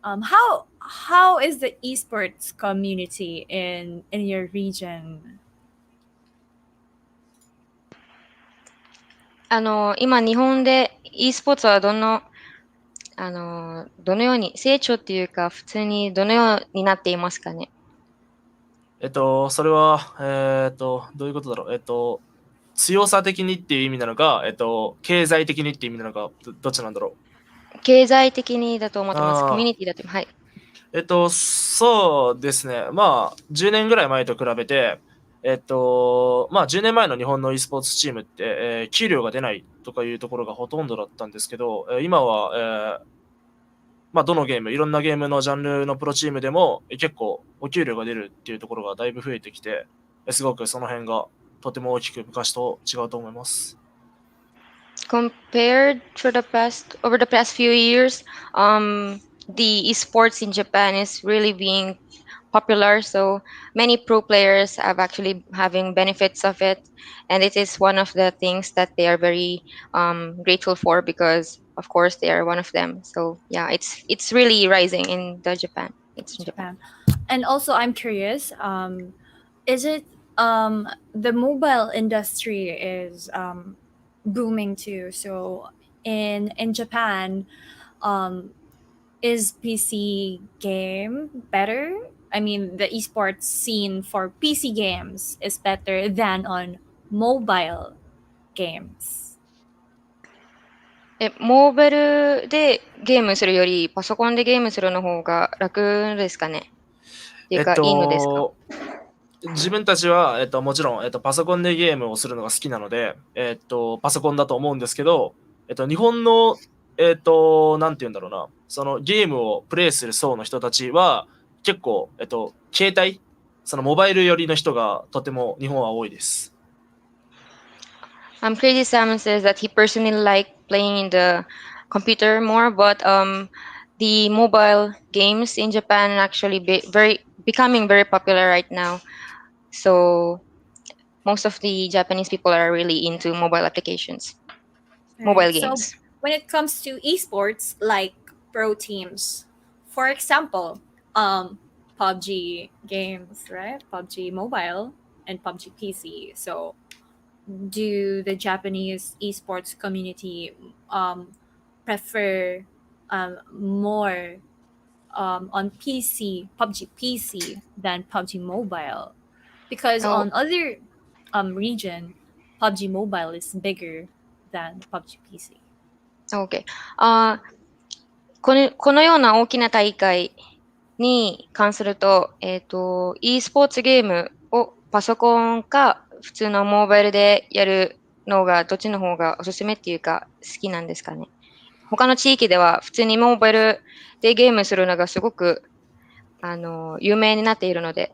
how is the esports community in your region? 今日本で e スポーツはどのように成長っていうか普通にどのようになっていますかね？それは、どういうことだろう。強さ的にっていう意味なのか、経済的にっていう意味なのか、どっちなんだろう。経済的にだと思ってます。コミュニティだと。はい。そうですね。まあ、10年ぐらい前と比べて、まあ、10年前の日本の e スポーツチームって、給料が出ないとかいうところがほとんどだったんですけど、今は、まあ、どのゲーム、いろんなゲームのジャンルのプロチームでも結構お給料が出るっていうところがだいぶ増えてきて、すごくその辺がとても大きく昔と違うと思います。Compared to over the past few years, the esports in Japan is really being popular. So many pro players have actually having benefits of it, and it is one of the things that they are very grateful for because, of course, they are one of them. So yeah, it's really rising in Japan. It's in Japan. And also, I'm curious, is it the mobile industry is booming too? So in Japan, is PC game better? I mean, the esports scene for PC games is better than on mobile games. モーバルでゲームするよりパソコンでゲームするの方が楽ですかね？っていうか、いいのですか？自分たちは、もちろん、パソコンでゲームをするのが好きなので、パソコンだと思うんですけど、日本の、なんて言うんだろうな、そのゲームをプレイする層の人たちは、結構、携帯、そのモバイル寄りの人がとても日本は多いです。Crazy Sam says that he personally likes playing in the computer more, but the mobile games in Japan are actually becoming very popular right now. So most of the Japanese people are really into mobile applications, mobile games. So when it comes to esports, like pro teams, for example, PUBG games, right? PUBG Mobile and PUBG PC. So do the Japanese esports community prefer more on PC, PUBG PC than PUBG Mobile? Because on other region, PUBG Mobile is bigger than PUBG PC. Okay. このような大きな大会に関すると、e スポーツゲームをパソコンか普通のモバイルでやるのがどっちの方がおすすめっていうか好きなんですかね。他の地域では普通にモバイルでゲームするのがすごく有名になっているので。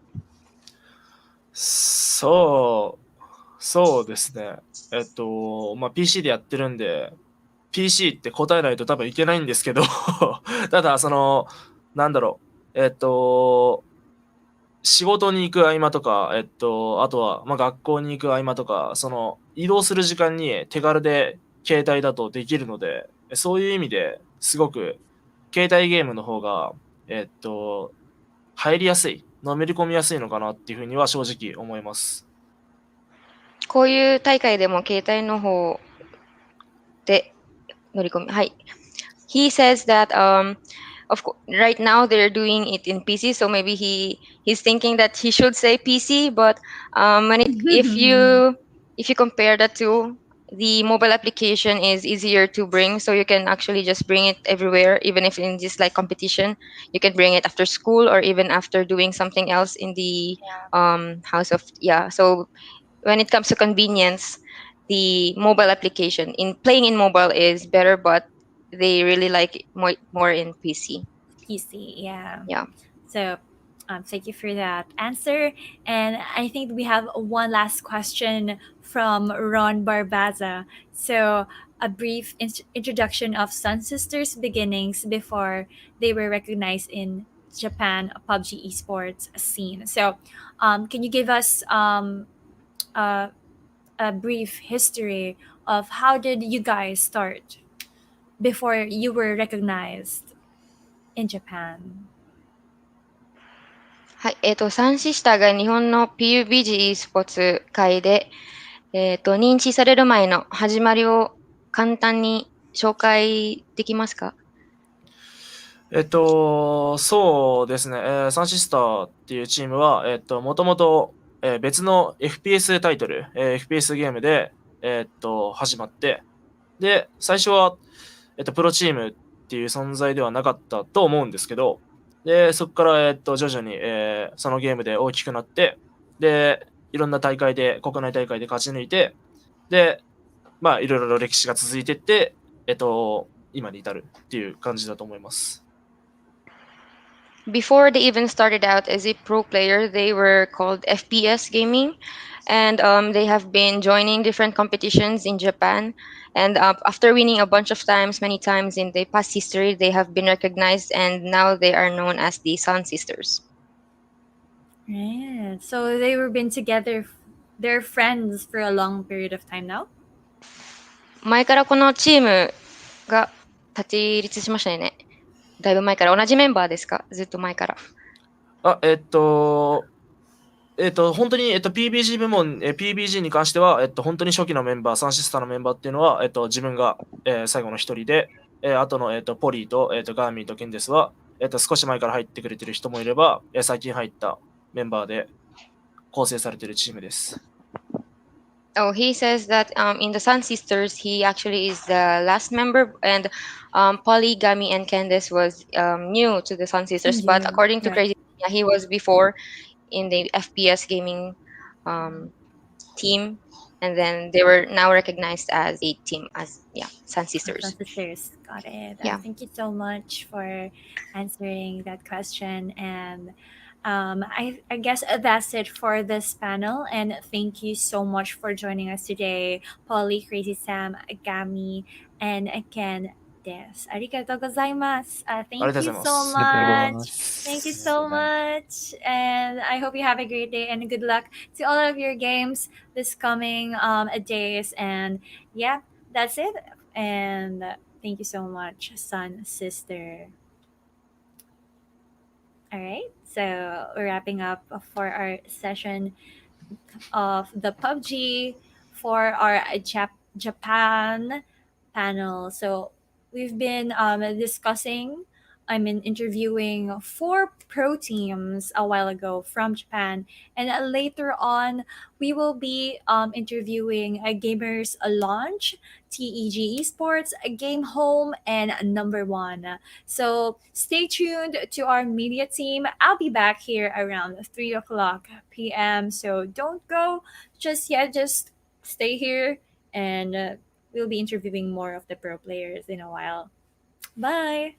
そうですね。PC でやってるんで、PC って答えないと多分いけないんですけど、ただ、なんだろう、仕事に行く合間とか、あとは、学校に行く合間とか、移動する時間に手軽で携帯だとできるので、そういう意味ですごく携帯ゲームの方が、入りやすい、のめり込みやすいのかなっていうふうには正直思います。こういう大会でも携帯の方で乗り込み。はい。He says that of course right now they're doing it in PC, so maybe he's thinking that he should say PC, but if you compare the two, the mobile application is easier to bring, so you can actually just bring it everywhere, even if in just like competition, you can bring it after school or even after doing something else in the house of So when it comes to convenience, the mobile application in playing in mobile is better, but they really like it more in PC. PC, yeah. Yeah. So thank you for that answer. And I think we have one last question from Ron Barbaza. So a brief introduction of Sun Sisters' beginnings before they were recognized in Japan PUBG esports scene. So can you give us a brief history of how did you guys start before you were recognized in Japan? はい、サンシスターが日本の PUBG スポーツ界で、認知される前の始まりを簡単に紹介できますか？そうですね、サンシスターっていうチームは、もともと別の FPS タイトル、FPS ゲームで、始まって、で、最初は、プロチームっていう存在ではなかったと思うんですけど、で、そこから、徐々に、そのゲームで大きくなって、で、いろんな大会で、国内大会で勝ち抜いて、で、いろいろ歴史が続いていって、今に至るっていう感じだと思います。Before they even started out as a pro player, they were called FPS Gaming, and they have been joining different competitions in Japan. And after winning a bunch of times, many times in the past history, they have been recognized, and now they are known as the Sun Sisters. Right. So they were been together. They're friends for a long period of time now. 前からこのチームが立ち立しましたよね。だいぶ前から同じメンバーですか？ずっと前から。本当に、PBG 部門、PBG に関しては、本当に初期のメンバー、サンシスターのメンバーっていうのは、自分が、最後の一人で、あとの、ポリーと、ガーミーとケンデスは、少し前から入ってくれてる人もいれば、最近入ったメンバーで構成されているチームです。Oh, he says that in the Sun Sisters, he actually is the last member, and Polly, Gami, and Candace was new to the Sun Sisters. But according to Crazy, he was before in the FPS gaming team, and then they were now recognized as a team, as Sun Sisters. Sun Sisters, got it. Yeah. Thank you so much for answering that question. And I guess that's it for this panel. And thank you so much for joining us today, Polly, Crazy Sam, Gami, and Ken Des. Arigatou gozaimasu. Thank you so much. Thank you so much. And I hope you have a great day and good luck to all of your games this coming days. And yeah, that's it. And thank you so much, Sun Sister. All right, so we're wrapping up for our session of the PUBG for our Japan panel. So we've been discussing interviewing 4 pro teams a while ago from Japan, and later on we will be interviewing Gamers Launch, TEG Esports, Game Home, and Number One. So stay tuned to our media team. I'll be back here around 3 o'clock p.m. So don't go just yet. Just stay here, and we'll be interviewing more of the pro players in a while. Bye.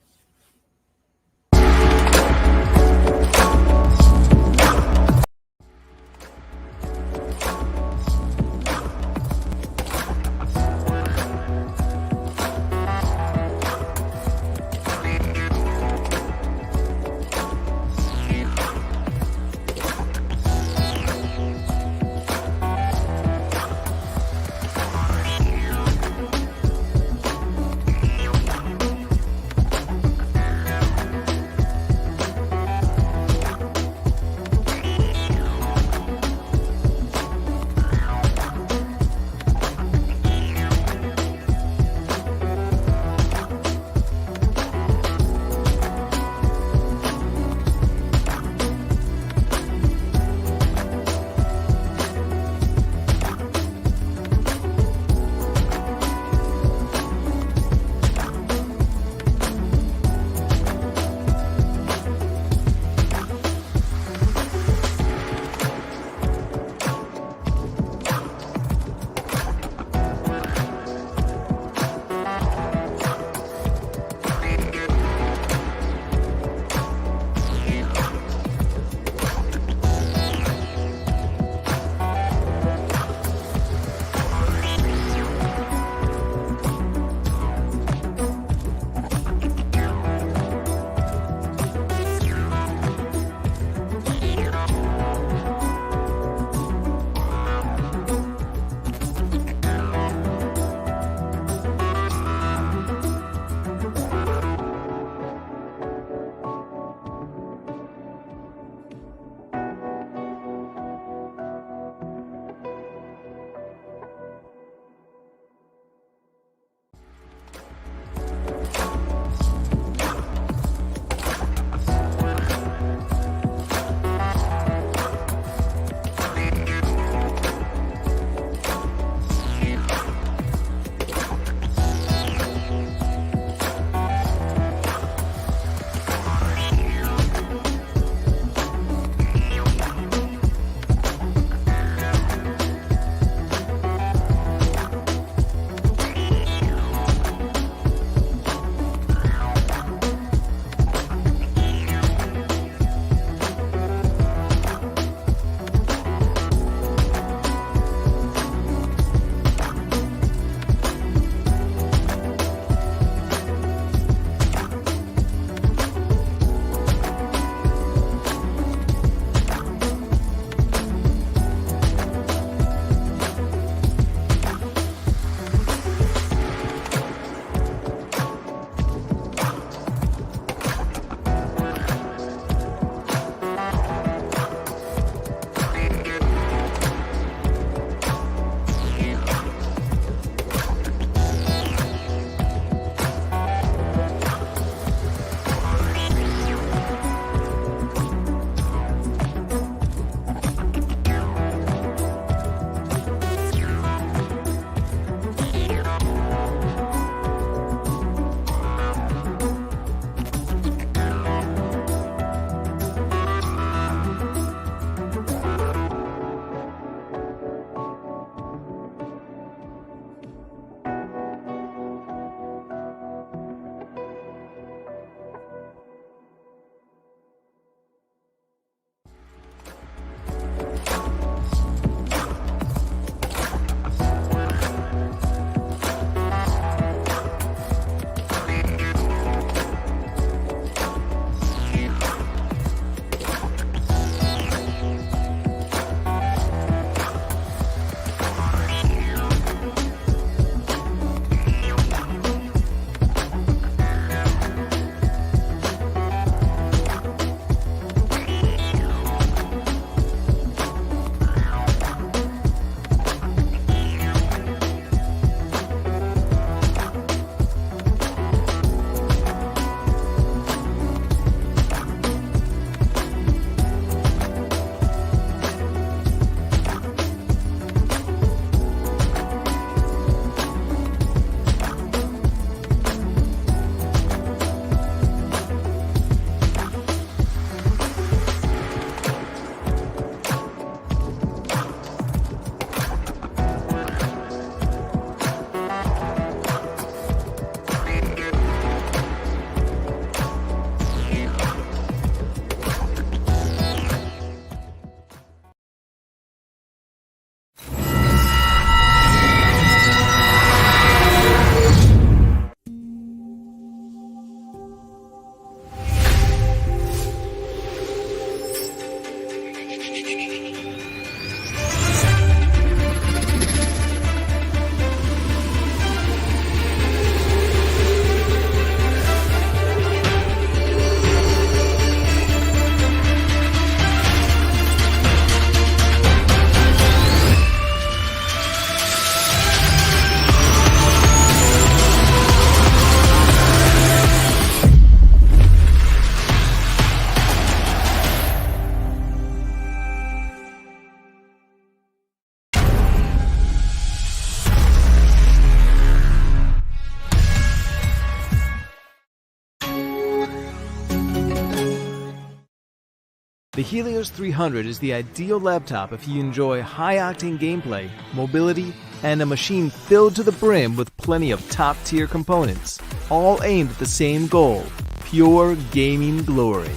The Helios 300 is the ideal laptop if you enjoy high-octane gameplay, mobility, and a machine filled to the brim with plenty of top-tier components, all aimed at the same goal, pure gaming glory.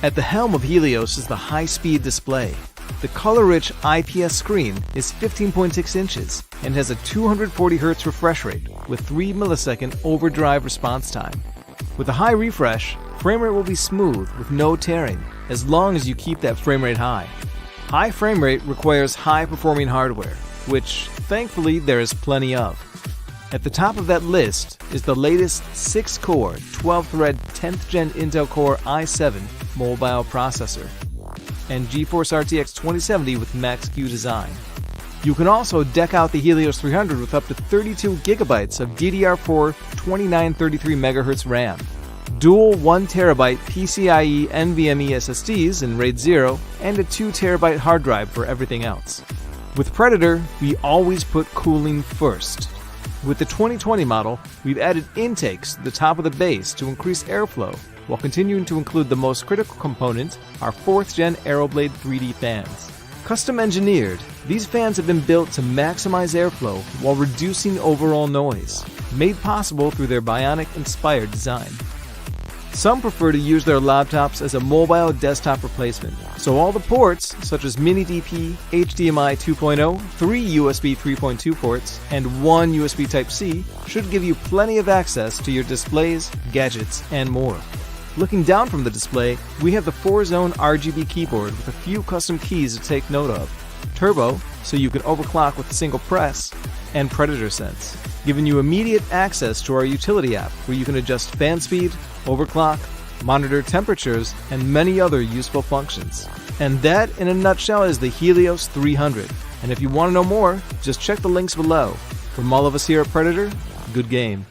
At the helm of Helios is the high-speed display. The color-rich IPS screen is 15.6 inches and has a 240Hz refresh rate with 3 millisecond overdrive response time. With a high refresh, frame rate will be smooth with no tearing as long as you keep that frame rate high. High frame rate requires high-performing hardware, which thankfully there is plenty of. At the top of that list is the latest 6-core, 12-thread 10th Gen Intel Core i7 mobile processor and GeForce RTX 2070 with Max-Q design. You can also deck out the Helios 300 with up to 32 gigabytes of DDR4 2933 MHz RAM, dual 1TB PCIe NVMe SSDs in RAID 0, and a 2TB hard drive for everything else. With Predator, we always put cooling first. With the 2020 model, we've added intakes to the top of the base to increase airflow, while continuing to include the most critical component, our 4th Gen Aeroblade 3D fans. Custom engineered, these fans have been built to maximize airflow while reducing overall noise, made possible through their Bionic-inspired design. Some prefer to use their laptops as a mobile desktop replacement, so all the ports, such as Mini DP, HDMI 2.0, 3 USB 3.2 ports, and 1 USB Type-C, should give you plenty of access to your displays, gadgets, and more. Looking down from the display, we have the 4-zone RGB keyboard with a few custom keys to take note of, Turbo, so you can overclock with a single press, and Predator Sense, giving you immediate access to our utility app where you can adjust fan speed, overclock, monitor temperatures, and many other useful functions. And that, in a nutshell, is the Helios 300. And if you want to know more, just check the links below. From all of us here at Predator, good game.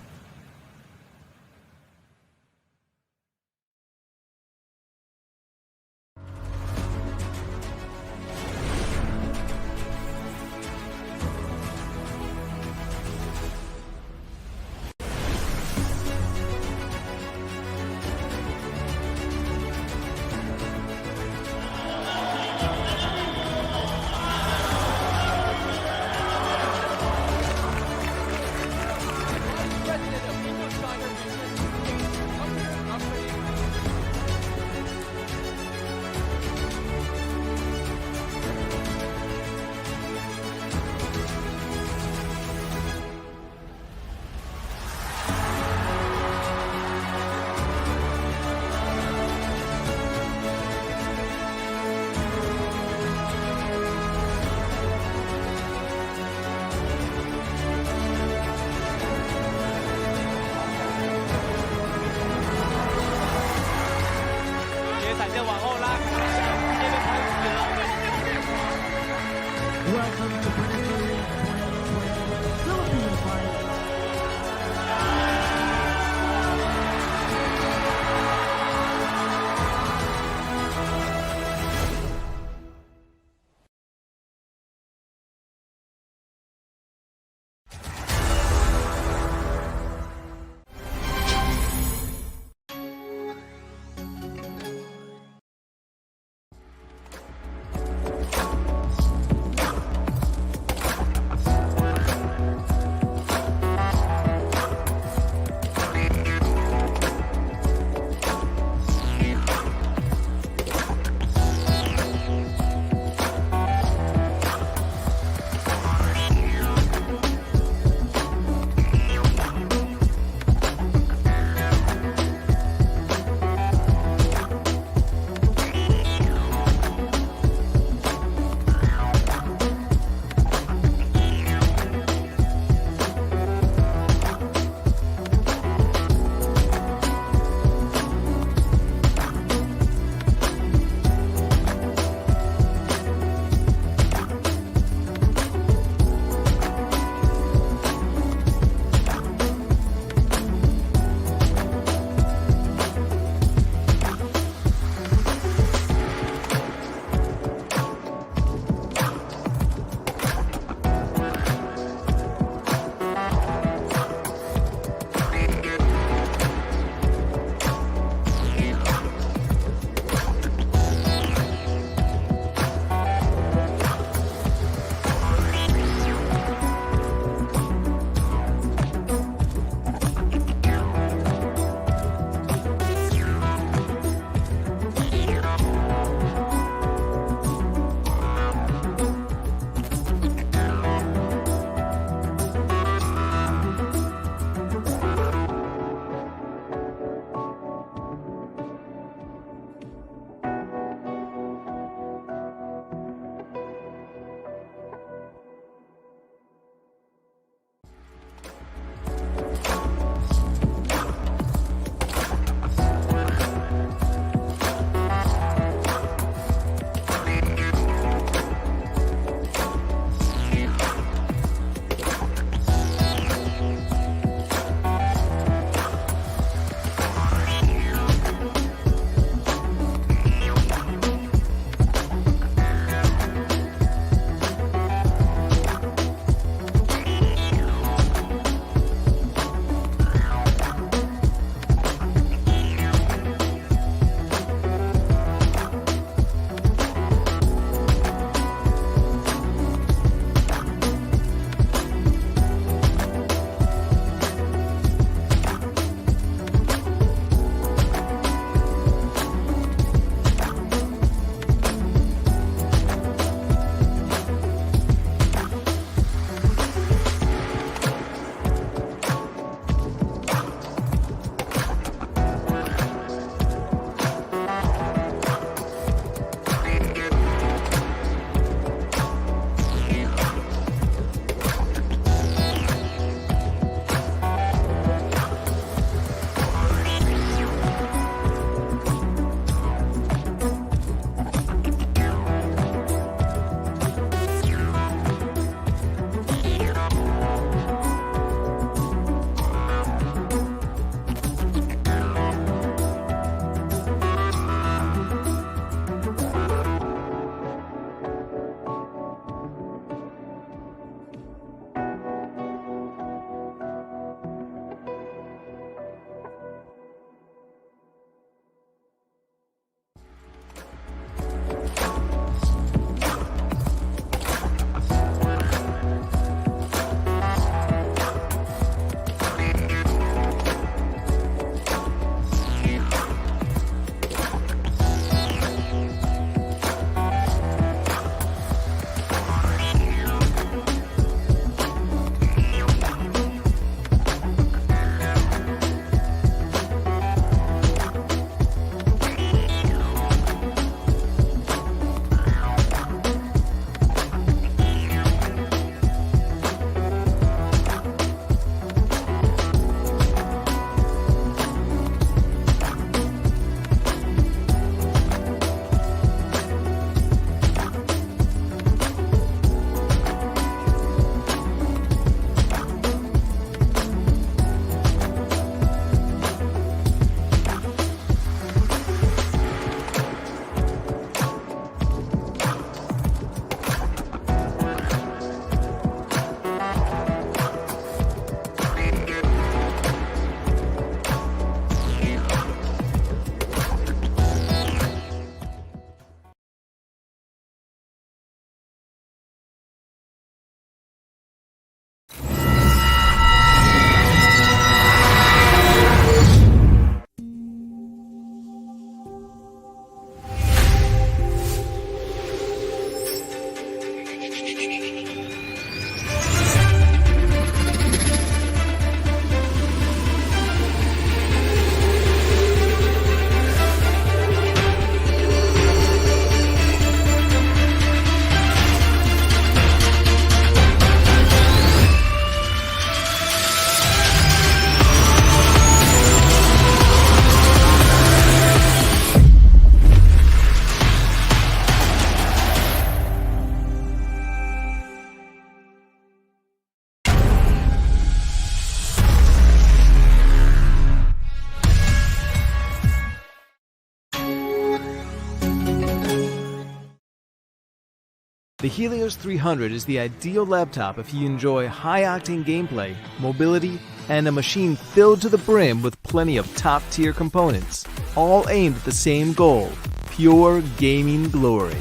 Helios 300 is the ideal laptop if you enjoy high-octane gameplay, mobility, and a machine filled to the brim with plenty of top-tier components, all aimed at the same goal: pure gaming glory.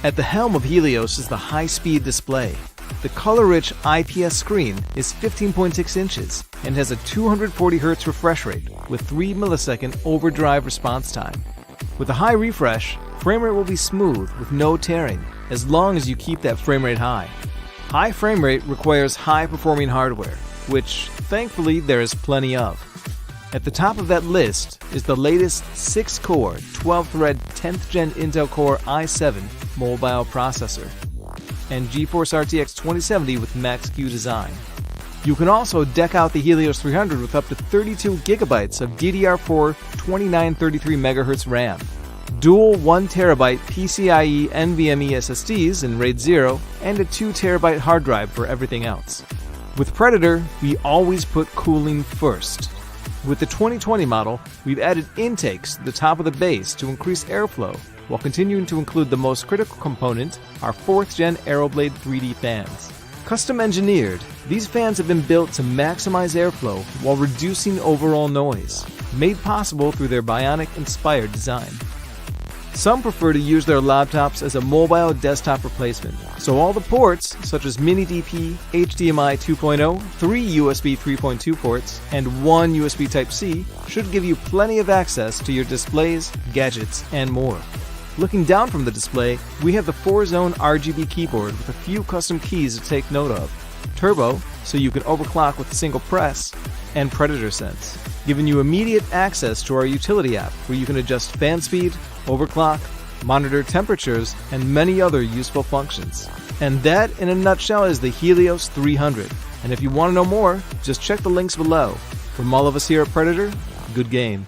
At the helm of Helios is the high-speed display. The color-rich IPS screen is 15.6 inches and has a 240Hz refresh rate with 3 millisecond overdrive response time. With a high refresh, frame rate will be smooth with no tearing as long as you keep that frame rate high. High frame rate requires high-performing hardware, which thankfully there is plenty of. At the top of that list is the latest 6-core, 12-thread 10th Gen Intel Core i7 mobile processor and GeForce RTX 2070 with Max-Q design. You can also deck out the Helios 300 with up to 32 gigabytes of DDR4 2933 MHz RAM, dual 1TB PCIe NVMe SSDs in RAID 0, and a 2TB hard drive for everything else. With Predator, we always put cooling first. With the 2020 model, we've added intakes to the top of the base to increase airflow, while continuing to include the most critical component, our 4th Gen Aeroblade 3D fans. Custom engineered, these fans have been built to maximize airflow while reducing overall noise, made possible through their bionic-inspired design. Some prefer to use their laptops as a mobile desktop replacement, so all the ports, such as Mini DP, HDMI 2.0, 3 USB 3.2 ports, and 1 USB Type-C, should give you plenty of access to your displays, gadgets, and more. Looking down from the display, we have the 4-zone RGB keyboard with a few custom keys to take note of, Turbo, so you can overclock with a single press, and Predator Sense, giving you immediate access to our utility app where you can adjust fan speed, overclock, monitor temperatures, and many other useful functions. And that, in a nutshell, is the Helios 300. And if you want to know more, just check the links below. From all of us here at Predator, good game.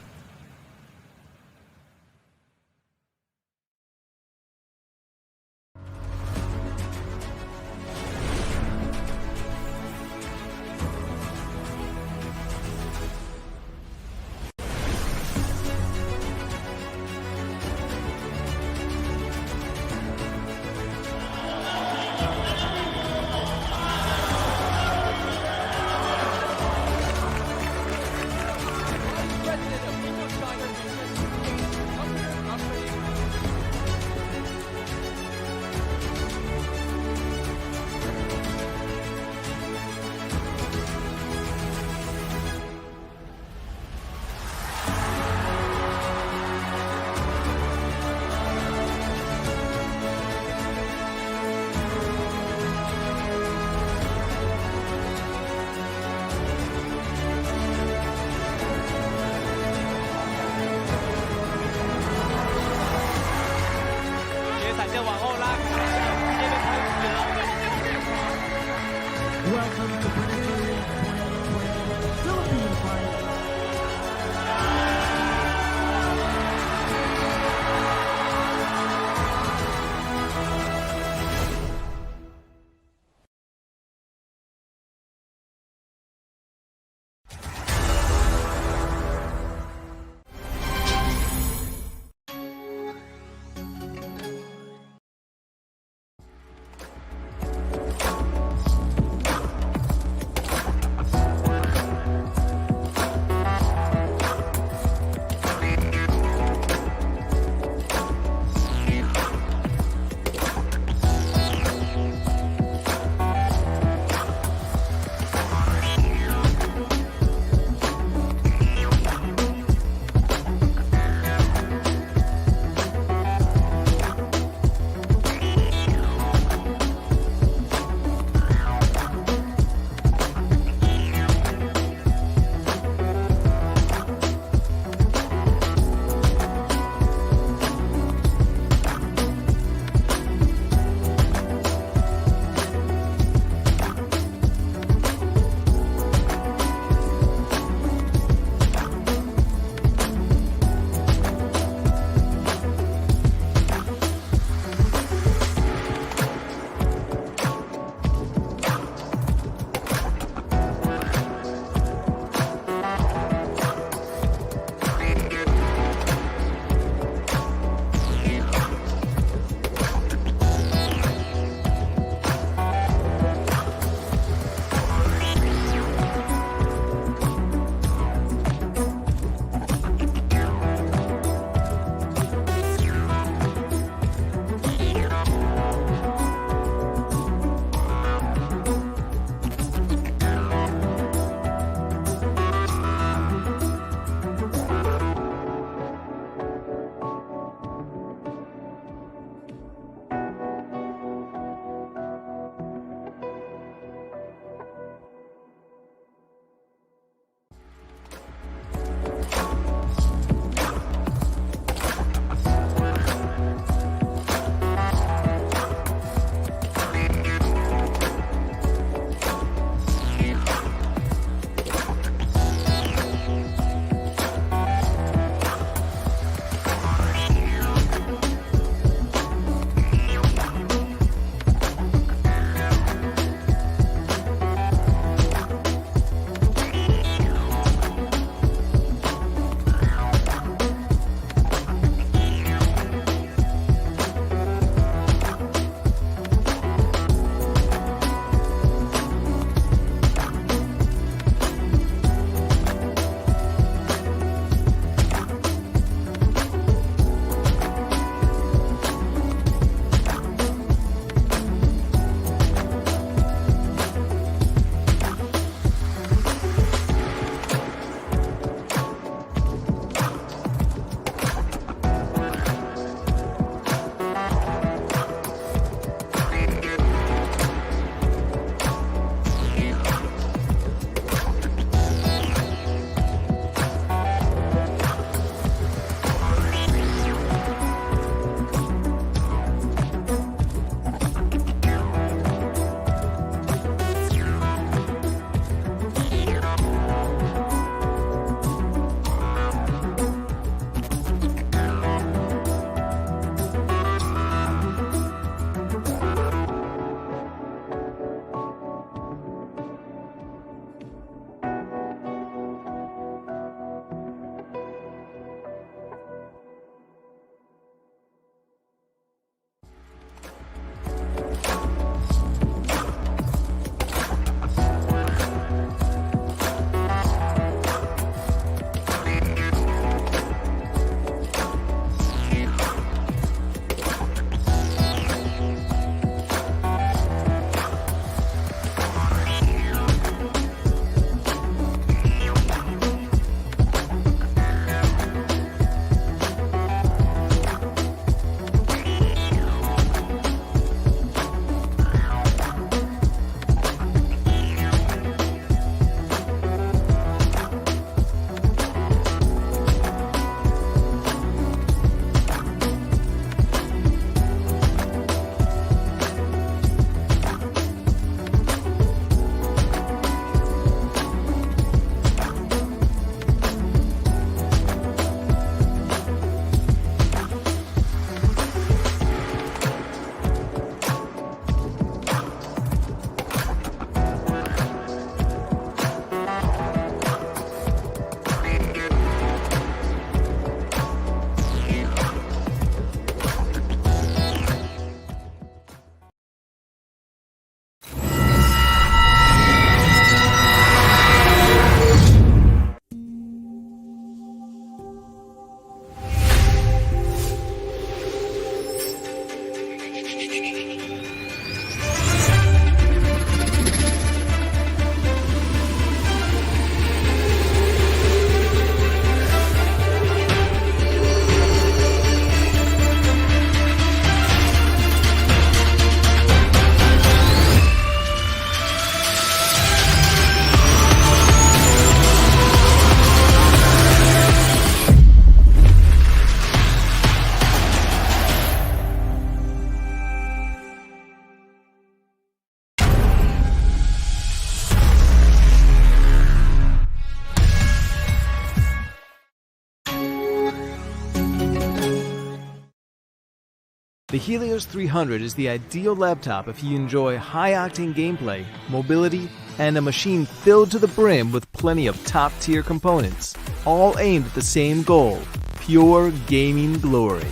The Helios 300 is the ideal laptop if you enjoy high-octane gameplay, mobility, and a machine filled to the brim with plenty of top-tier components, all aimed at the same goal: pure gaming glory.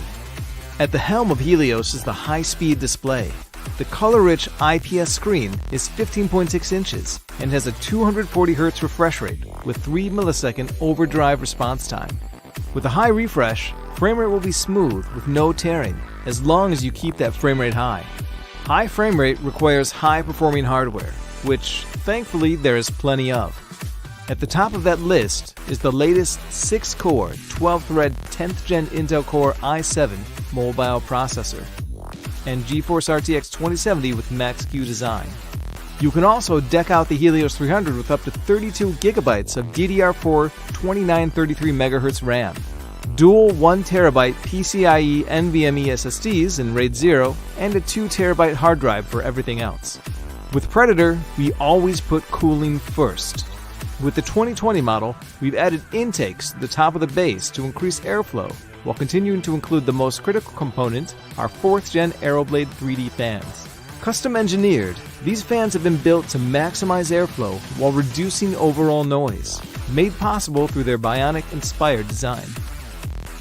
At the helm of Helios is the high-speed display. The color-rich IPS screen is 15.6 inches and has a 240Hz refresh rate with 3 millisecond overdrive response time. With a high refresh, frame rate will be smooth with no tearing, as long as you keep that frame rate high. High frame rate requires high-performing hardware, which, thankfully, there is plenty of. At the top of that list is the latest 6-core, 12-thread 10th Gen Intel Core i7 mobile processor and GeForce RTX 2070 with Max-Q design. You can also deck out the Helios 300 with up to 32 gigabytes of DDR4 2933MHz RAM, dual 1TB PCIe NVMe SSDs in RAID 0, and a 2TB hard drive for everything else. With Predator, we always put cooling first. With the 2020 model, we've added intakes to the top of the base to increase airflow, while continuing to include the most critical component, our 4th Gen Aeroblade 3D fans. Custom engineered, these fans have been built to maximize airflow while reducing overall noise, made possible through their Bionic-inspired design.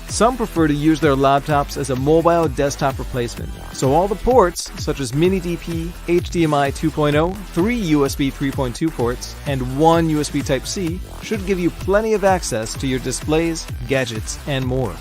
Some prefer to use their laptops as a mobile desktop replacement, so all the ports, such as Mini DP, HDMI 2.0, 3 USB 3.2 ports, and 1 USB Type-C, should give you plenty of access to your displays, gadgets, and more.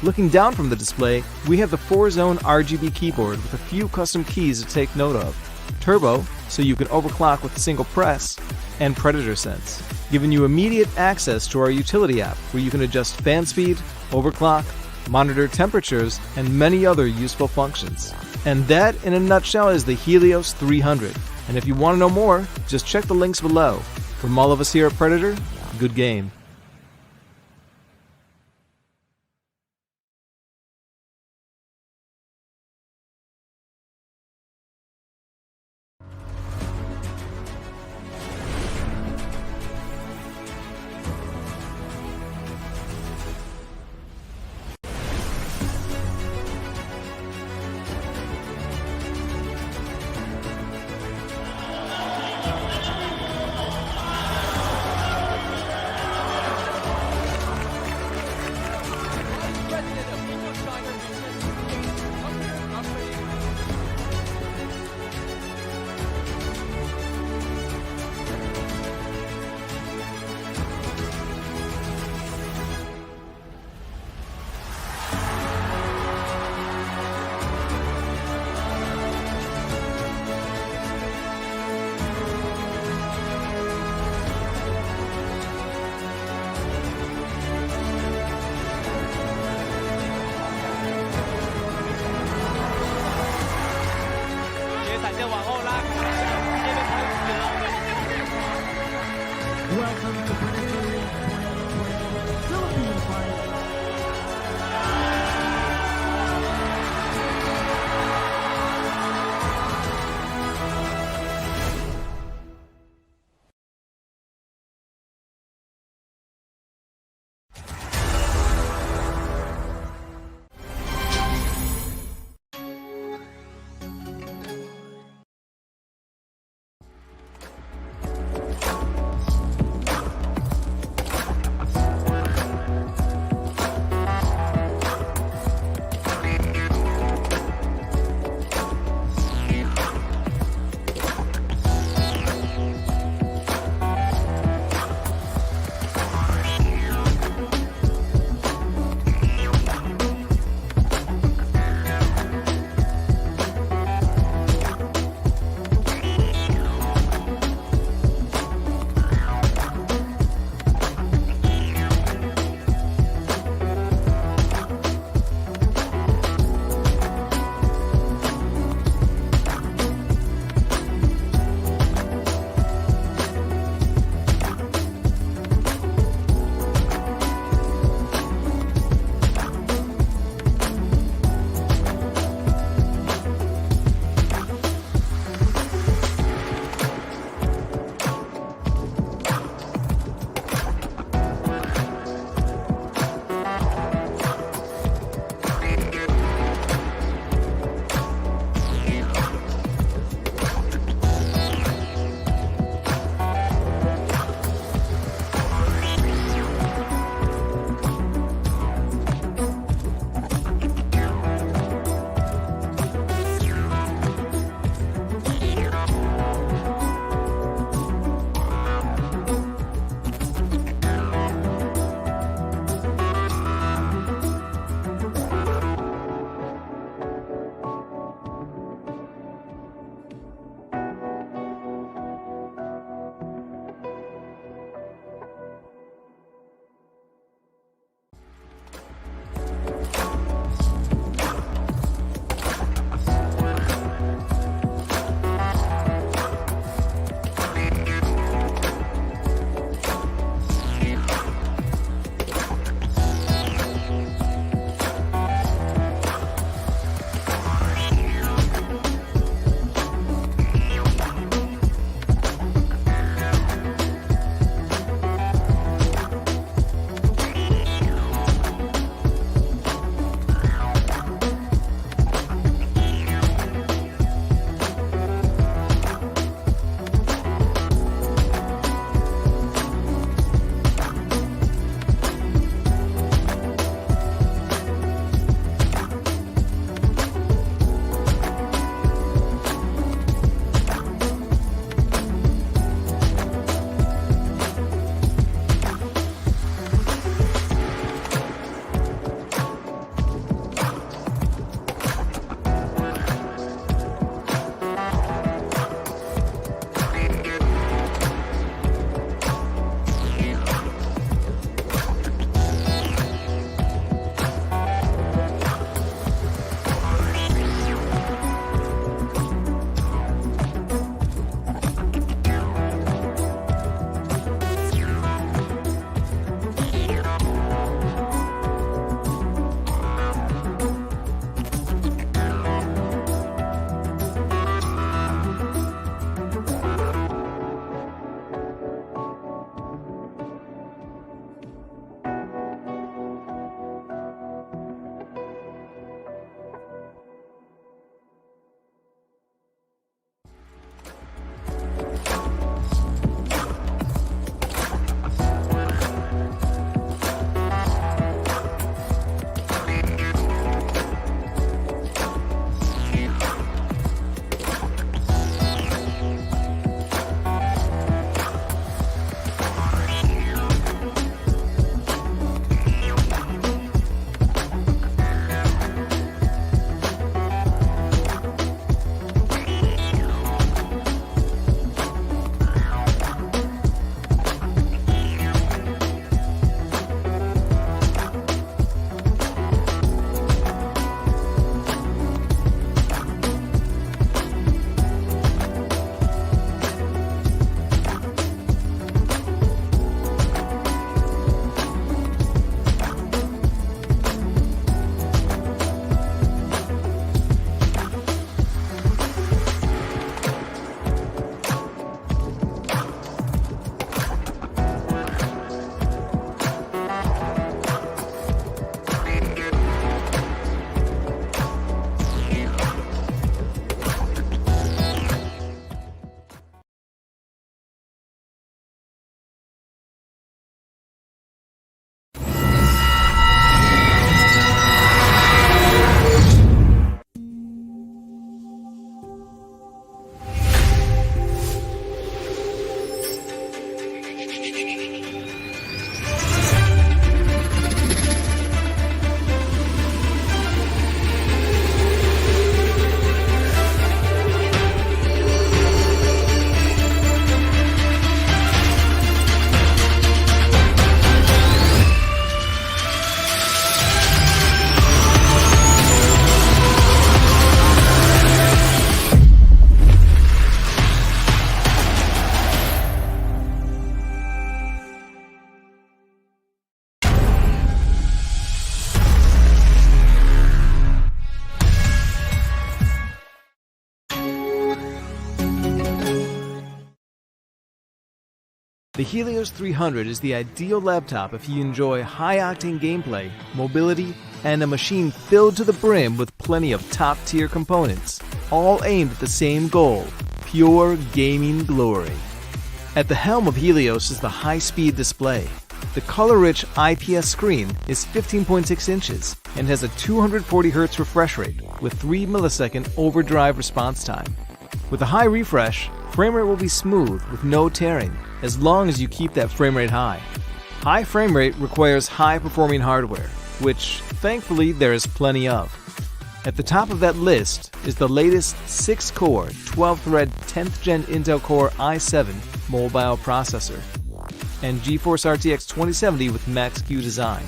Looking down from the display, we have the 4-zone RGB keyboard with a few custom keys to take note of. Turbo, so you can overclock with a single press, and Predator Sense, giving you immediate access to our utility app where you can adjust fan speed, overclock, monitor temperatures, and many other useful functions. And that, in a nutshell, is the Helios 300. And if you want to know more, just check the links below. From all of us here at Predator, good game. The Helios 300 is the ideal laptop if you enjoy high-octane gameplay, mobility, and a machine filled to the brim with plenty of top-tier components, all aimed at the same goal: pure gaming glory. At the helm of Helios is the high-speed display. The color-rich IPS screen is 15.6 inches and has a 240Hz refresh rate with 3 millisecond overdrive response time. With a high refresh, frame rate will be smooth with no tearing as long as you keep that frame rate high. High frame rate requires high-performing hardware, which thankfully there is plenty of. At the top of that list is the latest 6-core, 12-thread 10th Gen Intel Core i7 mobile processor and GeForce RTX 2070 with Max-Q design.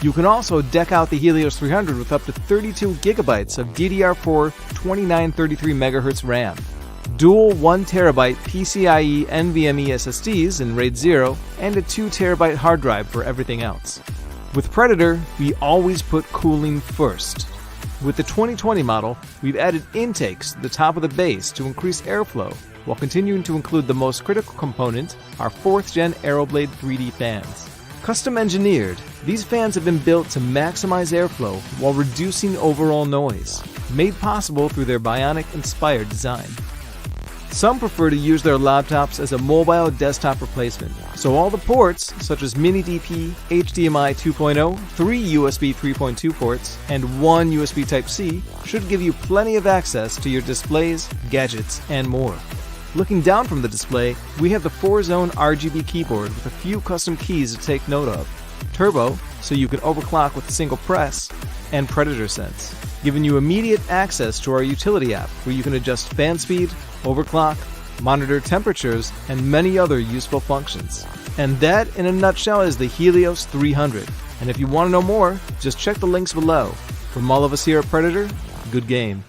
You can also deck out the Helios 300 with up to 32 gigabytes of DDR4 2933 MHz RAM, dual 1TB PCIe NVMe SSDs in RAID 0, and a 2TB hard drive for everything else. With Predator, we always put cooling first. With the 2020 model, we've added intakes to the top of the base to increase airflow, while continuing to include the most critical component, our 4th Gen Aeroblade 3D fans. Custom engineered, these fans have been built to maximize airflow while reducing overall noise, made possible through their Bionic-inspired design. Some prefer to use their laptops as a mobile desktop replacement, so all the ports, such as Mini DP, HDMI 2.0, 3 USB 3.2 ports, and 1 USB Type-C, should give you plenty of access to your displays, gadgets, and more. Looking down from the display, we have the 4-zone RGB keyboard with a few custom keys to take note of, Turbo, so you can overclock with a single press, and Predator Sense, giving you immediate access to our utility app where you can adjust fan speed, overclock, monitor temperatures, and many other useful functions. And that, in a nutshell, is the Helios 300. And if you want to know more, just check the links below. From all of us here at Predator, good game.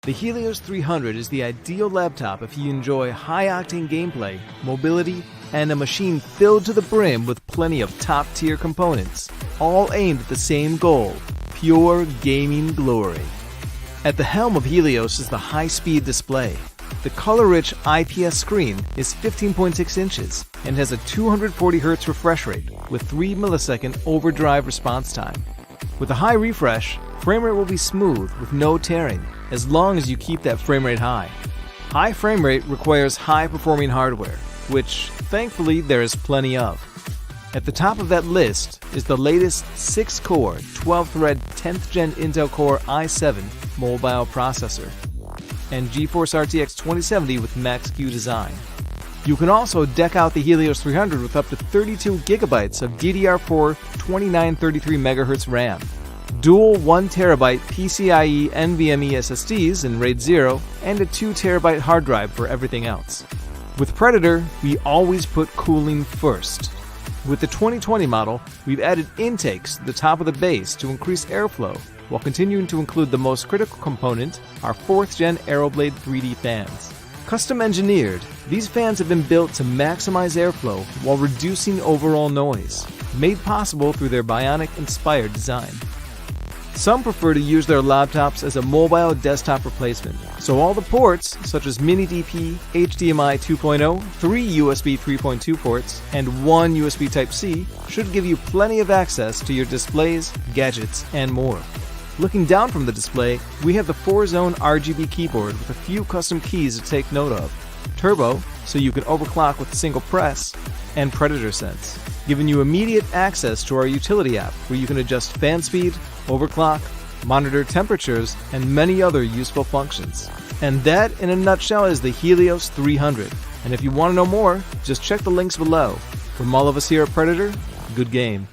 The Helios 300 is the ideal laptop if you enjoy high-octane gameplay, mobility, and a machine filled to the brim with plenty of top-tier components, all aimed at the same goal: pure gaming glory. At the helm of Helios is the high-speed display. The color-rich IPS screen is 15.6 inches and has a 240Hz refresh rate with 3 millisecond overdrive response time. With a high refresh, frame rate will be smooth with no tearing as long as you keep that frame rate high. High frame rate requires high-performing hardware, which thankfully there is plenty of. At the top of that list is the latest 6-core, 12-thread 10th Gen Intel Core i7 mobile processor and GeForce RTX 2070 with Max-Q design. You can also deck out the Helios 300 with up to 32 gigabytes of DDR4 2933 MHz RAM, dual 1TB PCIe NVMe SSDs in RAID 0, and a 2TB hard drive for everything else. With Predator, we always put cooling first. With the 2020 model, we've added intakes to the top of the base to increase airflow, while continuing to include the most critical component, our 4th Gen Aeroblade 3D fans. Custom engineered, these fans have been built to maximize airflow while reducing overall noise, made possible through their bionic-inspired design. Some prefer to use their laptops as a mobile desktop replacement, so all the ports, such as Mini DP, HDMI 2.0, 3 USB 3.2 ports, and 1 USB Type-C, should give you plenty of access to your displays, gadgets, and more. Looking down from the display, we have the 4-zone RGB keyboard with a few custom keys to take note of. Turbo, so you can overclock with a single press, and Predator Sense, giving you immediate access to our utility app where you can adjust fan speed, overclock, monitor temperatures, and many other useful functions. And that, in a nutshell, is the Helios 300. And if you want to know more, just check the links below. From all of us here at Predator, good game.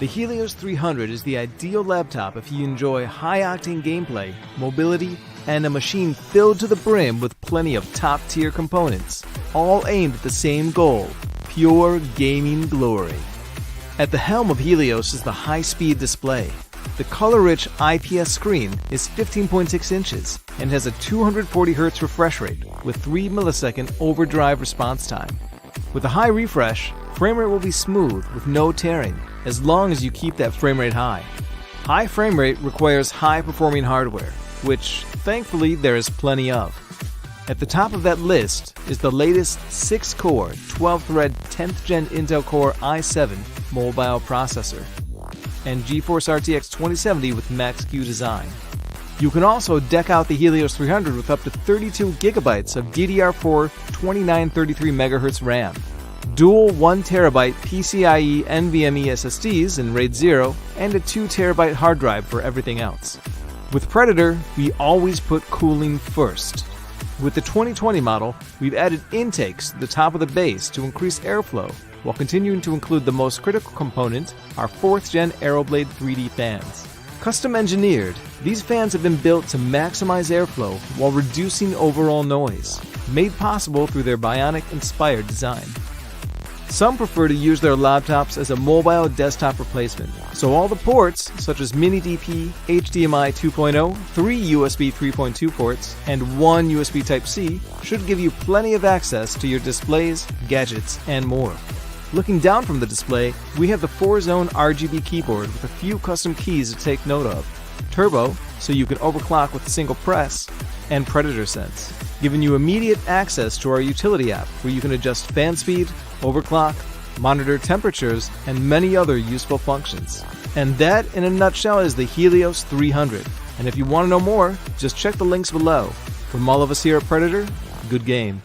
The Helios 300 is the ideal laptop if you enjoy high-octane gameplay, mobility, and a machine filled to the brim with plenty of top-tier components, all aimed at the same goal: pure gaming glory. At the helm of Helios is the high-speed display. The color-rich IPS screen is 15.6 inches and has a 240Hz refresh rate with 3 millisecond overdrive response time. With a high refresh, frame rate will be smooth with no tearing, as long as you keep that frame rate high. High frame rate requires high-performing hardware, which, thankfully, there is plenty of. At the top of that list is the latest 6-core, 12-thread 10th Gen Intel Core i7 mobile processor and GeForce RTX 2070 with Max-Q design. You can also deck out the Helios 300 with up to 32 gigabytes of DDR4 2933MHz RAM, dual 1TB PCIe NVMe SSDs in RAID 0, and a 2TB hard drive for everything else. With Predator, we always put cooling first. With the 2020 model, we've added intakes to the top of the base to increase airflow, while continuing to include the most critical component, our 4th Gen Aeroblade 3D fans. Custom engineered, these fans have been built to maximize airflow while reducing overall noise, made possible through their Bionic-inspired design. Some prefer to use their laptops as a mobile desktop replacement, so all the ports, such as Mini-DP, HDMI 2.0, 3 USB 3.2 ports, and 1 USB Type-C, should give you plenty of access to your displays, gadgets, and more. Looking down from the display, we have the 4-zone RGB keyboard with a few custom keys to take note of, Turbo, so you can overclock with a single press, and Predator Sense, giving you immediate access to our utility app where you can adjust fan speed, overclock, monitor temperatures, and many other useful functions. And that, in a nutshell, is the Helios 300. And if you want to know more, just check the links below. From all of us here at Predator, good game.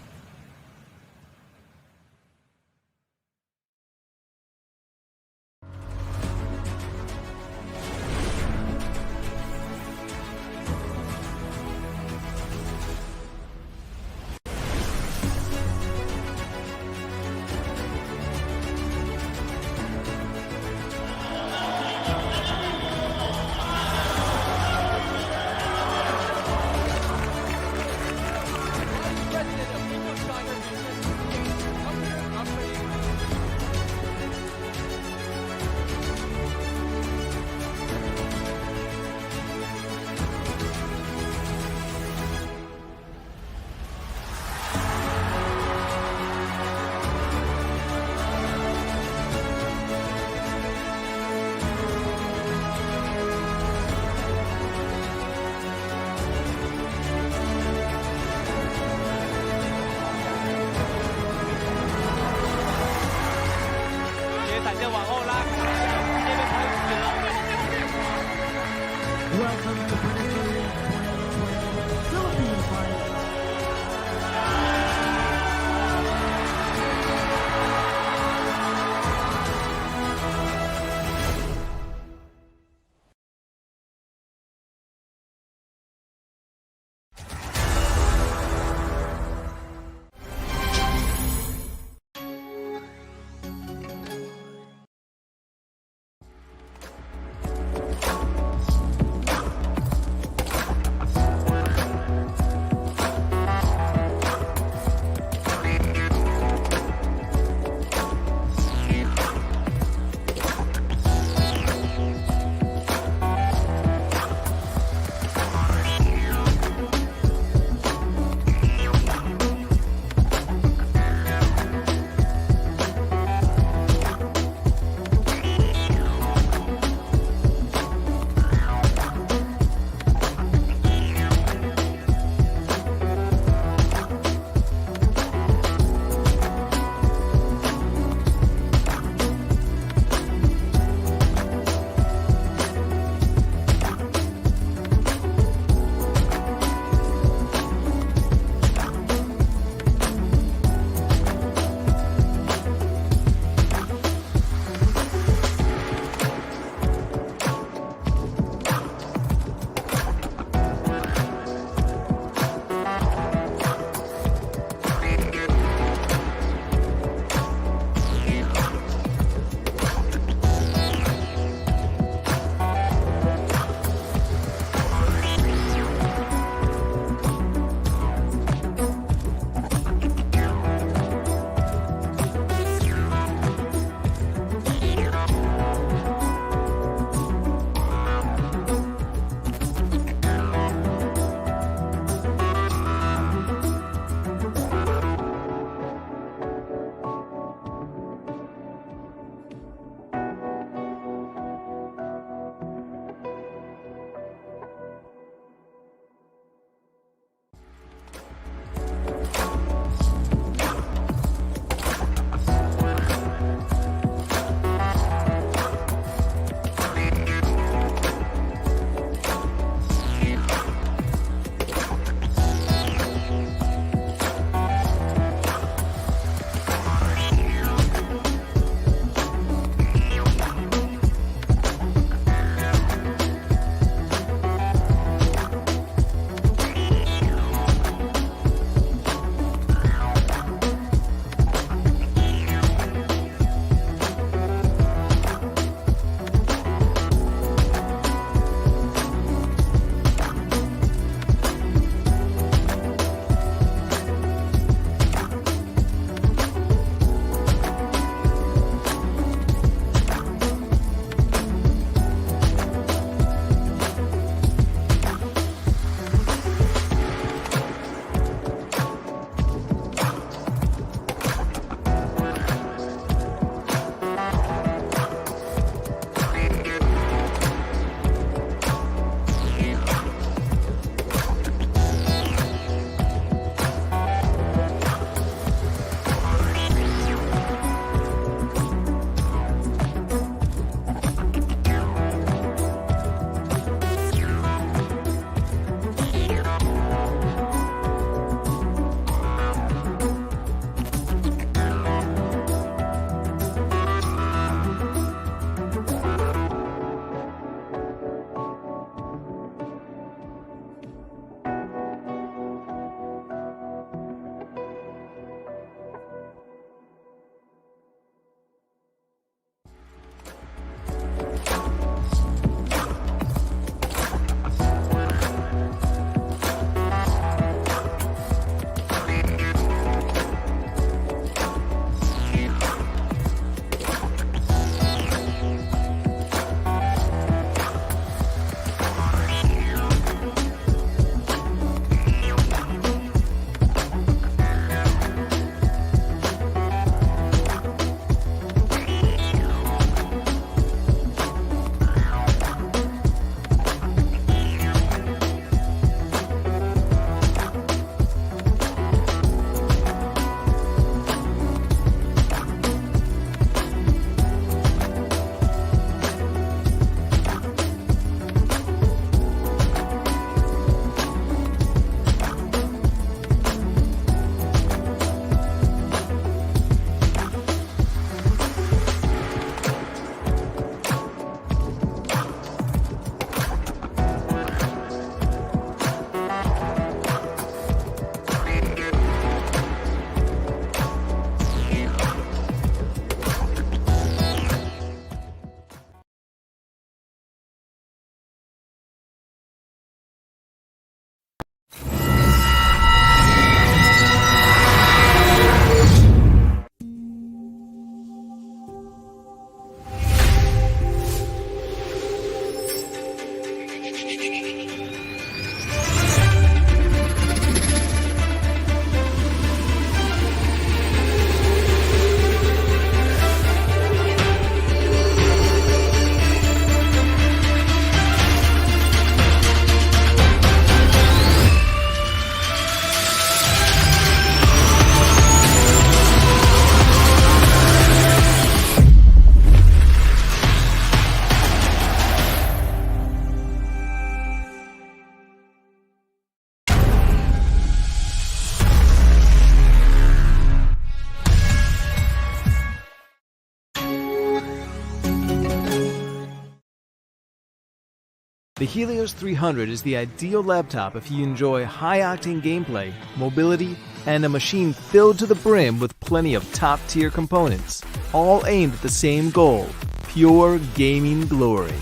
The Helios 300 is the ideal laptop if you enjoy high-octane gameplay, mobility, and a machine filled to the brim with plenty of top-tier components, all aimed at the same goal: pure gaming glory.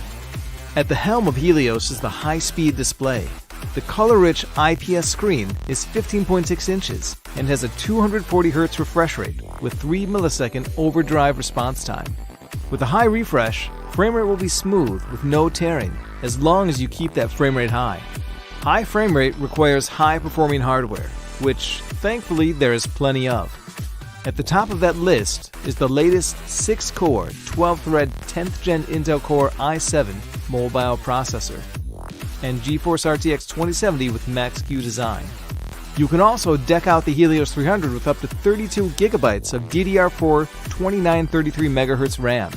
At the helm of Helios is the high-speed display. The color-rich IPS screen is 15.6 inches and has a 240Hz refresh rate with 3 millisecond overdrive response time. With a high refresh, frame rate will be smooth with no tearing, as long as you keep that frame rate high. High frame rate requires high-performing hardware, which, thankfully, there is plenty of. At the top of that list is the latest 6-core, 12-thread 10th Gen Intel Core i7 mobile processor and GeForce RTX 2070 with Max-Q design. You can also deck out the Helios 300 with up to 32 gigabytes of DDR4 2933 MHz RAM,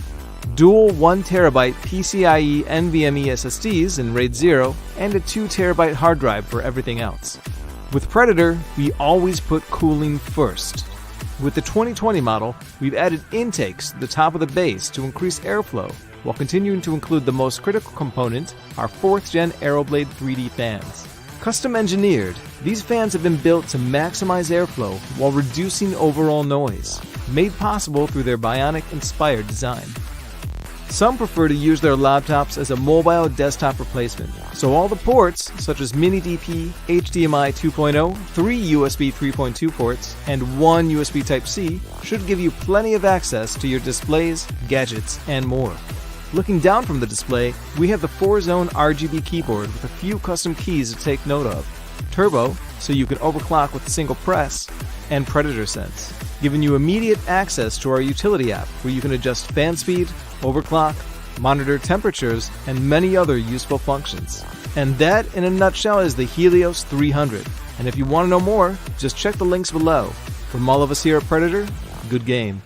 dual 1TB PCIe NVMe SSDs in RAID 0, and a 2TB hard drive for everything else. With Predator, we always put cooling first. With the 2020 model, we've added intakes to the top of the base to increase airflow, while continuing to include the most critical component, our 4th Gen Aeroblade 3D fans. Custom engineered, these fans have been built to maximize airflow while reducing overall noise, made possible through their bionic-inspired design. Some prefer to use their laptops as a mobile desktop replacement, so all the ports, such as Mini DP, HDMI 2.0, 3 USB 3.2 ports, and 1 USB Type-C, should give you plenty of access to your displays, gadgets, and more. Looking down from the display, we have the 4-zone RGB keyboard with a few custom keys to take note of, Turbo, so you can overclock with a single press, and Predator Sense, giving you immediate access to our utility app where you can adjust fan speed, overclock, monitor temperatures, and many other useful functions. And that, in a nutshell, is the Helios 300. And if you want to know more, just check the links below. From all of us here at Predator, good game.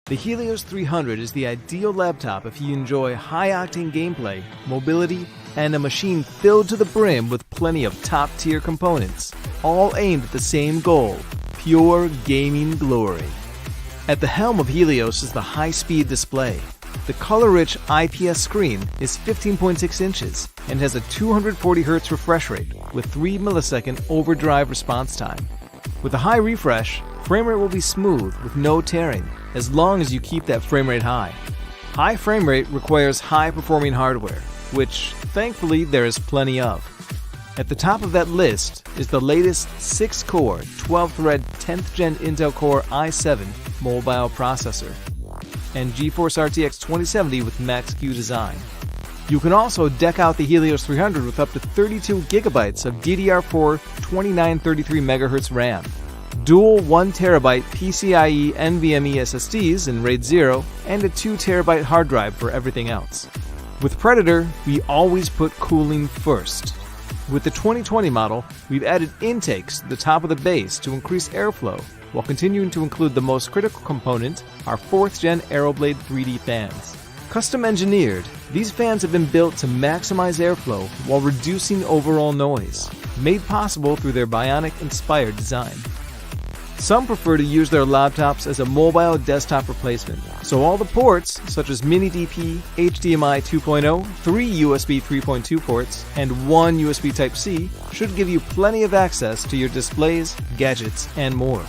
The Helios 300 is the ideal laptop if you enjoy high-octane gameplay, mobility, and a machine filled to the brim with plenty of top-tier components, all aimed at the same goal: pure gaming glory. At the helm of Helios is the high-speed display. The color-rich IPS screen is 15.6 inches and has a 240Hz refresh rate with 3 millisecond overdrive response time. With a high refresh, frame rate will be smooth with no tearing as long as you keep that frame rate high. High frame rate requires high-performing hardware, which thankfully there is plenty of. At the top of that list is the latest 6-core, 12-thread 10th Gen Intel Core i7 mobile processor and GeForce RTX 2070 with Max-Q design. You can also deck out the Helios 300 with up to 32 gigabytes of DDR4 2933 MHz RAM, dual 1TB PCIe NVMe SSDs in RAID 0, and a 2TB hard drive for everything else. With Predator, we always put cooling first. With the 2020 model, we've added intakes to the top of the base to increase airflow, while continuing to include the most critical component, our 4th Gen Aeroblade 3D fans. Custom engineered, these fans have been built to maximize airflow while reducing overall noise, made possible through their bionic-inspired design. Some prefer to use their laptops as a mobile desktop replacement, so all the ports, such as Mini DP, HDMI 2.0, 3 USB 3.2 ports, and 1 USB Type-C, should give you plenty of access to your displays, gadgets, and more.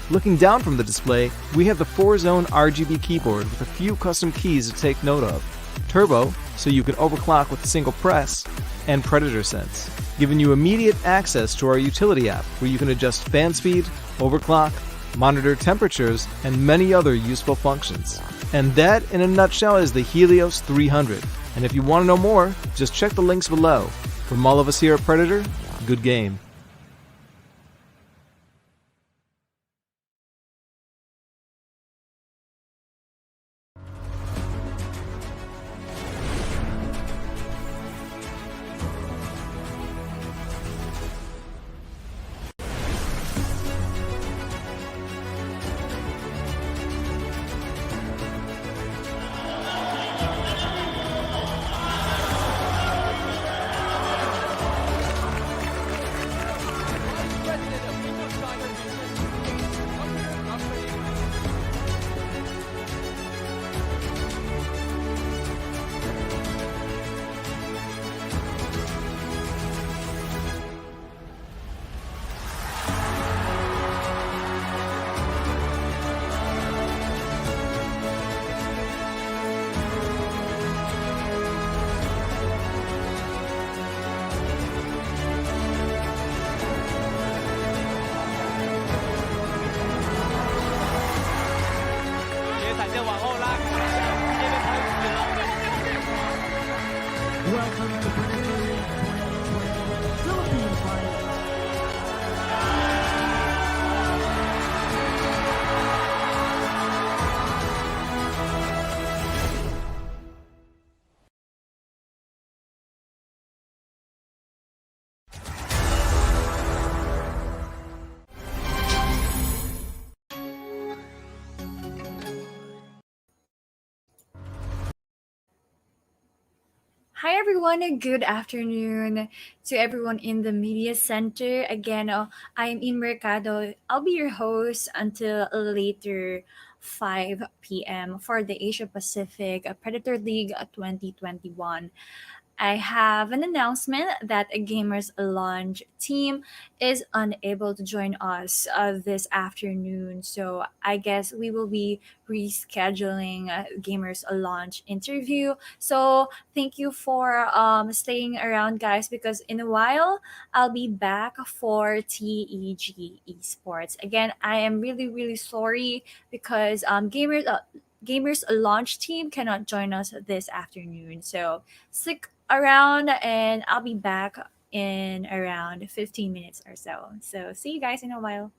Looking down from the display, we have the 4-zone RGB keyboard with a few custom keys to take note of, Turbo, so you can overclock with a single press, and Predator Sense, giving you immediate access to our utility app where you can adjust fan speed, overclock, monitor temperatures, and many other useful functions. And that, in a nutshell, is the Helios 300. And if you want to know more, just check the links below. From all of us here at Predator, good game. Hi everyone, and good afternoon to everyone in the media center. Again, I'm In Mercado. I'll be your host until later 5 p.m. for the Asia Pacific Predator League 2021. I have an announcement that a Gamers Launch team is unable to join us this afternoon. So I guess we will be rescheduling Gamers Launch interview. So thank you for staying around, guys, because in a while I'll be back for TEG Esports. Again, I am really, really sorry because Gamers Launch team cannot join us this afternoon. So stick around and I'll be back in around 15 minutes or so. So see you guys in a while.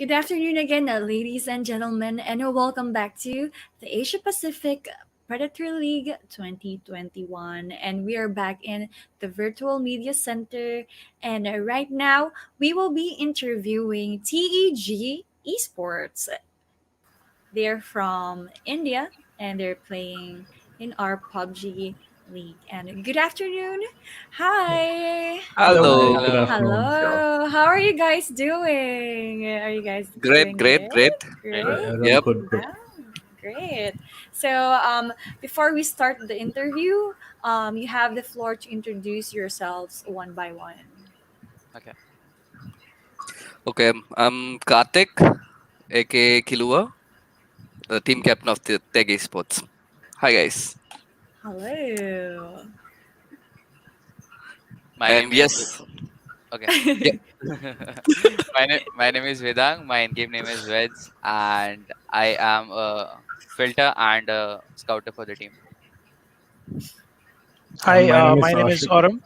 Good afternoon again, ladies and gentlemen, and welcome back to the Asia Pacific Predator League 2021. And we are back in the Virtual Media Center. And right now, we will be interviewing TEG Esports. They're from India and they're playing in our PUBG League. And good afternoon. Hi. Hello. Good afternoon. Hello. How are you guys doing? Are you guys Great, doing great, good? great. Great. Yep. Good. Wow, great. So, before we start the interview, you have the floor to introduce yourselves one by one. Okay. Okay, I'm Karthik, aka Kilua, the team captain of the Tech Esports. Hi, guys. Hello. And yes, Okay. yeah. My name is Vedang. My in-game name is Veg, and I am a filter and a scouter for the team. Hi, my name is Ashik. Aurum.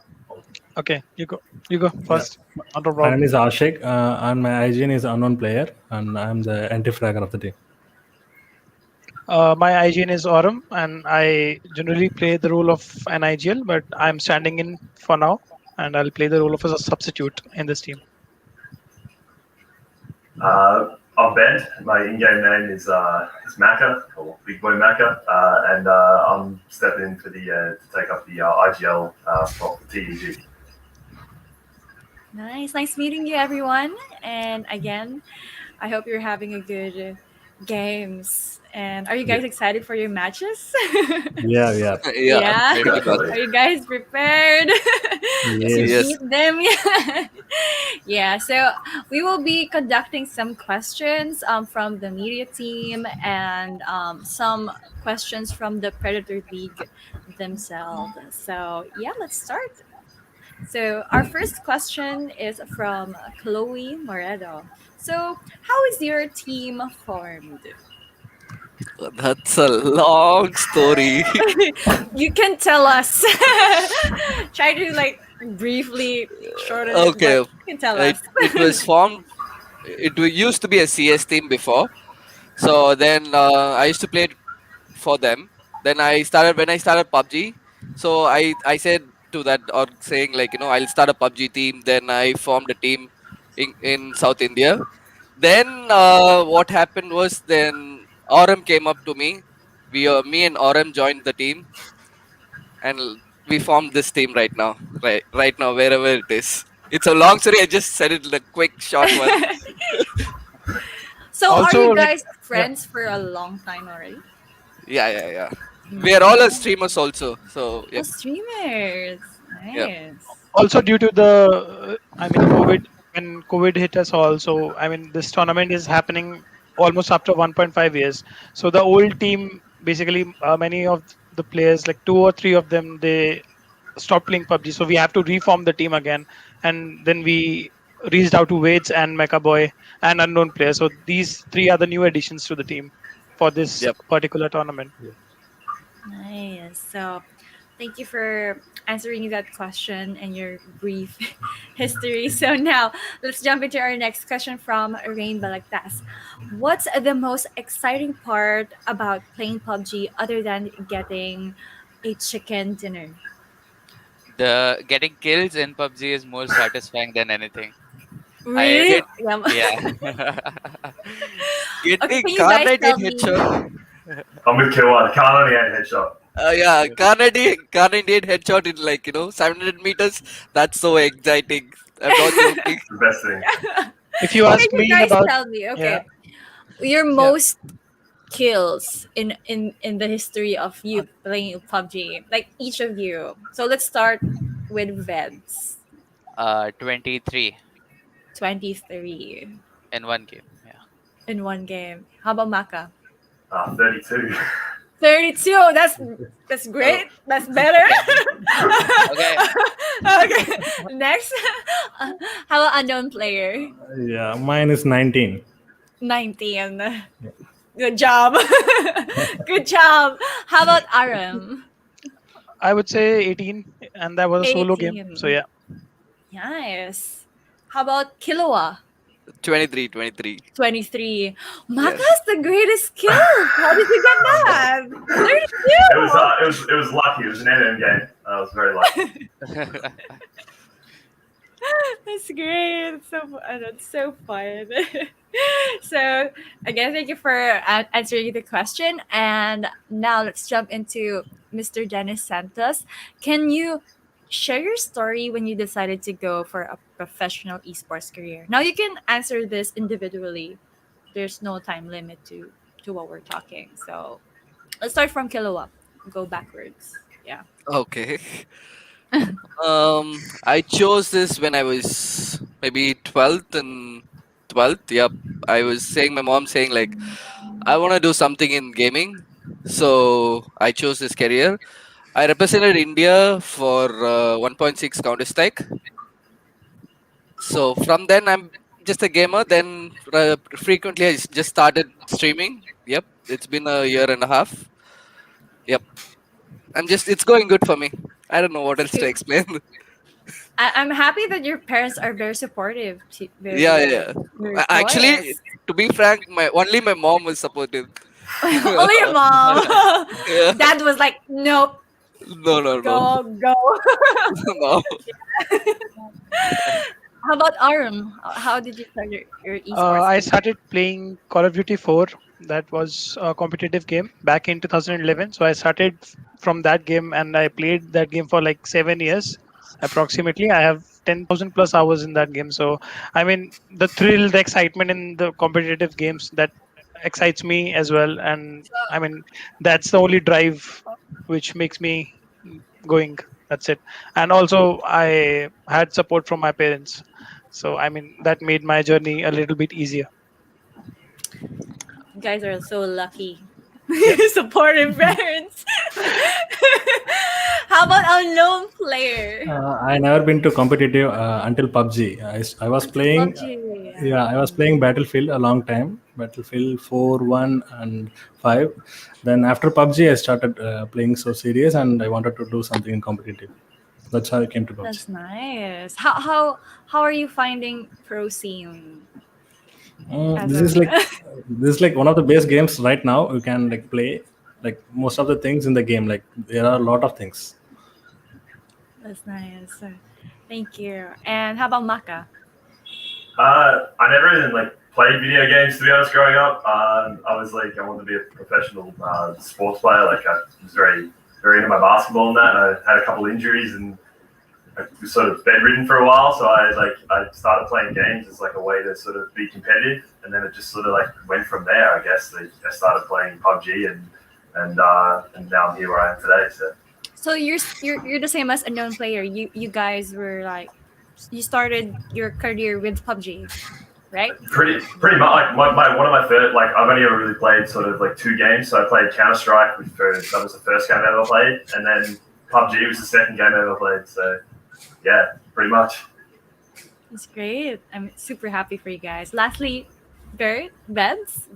Okay, you go. You go first. Not a My problem. name is Ashik, and my IGN is unknown player, and I'm the anti-fragger of the team. My IGN is Aurum, and I generally play the role of an IGL, but I'm standing in for now, and I'll play the role of a substitute in this team. I'm Ben. My in-game name is Macca, or Big Boy Macca, and I'm stepping in for the to take up the IGL spot for TEG. Nice meeting you, everyone. And again, I hope you're having a good games. And are you guys excited for your matches? Yeah. Yeah, Yeah. very good. Are you guys prepared to Yes. beat them? Yeah. So we will be conducting some questions from the media team and some questions from the Predator League themselves. So yeah, let's start. So our first question is from Chloe Moredo. So how is your team formed? That's a long story. You can tell us. Try to like briefly shorten it, Okay, but you can tell us. it was formed. Used to be a CS team before. So then I used to play for them. Then when I started PUBG. So I said to that, or saying like, I'll start a PUBG team. Then I formed a team in South India. Then what happened was then Aurum came up to me. Me and Aurum joined the team, and we formed this team right now. Right now, wherever it is. It's a long story. I just said it in a quick, short one. So are Also, you like, guys friends for a long time already? Yeah. We are all streamers also. So Oh, yeah. streamers. Yeah. Nice. Also due to the, COVID, when COVID hit us also, this tournament is happening almost after 1.5 years. So the old team, basically, many of the players, like 2 or 3 of them, they stopped playing PUBG. So we have to reform the team again. And then we reached out to Waits and Mecha Boy and unknown players. So these 3 are the new additions to the team for this Yep. particular tournament. Nice. So, thank you for answering that question and your brief history. So now, let's jump into our next question from Rain Balagtas. What's the most exciting part about playing PUBG other than getting a chicken dinner? The getting kills in PUBG is more satisfying than anything. Really? Yeah. Okay, Getting can you guys Carnage tell me? headshot. I'm with Kill1. Can't only add headshot. Yeah, Carnage headshot in 700 meters. That's so exciting. I'm not joking. The best thing. If you Okay, ask you me guys about, tell me. Okay, yeah, your most kills in the history of you playing PUBG, like each of you. So let's start with Veds. 23 23 in one game. Yeah. in one game. How about Maka? 32. 32. That's great. That's better. Okay. Okay. Next. How about unknown player? Yeah, mine is 19. 19. Good job. Good job. How about Aram? I would say 18, and that was a solo game. 18. So yeah. Nice. How about Killua? 23, 23. 23. Maka's the greatest skill. How did you get that? 32. It was lucky. It was an MM game. I was very lucky. That's great. That's so fun. So again, thank you for answering the question. And now let's jump into Mr. Dennis Santos. Can you share your story when you decided to go for a professional esports career? Now you can answer this individually. There's no time limit to what we're talking. So let's start from Kilowatt. Go backwards. Yeah. Okay. I chose this when I was maybe 12th and 12th. Yep. I was saying, my mom saying like, I want to do something in gaming. So I chose this career. I represented India for 1.6 Counter-Strike. So from then I'm just a gamer. Then frequently I just started streaming. Yep. It's been a year and a half. Yep. It's going good for me. I don't know what else to explain. I'm happy that your parents are very supportive. Yeah. Actually, to be frank, only my mom was supportive. Only your mom. Yeah. Dad was like, nope. No. Go. No. How about Arum? How did you start your esports? I started playing Call of Duty 4. That was a competitive game back in 2011. So I started from that game and I played that game for like 7 years approximately. I have 10,000 plus hours in that game. So, I mean, the thrill, the excitement in the competitive games, that excites me as well. And I mean, that's the only drive which makes me going. That's it. And also, I had support from my parents. So, I mean, that made my journey a little bit easier. You guys are so lucky. Supportive parents. How about unknown player? I never been to competitive until PUBG. I was playing. PUBG, Yeah, I was playing Battlefield a long time. Battlefield 4, 1, and 5. Then after PUBG, I started playing so serious, and I wanted to do something in competitive. That's how I came to PUBG. That's nice. How are you finding pro scene? This is like one of the best games right now. You can like play like most of the things in the game. Like there are a lot of things. That's nice. Thank you. And how about Maka? I never even like played video games to be honest. Growing up, I was like I wanted to be a professional sports player. Like I was very into my basketball and that. And I had a couple injuries and I was sort of bedridden for a while, so I started playing games as like a way to sort of be competitive, and then it just sort of like went from there. I guess I started playing PUBG, and now I'm here where I am today. So you're the same as unknown player. You guys were like, you started your career with PUBG, right? Pretty much. Like one of my first, like I've only ever really played sort of like 2 games. So I played Counter-Strike, that was the first game I ever played, and then PUBG was the second game I ever played. So. Yeah, pretty much. That's great. I'm super happy for you guys. Lastly, Beds.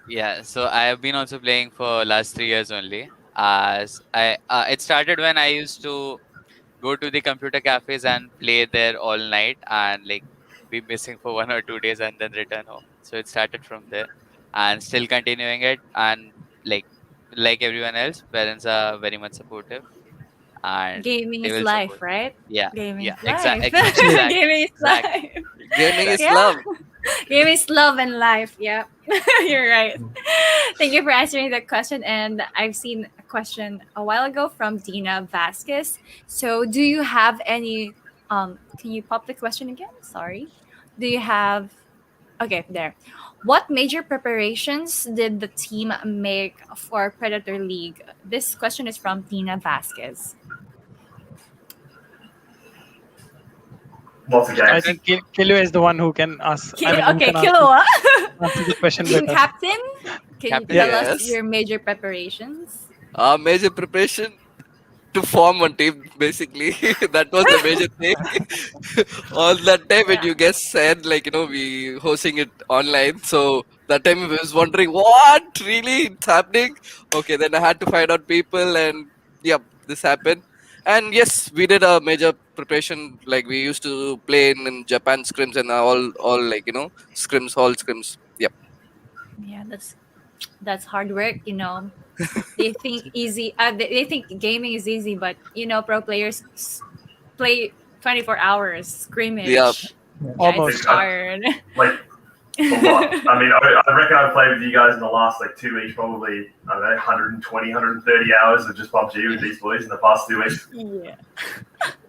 Yeah, so I have been also playing for last 3 years only. As it started when I used to go to the computer cafes and play there all night and like be missing for 1 or 2 days and then return home. So it started from there and still continuing it. And like everyone else, parents are very much supportive. And gaming is life, support. Right? Yeah. Gaming is exactly. life. Gaming is life. Gaming is love. Gaming is love and life. Yeah, you're right. Thank you for answering that question. And I've seen a question a while ago from Dina Vasquez. So, do you have any? Can you pop the question again? Sorry. Do you have? Okay, there. What major preparations did the team make for Predator League? This question is from Dina Vasquez. Lots of games. I think Kilo is the one who can ask. Kilowatt. Answer the question Team better. captain, can you tell us Yes. your major preparations? Major preparation to form one team, basically. That was the major thing. All that time when you guys said, like, we hosting it online. So that time I was wondering, what? Really? It's happening? Okay, then I had to find out people and, yeah, this happened. And yes, we did a major preparation. Like we used to play in Japan scrims and all like scrims, all scrims. Yep. Yeah, that's hard work. They think easy. They think gaming is easy, but pro players play 24 hours Yeah. scrimmage. Yeah, Almost. it's hard. Like a lot. I mean, I reckon I've played with you guys in the last like 2 weeks, probably, I don't know, 120, 130 hours of just PUBG with these boys in the past 2 weeks. Yeah.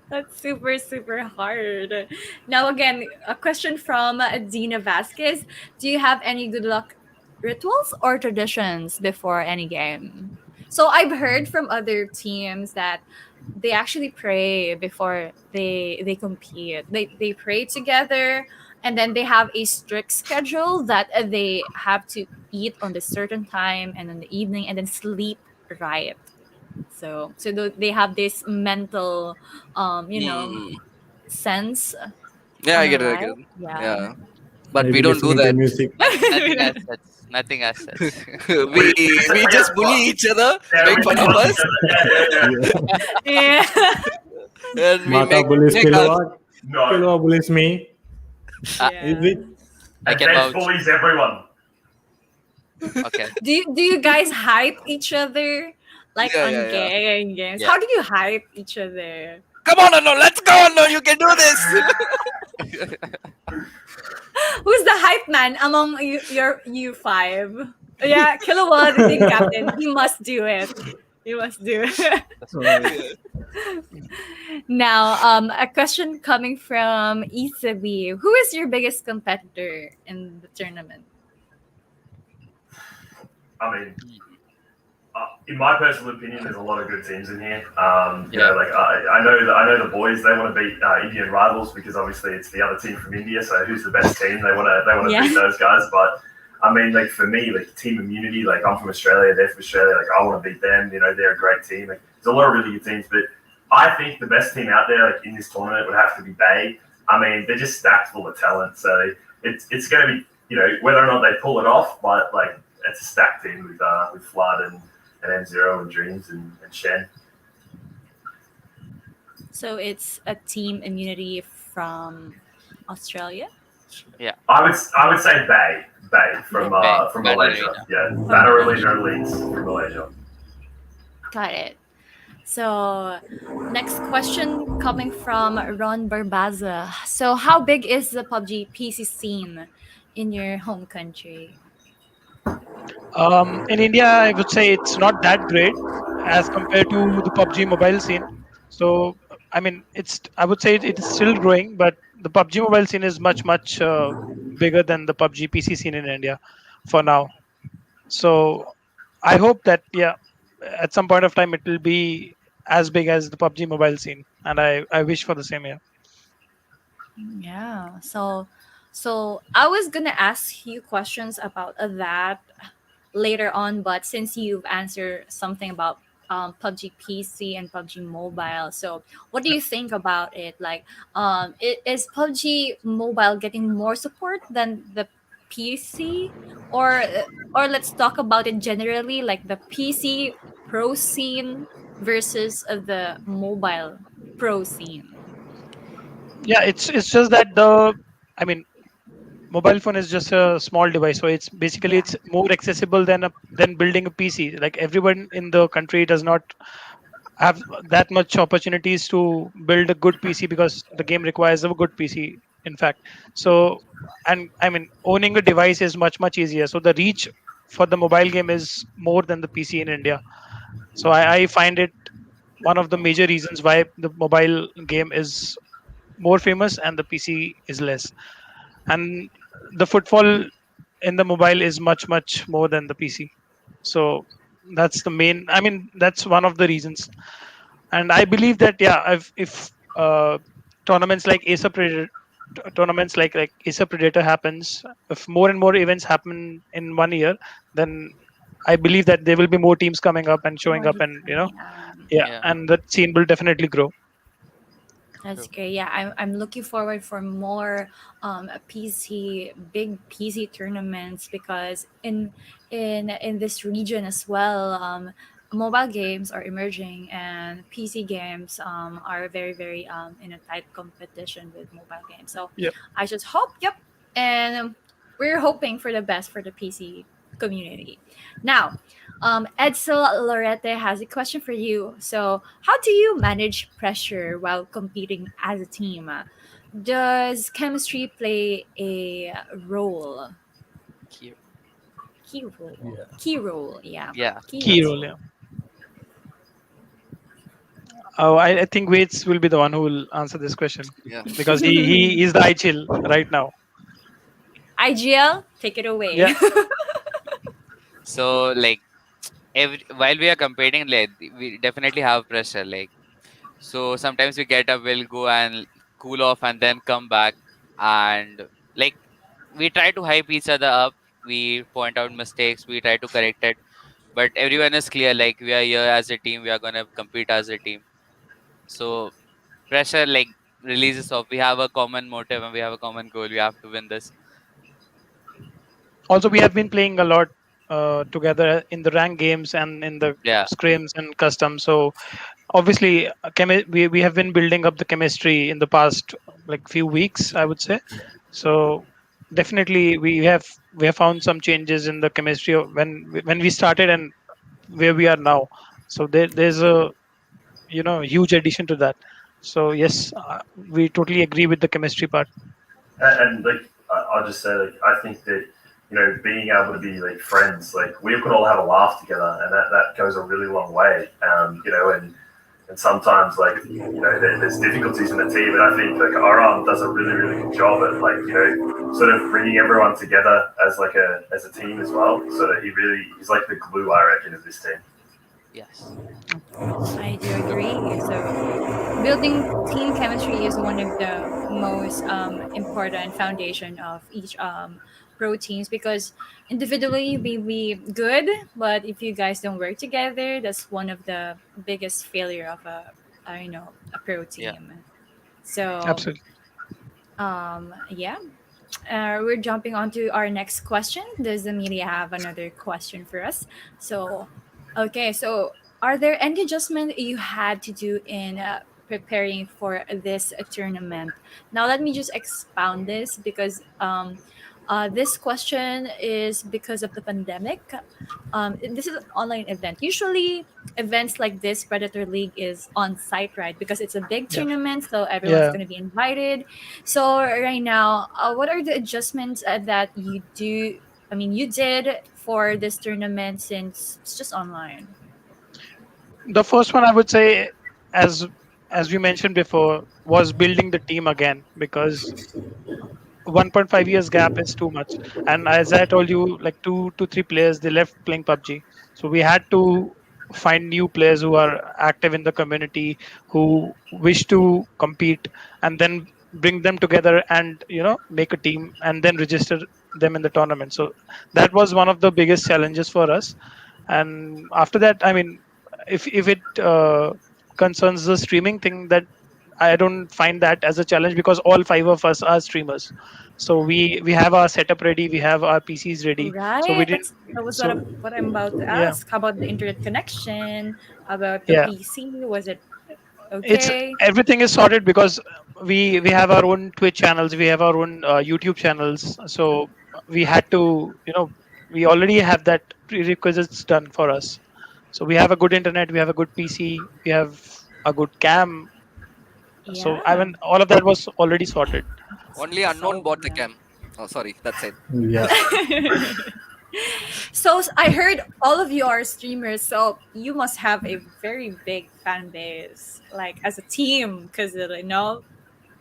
That's super, super hard. Now, again, a question from Dina Vasquez. Do you have any good luck rituals or traditions before any game? So I've heard from other teams that they actually pray before they compete. They pray together, and then they have a strict schedule that they have to eat on the certain time and in the evening, and then sleep right. So they have this mental, sense. Yeah, I on get the it. I life. get it. Yeah. Yeah. But Maybe we don't do listening to that. music. Nothing as such. we just bully each other, Yeah, make we fun just of bully us. each other. Yeah. Yeah. And we Mata bullies make our, Killua. No. Killua bullies me. Is it? I can Dave vouch. bullies everyone. Okay. Do you guys hype each other like Yeah, on yeah, yeah. games? Yeah. How do you hype each other? Come on, Ano, let's go, Ano, you can do this. Who's the hype man among you five? Yeah, Killua, the team captain. You must do it. You must do it. Now, a question coming from Isabi. Who is your biggest competitor in the tournament? I mean, in my personal opinion, there's a lot of good teams in here. Yeah. Like I know the boys. They want to beat Indian rivals because obviously it's the other team from India. So who's the best team? They want to Yeah. beat those guys. But I mean, like for me, like team immunity. Like I'm from Australia. They're from Australia. Like I want to beat them. They're a great team. Like there's a lot of really good teams. But I think the best team out there, like in this tournament, would have to be Bay. I mean, they're just stacked full of talent. So it's going to be whether or not they pull it off, but like it's a stacked team with Flood and M0 and Dreams and Shen. So it's a team immunity from Australia. Yeah. I would say Bay from Bay. from Banner Malaysia. Arena. Yeah, Banner Arena Elites from Malaysia. Got it. So, next question coming from Ron Barbaza. So, how big is the PUBG PC scene in your home country? In India, I would say it's not that great as compared to the PUBG mobile scene. So, I mean, I would say it is still growing, but the PUBG mobile scene is much bigger than the PUBG PC scene in India for now. So, I hope that at some point of time it will be as big as the PUBG mobile scene, and I wish for the same. Yeah. So I was gonna ask you questions about that later on, but since you've answered something about PUBG PC and PUBG Mobile, so what do you think about it? Like, is PUBG Mobile getting more support than the PC, or let's talk about it generally, like the PC pro scene versus the mobile pro scene? Yeah, it's just that mobile phone is just a small device, so it's more accessible than building a PC. Like everyone in the country does not have that much opportunities to build a good PC because the game requires a good PC, in fact. So, and I mean, owning a device is much easier. So the reach for the mobile game is more than the PC in India. So I find it one of the major reasons why the mobile game is more famous and the PC is less. And the footfall in the mobile is much more than the PC. So that's the main. I mean, that's one of the reasons. And I believe that if tournaments like Acer Predator, tournaments like Acer Predator happens, if more and more events happen in 1 year, then I believe that there will be more teams coming up and showing up, and and that scene will definitely grow. That's great. Yeah, I'm looking forward for more big PC tournaments, because in this region as well, mobile games are emerging and PC games are very in a tight competition with mobile games. So Yep. I just hope, yep, and we're hoping for the best for the PC community. Now, Edsel Lorette has a question for you. So, how do you manage pressure while competing as a team? Does chemistry play a role? Key- Key role. Yeah. Key role. Yeah. Yeah. Key role, yeah. Oh, I think Waits will be the one who will answer this question Yeah. because he is the iChill right now. IGL, take it away. Yeah. So like while we are competing, like we definitely have pressure. Like so sometimes we get up, we'll go and cool off and then come back, and like we try to hype each other up. We point out mistakes, we try to correct it, but everyone is clear. Like we are here as a team, we are gonna compete as a team. So pressure like releases off. We have a common motive and we have a common goal. We have to win this. Also, we have been playing a lot together in the rank games and in the Yeah. scrims and custom. So obviously, we have been building up the chemistry in the past like few weeks, I would say. So definitely, we have found some changes in the chemistry when we started and where we are now. So there's a huge addition to that. So yes, we totally agree with the chemistry part. And like I'll just say, like I think that being able to be like friends, like we could all have a laugh together, and that goes a really long way. And sometimes like there's difficulties in the team, and I think like Aram does a really good job at like sort of bringing everyone together as like as a team as well. So that he's like the glue, I reckon, of this team. Yes. I do agree. So, building team chemistry is one of the most important foundation of each pro teams, because individually we be good, but if you guys don't work together, that's one of the biggest failure of a pro team. Yeah. So, Absolutely. yeah. We're jumping on to our next question. Does the media have another question for us? So, okay, so are there any adjustments you had to do in preparing for this tournament? Now, let me just expound this because this question is because of the pandemic. This is an online event. Usually, events like this, Predator League, is on site, right? Because it's a big tournament, so everyone's Yeah. going to be invited. So, right now, what are the adjustments that you do? I mean, you did for this tournament since it's just online. The first one I would say, as we mentioned before, was building the team again, because 1.5 years gap is too much. And as I told you, like 2 to 3 players, they left playing PUBG. So we had to find new players who are active in the community, who wish to compete, and then bring them together and make a team and then register them in the tournament. So that was one of the biggest challenges for us. And after that, I mean, if it concerns the streaming thing, that I don't find that as a challenge, because all 5 of us are streamers. So we have our setup ready, we have our PCs ready. Right. So we did. That was so- what I'm about to yeah. ask. How about the internet connection? About the Yeah. PC? Was it It's okay? everything is sorted, because we have our own Twitch channels, we have our own YouTube channels. So we had to, we already have that prerequisites done for us. So we have a good internet, we have a good PC, we have a good cam. So I mean, all of that was already sorted. Only unknown bought the cam. Oh, sorry, that's it. Yeah. So I heard all of you are streamers, so you must have a very big fan base, like as a team, because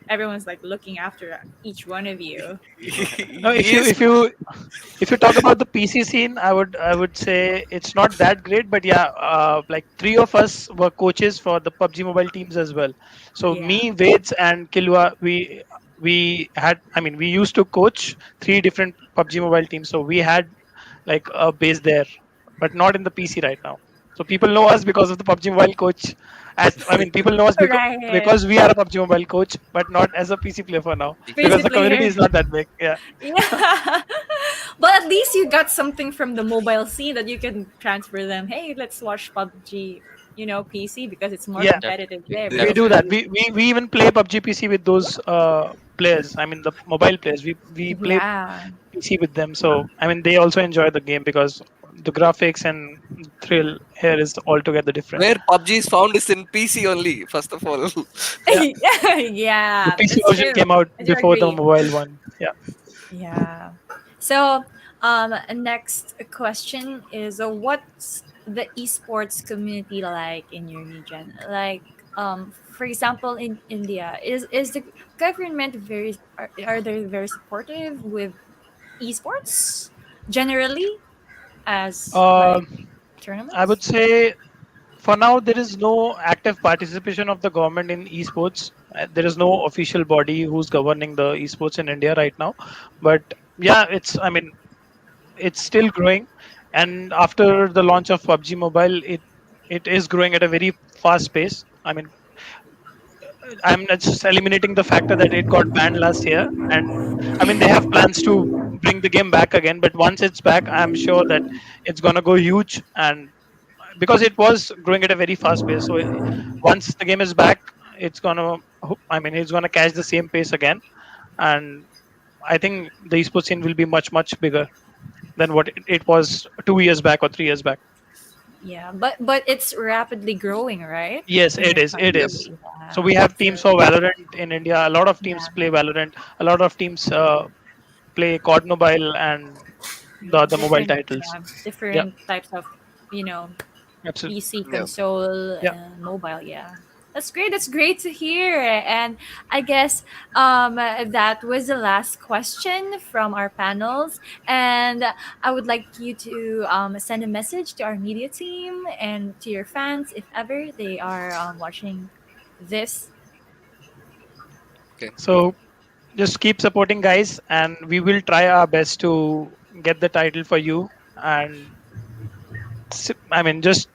everyone's like looking after each one of you. No, if you talk about the PC scene, I would say it's not that great, but yeah, like 3 of us were coaches for the PUBG Mobile teams as well. So me, Veds, and Kilwa, we used to coach 3 different PUBG Mobile teams. So we had like a base there, but not in the PC right now. So people know us because of the PUBG Mobile coach. People know us Right. because we are a PUBG Mobile coach, but not as a PC player for now because the community player. is not that big. Yeah. Yeah. But at least you got something from the mobile scene that you can transfer them. Hey, let's watch PUBG, PC because it's more Yeah. competitive there. We do that. We even play PUBG PC with those players. The mobile players. We play Yeah. PC with them. So they also enjoy the game because the graphics and thrill here is altogether different. Where PUBG is found is in PC only, first of all. Yeah. The PC that's version true. came out I do before the agree. mobile one. Yeah. Yeah. So, next question is what's the esports community like in your region? Like, for example, in India, is the government are they very supportive with esports generally as tournaments? I would say for now there is no active participation of the government in esports. There is no official body who's governing the esports in India right now. But yeah, it's still growing. And after the launch of PUBG Mobile, it is growing at a very fast pace. I'm not just eliminating the factor that it got banned last year, and they have plans to bring the game back again. But once it's back, I'm sure that it's gonna go huge, and because it was growing at a very fast pace. So once the game is back, it's gonna catch the same pace again, and I think the esports scene will be much bigger than what it was 2 years back or 3 years back. Yeah, but it's rapidly growing, right? Yes, it is. It is. So we have teams for Valorant in India. A lot of teams play Valorant. A lot of teams play COD Mobile and the other mobile titles. Different types of, Absolutely. PC, console, Yeah. and mobile. Yeah, that's great. That's great to hear. And I guess that was the last question from our panels. And I would like you to send a message to our media team and to your fans if ever they are watching this. So just keep supporting, guys, and we will try our best to get the title for you. And just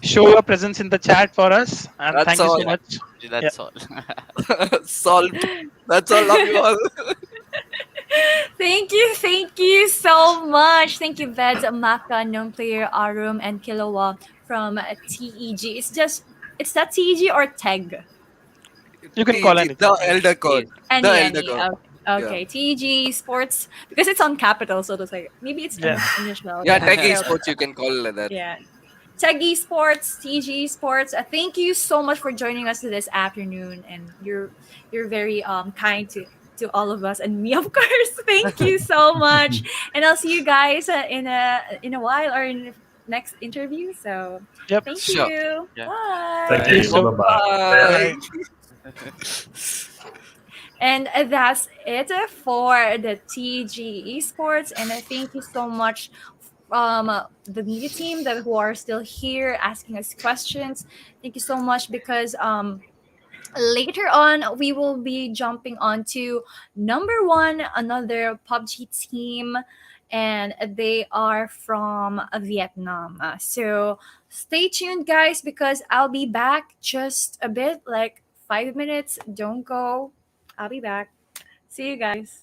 show your presence in the chat for us. And That's thank you all. so much. That's Yeah. all. Solved. That's all. Love you all. Thank you so much. Thank you, Veds, Maka, known player, Arum, and Kilowa from TEG. It's that TEG or TEG? You can call anything. The Elder Code. Any, The any. Elder Code. Okay, TEG Sports, because it's on capital, so to say. Maybe it's Yeah. initial. Yeah, Tech Okay. Esports you can call like that. Yeah. Tech Esports, TG Sports. Thank you so much for joining us this afternoon, and you're very kind to all of us and me, of course. Thank you so much, and I'll see you guys in a while or in the next interview. So Yep. thank Sure. you. Yeah. Bye. Thank you. Bye-bye. And that's it for the TG Esports. And thank you so much the media team who are still here asking us questions. Thank you so much because later on we will be jumping on to number one, another PUBG team, and they are from Vietnam. So stay tuned, guys, because I'll be back just a bit, like 5 minutes. Don't go. I'll be back. See you guys.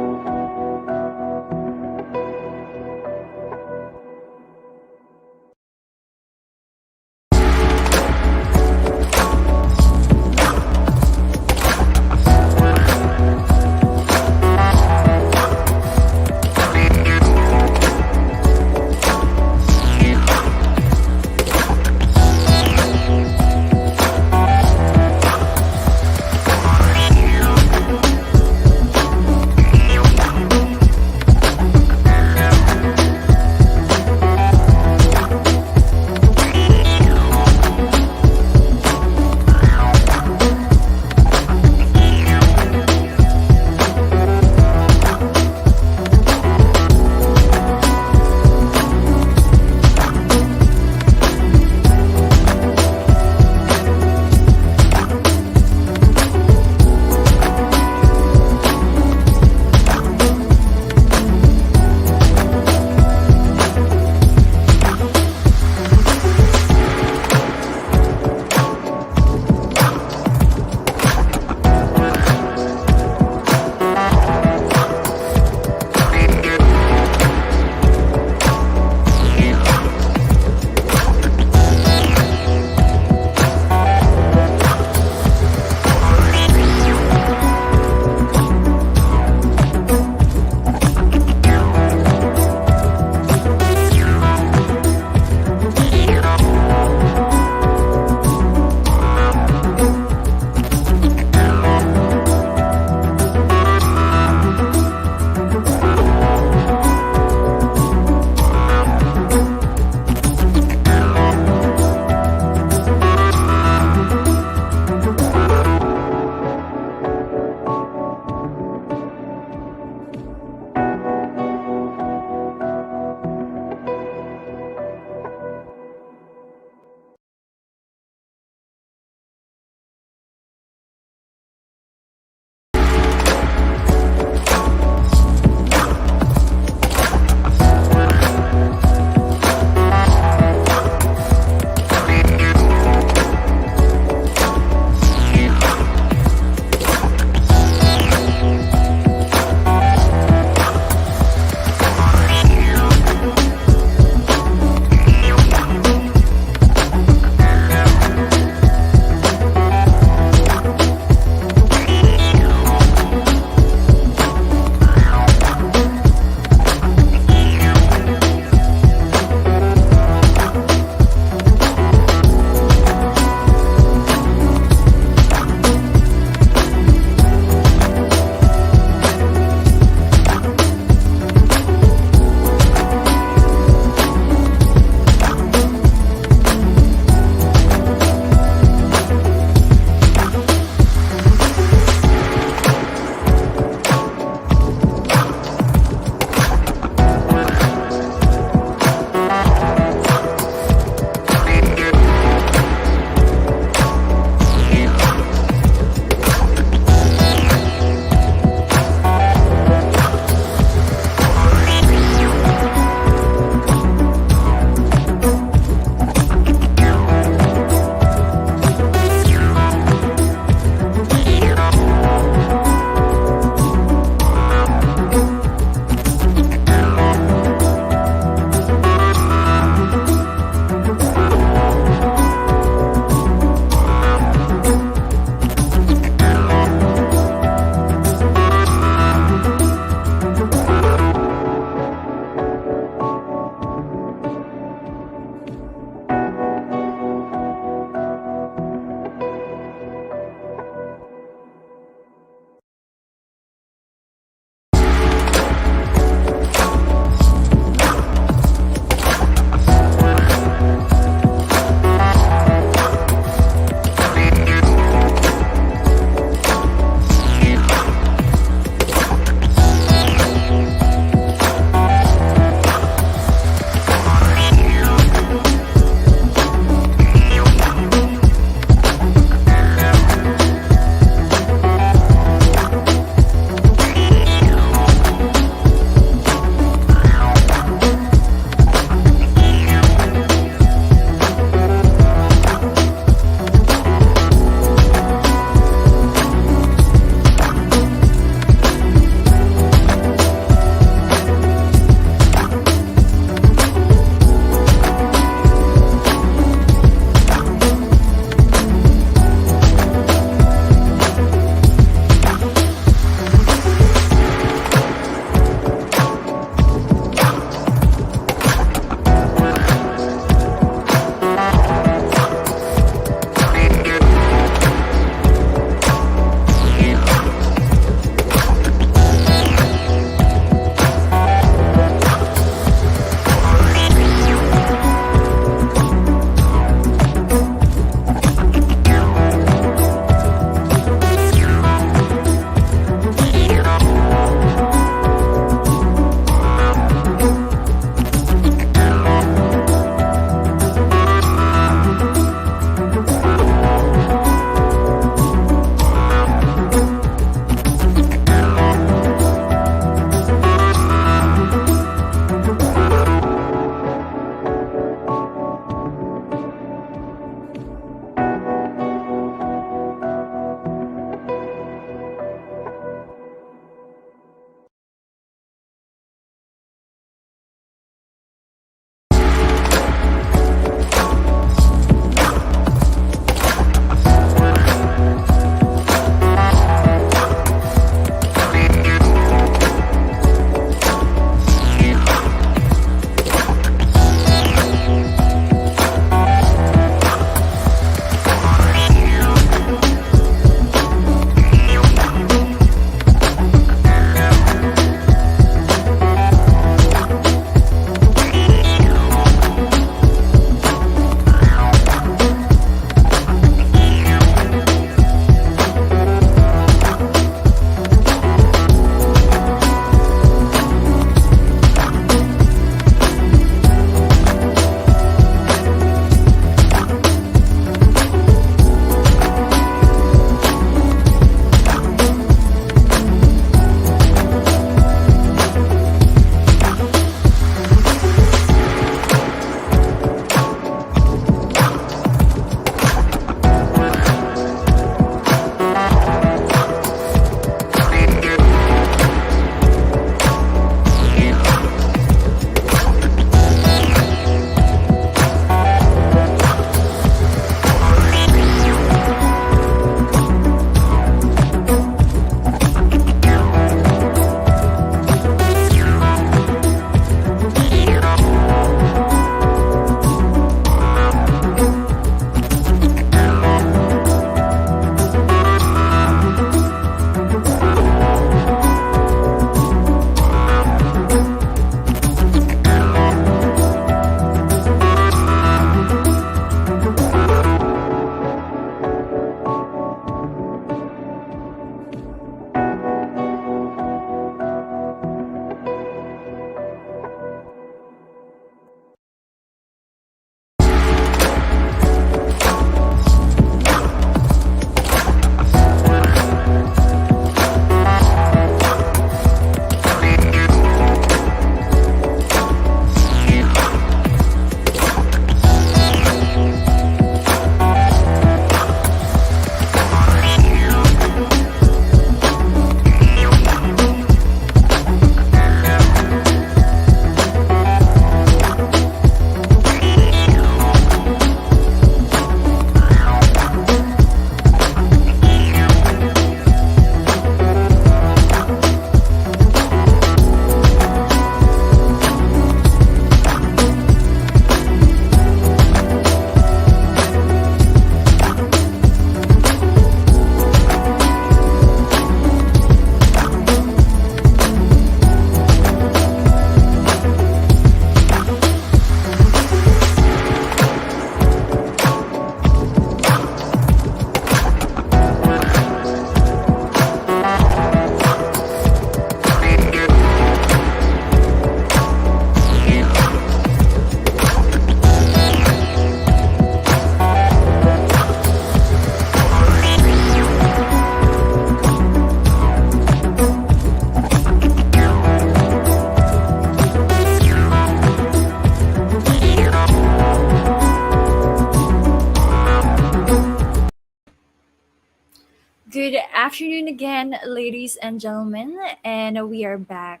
afternoon again, ladies and gentlemen, and we are back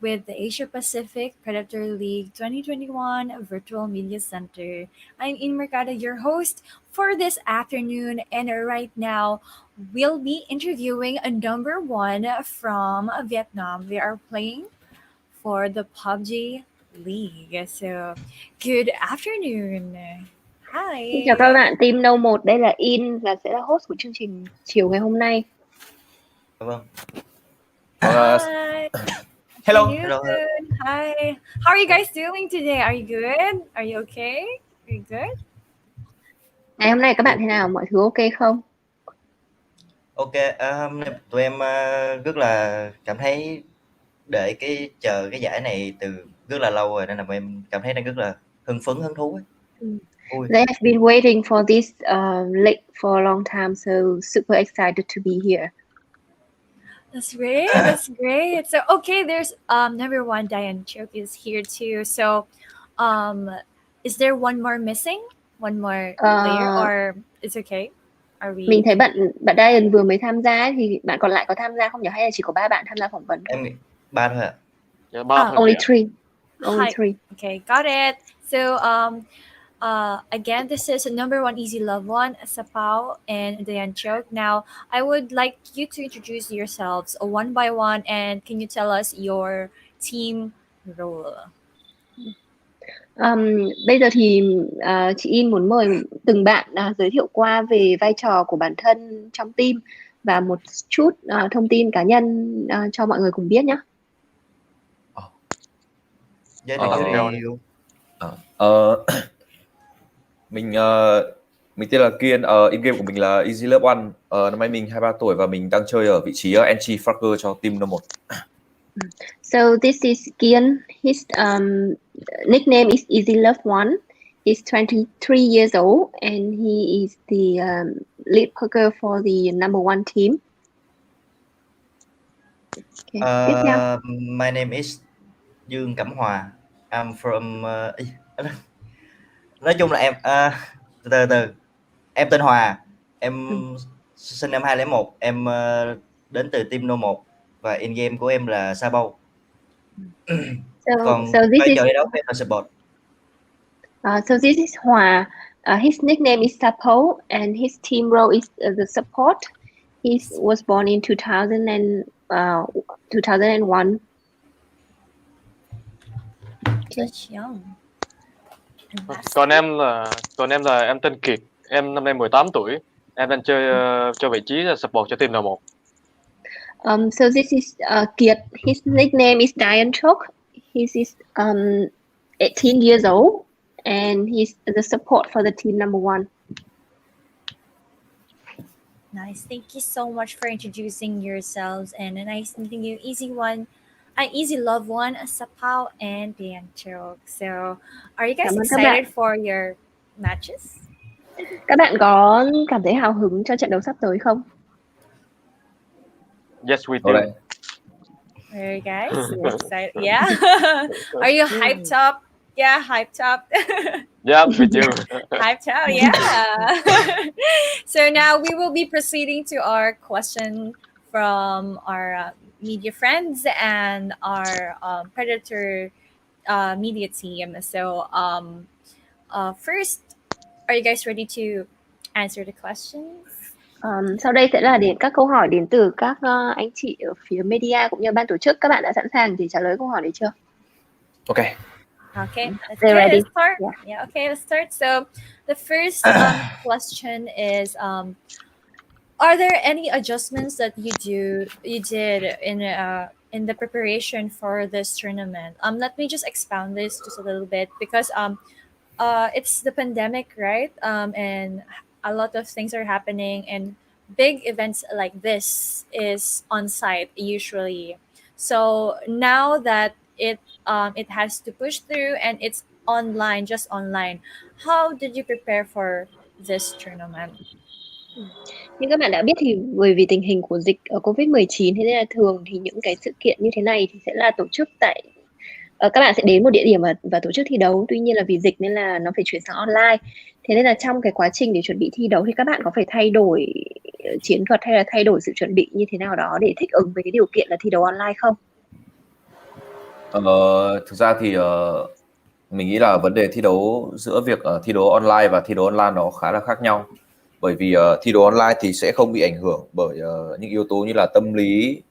with the Asia Pacific Predator League 2021 Virtual Media Center. I'm In Mercado, your host for this afternoon, and right now we'll be interviewing a number one from Vietnam. They are playing for the PUBG League. So, good afternoon. Xin chào Hi. các bạn, team No 1, đây là In và sẽ là host của chương trình chiều ngày hôm nay. Vâng. Hi. Hello. Good. Hello. Hi. How are you guys doing today? Are you good? Are you okay? Are you good? Ngày hôm nay các bạn thế nào? Mọi thứ ok không? Ok, hôm nay tụi em rất là cảm thấy đợi chờ cái giải này từ rất là lâu rồi, nên là tụi em cảm thấy đang rất là hưng phấn, hứng thú ấy. Vui. They have been waiting for this league for a long time, so super excited to be here. That's great. That's great. So okay, there's number one Diane Choke is here too. So is there one more missing? One more player or it's okay? Are we Mình thấy bạn Diane vừa mới tham gia ấy, thì bạn còn lại có tham gia không nhỉ? Hay là chỉ có 3 bạn tham gia phỏng vấn? Em nghĩ 3 thôi ạ. Dạ, 3 thôi. Only 3. Only Hi. 3. Okay, got it. So again, this is number one Easy Love One, Sapao and Diane Choke. Now, I would like you to introduce yourselves one by one, and can you tell us your team role? Bây giờ thì chị In muốn mời từng bạn giới thiệu qua về vai trò của bản thân trong team và một chút thông tin cá nhân cho mọi người cùng biết nhé. Mình tên là Kiên, in game của mình là Easy Love One, năm nay mình 23 tuổi và mình đang chơi ở vị trí entry fragger cho team No 1. So this is Kian. His nickname is Easy Love One. He's 23 years old and he is the lead poker for the number one team. Okay. Tiếp theo. My name is Dương Cẩm Hòa. I'm from nói chung là em từ em tên Hòa, em sinh năm 2001, em đến từ team No 1 và in game của em là Sabo. Còn so this vai is trò đó em là support. So this is Hòa. His nickname is Sapo and his team role is the support. He was born in 2001. Just young. Còn em là em tên Kiệt, em năm nay 18 tuổi, em đang chơi cho vị trí là support cho team N1. So this is Kiệt. His nickname is Diane Choke. He is 18 years old and he's the support for the team number one. Nice. Thank you so much for introducing yourselves, and a nice meeting you, Easy Love One, Sapao and Diane Choke. So, are you guys Cảm ơn các excited bạn. for your matches? Các bạn có cảm thấy hào hứng cho trận đấu sắp tới không? Yes, we do. Are you guys excited? Yeah. Are you hyped up? Yeah, hyped up. Yeah, we do. Hyped up, yeah. So now we will be proceeding to our question from our media friends and our Predator media team. So first, are you guys ready to answer the questions? Sau đây sẽ là các câu hỏi đến từ các anh chị ở phía media cũng như ban tổ chức. Các bạn đã sẵn sàng để trả lời câu hỏi đấy chưa? Ok. Okay, let's They're go. ready. Let's start. Yeah. Yeah, okay, let's start. So the first question is are there any adjustments that you did in the preparation for this tournament? Let me just expound this just a little bit because it's the pandemic, right? And a lot of things are happening, and big events like this is on site usually. So now that it has to push through and it's online, just online, how did you prepare for this tournament? Như các bạn đã biết thì bởi vì tình hình của dịch ở Covid-19, thế nên là thường thì những cái sự kiện như thế này thì sẽ là tổ chức tại các bạn sẽ đến một địa điểm và tổ chức thi đấu. Tuy nhiên là vì dịch nên là nó phải chuyển sang online. Thế nên là trong cái quá trình để chuẩn bị thi đấu thì các bạn có phải thay đổi chiến thuật hay là thay đổi sự chuẩn bị như thế nào đó để thích ứng với cái điều kiện là thi đấu online không? Thực ra thì mình nghĩ là vấn đề thi đấu giữa việc thi đấu online và thi đấu online nó khá là khác nhau. Bởi vì thi đấu online thì sẽ không bị ảnh hưởng bởi những yếu tố như là tâm lý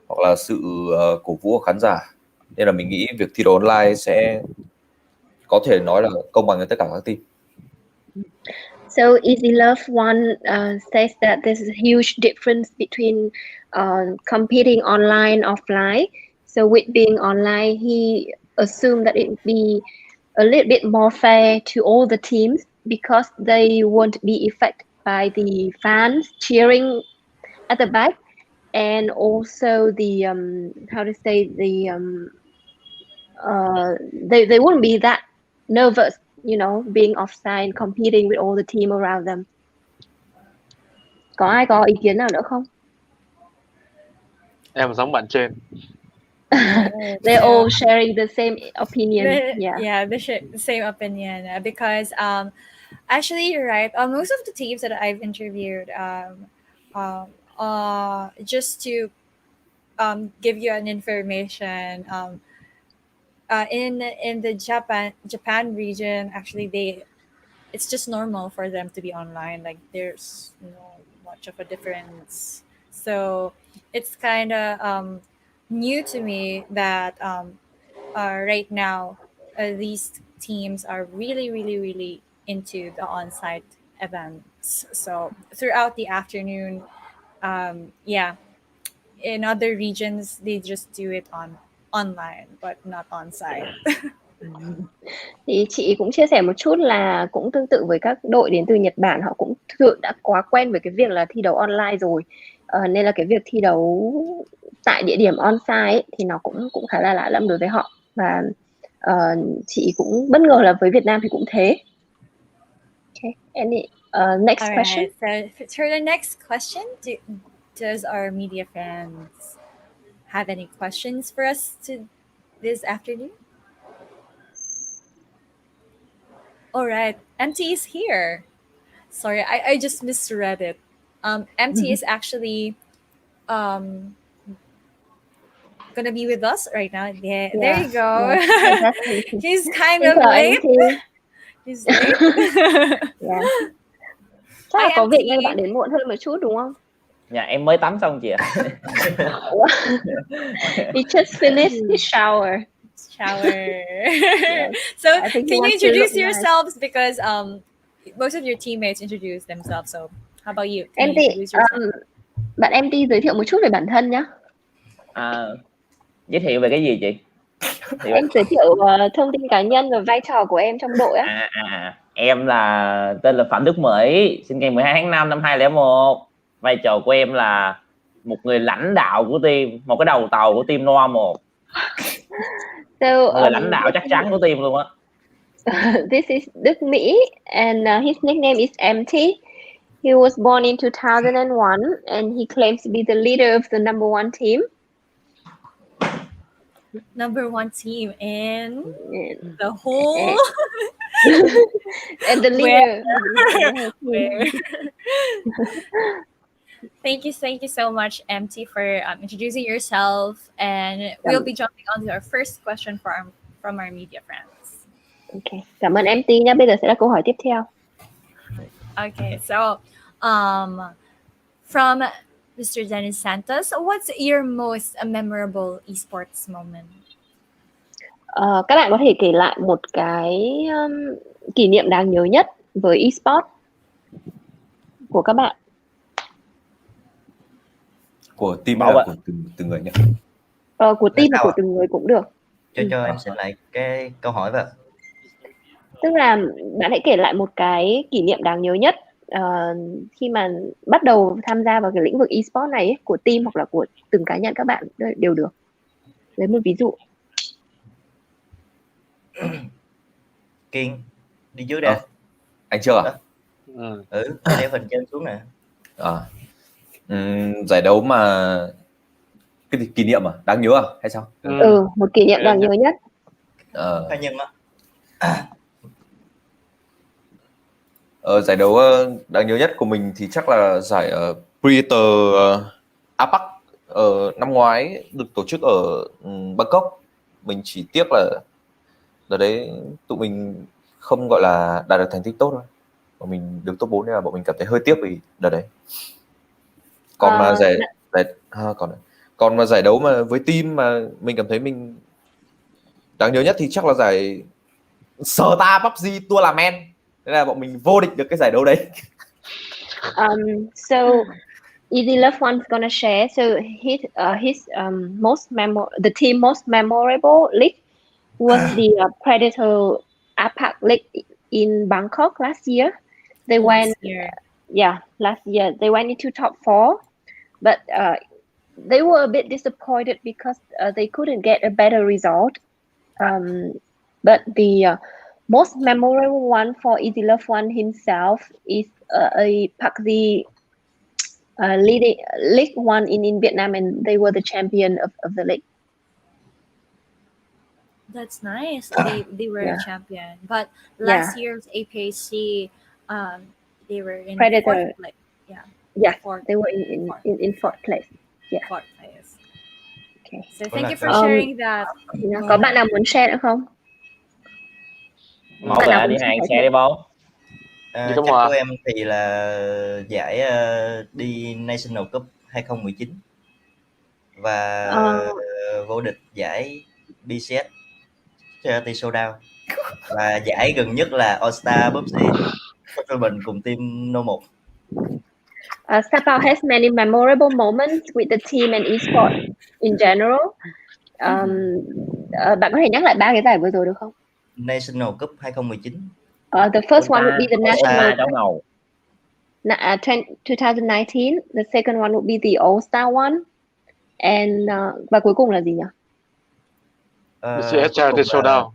hoặc là sự cổ vũ của khán giả. Nên là mình nghĩ việc thi đấu online sẽ có thể nói là công bằng với tất cả các team. So Easy Love One says that there's a huge difference between competing online and offline. So with being online, he assumed that it would be a little bit more fair to all the teams because they won't be affected by the fans cheering at the back, and also the how to say the they wouldn't be that nervous, you know, being offside, competing with all the team around them. Có ai có ý kiến nào nữa không? Em giống bạn trên. They're all sharing the same opinion. Yeah, the same opinion because actually you're right. Most of the teams that I've interviewed, just to give you an information, in the Japan region, actually it's just normal for them to be online. Like there's no much of a difference. So it's kind of new to me that right now these teams are really into the on-site events. So throughout the afternoon, in other regions they just do it online but not on-site. Thì chị cũng chia sẻ một chút là cũng tương tự với các đội đến từ Nhật Bản, họ cũng thường đã quá quen với cái việc là thi đấu online rồi, nên là cái việc thi đấu tại địa điểm on-site ấy, thì nó cũng khá là lạ lẫm đối với họ, và chị cũng bất ngờ là với Việt Nam thì cũng thế. Okay. Any next question? So for the next question, does our media fans have any questions for us this afternoon? All right, MT is here. Sorry, I just misread it. MT is actually gonna be with us right now. Yeah, there you go. He's kind of late. He's late. Chắc là có việc nên bạn đến muộn hơn một chút đúng không? Dạ em mới tắm xong chị ạ. He just finished his shower. So can you introduce yourselves because most of your teammates introduce themselves. So how about you? Can you introduce yourself? Bạn MT giới thiệu một chút về bản thân nhé. Giới thiệu về cái gì chị? Em giới thiệu thông tin cá nhân và vai trò của em trong đội á. Em là tên là Phạm Đức Mỹ, sinh ngày 12 tháng 5 năm 2001. Vai trò của em là một người lãnh đạo của team, một cái đầu tàu của team Noa 1. Người lãnh đạo chắc chắn của team luôn á. This is Đức Mỹ and his nickname is MT. He was born in 2001 and he claims to be the leader of the number one team. Number one team in the whole and the leader. Where? Thank you so much, MT, for introducing yourself, and we'll be jumping on to our first question from our media friends. Okay, cảm ơn MT nhé. Bây giờ sẽ là câu hỏi tiếp theo. Okay, so from Mr. Dennis Santos, what's your most memorable esports moment? Các bạn có thể kể lại một cái kỷ niệm đáng nhớ nhất với esports của các bạn. Của team hay là của từng người nhé? Của team và của từng người cũng được. Cho em xem lại cái câu hỏi vậy. Tức là bạn hãy kể lại một cái kỷ niệm đáng nhớ nhất khi mà bắt đầu tham gia vào cái lĩnh vực esports này ấy, của team hoặc là của từng cá nhân các bạn đều được. Lấy một ví dụ. Kiên đi dưới đây. Anh chưa à? Đeo hình trên xuống nè. Giải đấu mà cái kỷ niệm đáng nhớ hay sao? Một kỷ niệm đáng nhớ nhất. Cá nhân á. Giải đấu đáng nhớ nhất của mình thì chắc là giải Predator APAC năm ngoái được tổ chức ở Bangkok. Mình chỉ tiếc là đợt đấy tụi mình không gọi là đạt được thành tích tốt thôi. Và mình đứng top 4 nên là bọn mình cảm thấy hơi tiếc vì đợt đấy. Còn mà còn mà giải đấu mà với team mà mình cảm thấy mình đáng nhớ nhất thì chắc là giải Star PUBG Tournament. Thế là bọn mình vô địch được cái giải đấu đấy. So Easy Love One's gonna share. So his the team most memorable league was the Predator APAC League in Bangkok last year. They went, last year they went into top 4, but they were a bit disappointed because they couldn't get a better result. But the most memorable one for Easy Love One himself is a PUBG League One in Vietnam, and they were the champion of the league. That's nice. They were a champion, but last year's APAC, they were in Predator. fourth place. They were in fourth place. Fourth place. Okay. So thank you for sharing that. Có bạn nào muốn share nữa không? Một bạn đi hàng share đi bố. Chắc của em thì là giải đi National Cup 2019 và vô địch giải BCS Charity Showdown, và giải gần nhất là All Star PUBG Bình cùng team No 1. Sapao has many memorable moments with the team and esports in general. Bạn có thể nhắc lại 3 cái giải vừa rồi được không? National Cup 2019. The first one would be the National Cup 2019. The second one would be the All Star one. And và cuối cùng là gì nhỉ? The CS Charity Showdown.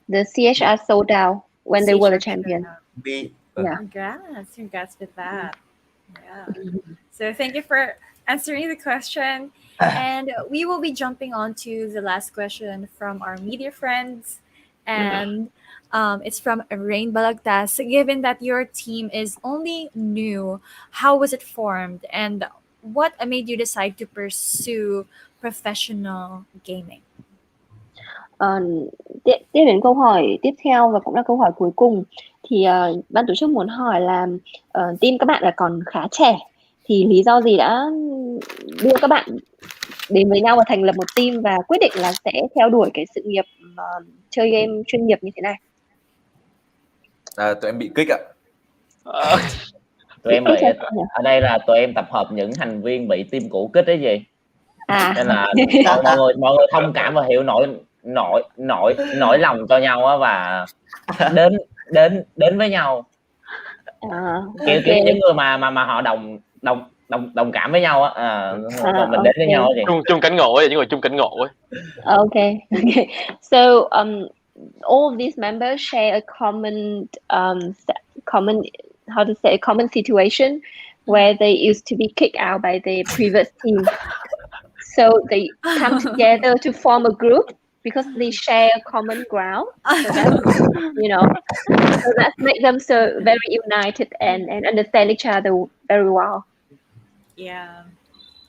The CHR Showdown when they were the champion. Congrats with that. Yeah. So thank you for answering the question. And we will be jumping on to the last question from our media friends. And it's from Rain Balagtas. Given that your team is only new, how was it formed? And what made you decide to pursue professional gaming? Tiếp đến câu hỏi tiếp theo và cũng là câu hỏi cuối cùng, thì ban tổ chức muốn hỏi là team các bạn là còn khá trẻ, thì lý do gì đã đưa các bạn đến với nhau và thành lập một team và quyết định là sẽ theo đuổi cái sự nghiệp chơi game chuyên nghiệp như thế này? Tụi em bị kích ạ. Tụi em bị, ở đây là tụi em tập hợp những thành viên bị team cũ kích đấy gì. Nên là mọi người thông cảm và hiểu nỗi lòng cho nhau á, và đến với nhau. Kiểu những người mà họ đồng cảm với nhau á, mình đến với nhau gì. Chung cảnh ngộ ấy, những người chung cảnh ngộ ấy. Okay. So all of these members share a common common situation where they used to be kicked out by their previous team. So they come together to form a group because they share a common ground. So that's, so that makes them so very united and understand each other very well. Yeah.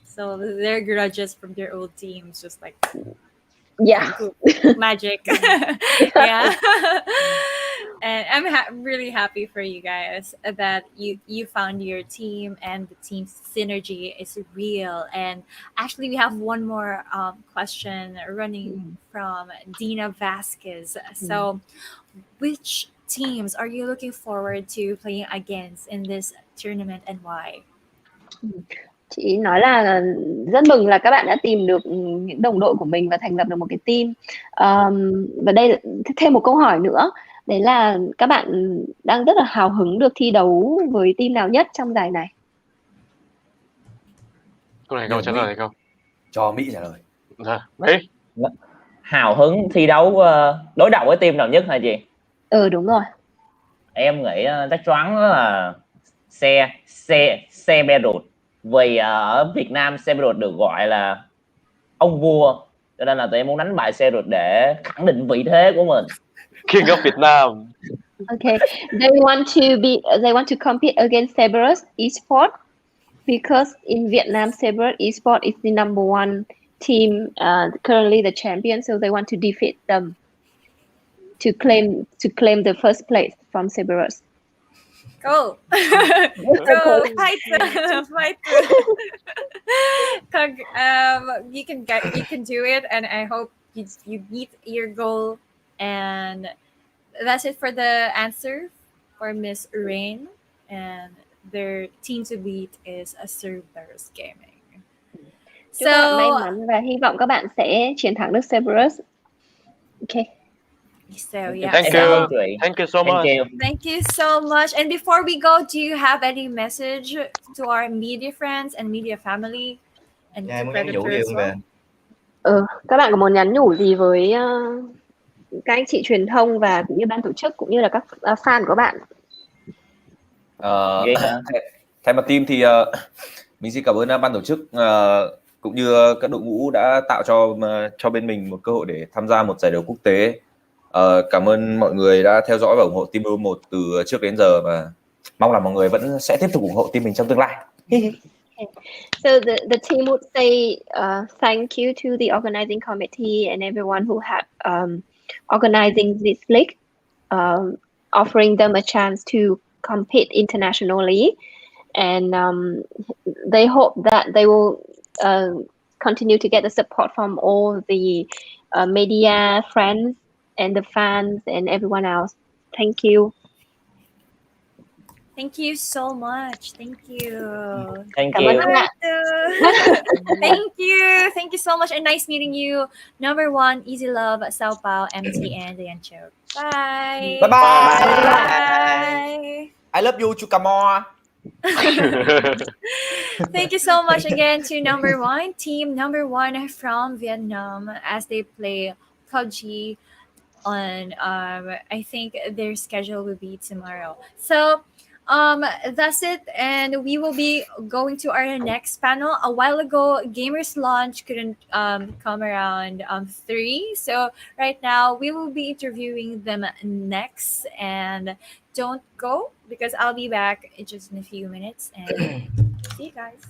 So their grudges from their old teams just like magic. Yeah. And I'm really happy for you guys that you found your team and the team's synergy is real. And actually we have one more question running from Dina Vasquez. So which teams are you looking forward to playing against in this tournament and why? Chị nói là rất mừng là các bạn đã tìm được những đồng đội của mình và thành lập được một cái team. Và đây thêm một câu hỏi nữa, đấy là các bạn đang rất là hào hứng được thi đấu với team nào nhất trong giải này? Câu này câu trả lời này không? Cho Mỹ trả lời. Mỹ. Hào hứng thi đấu đối đầu với team nào nhất hả chị? Đúng rồi. Em nghĩ chắc chắn là Cerberus. Vì ở Việt Nam Cerberus được gọi là ông vua cho nên là tụi em muốn đánh bại Cerberus để khẳng định vị thế của mình. King of Vietnam. Okay, they want to compete against Cerberus Esports because in Vietnam, Cerberus Esports is the number one team, currently the champion. So they want to defeat them to claim the first place from Cerberus. Go. Go fight. You can do it, and I hope you meet your goal. And that's it for the answer for Miss Rain. And their team to beat is a Cerberus Gaming. Chúc các bạn may mắn và hy vọng các bạn sẽ chiến thắng được Cerberus. Okay. So yeah. Thank you. Thank you so much. Thank you so much. And before we go, do you have any message to our media friends and media family and to Predator as well? Các bạn có muốn nhắn nhủ gì với các anh chị truyền thông và cũng như ban tổ chức cũng như là các fan của bạn? Thay mặt team thì mình xin cảm ơn ban tổ chức cũng như các đội ngũ đã tạo cho bên mình một cơ hội để tham gia một giải đấu quốc tế. Cảm ơn mọi người đã theo dõi và ủng hộ Team Room 1 từ trước đến giờ và mong là mọi người vẫn sẽ tiếp tục ủng hộ team mình trong tương lai. So the team would say thank you to the organizing committee and everyone who had organizing this league, offering them a chance to compete internationally, and they hope that they will continue to get the support from all the media friends and the fans and everyone else. Thank you. Thank you so much. Thank you. Thank you. Thank you so much, and nice meeting you. Number one, Easy Love, Sao Pao, MT, and Dian Cho. Bye. Bye bye. Bye. I love you, Chukamore. Thank you so much again to number one, team number one from Vietnam, as they play PUBG on I think their schedule will be tomorrow. So that's it, and we will be going to our next panel. A while ago, Gamers Launch couldn't come around 3, so right now we will be interviewing them next. And don't go, because I'll be back just in a few minutes, and see you guys.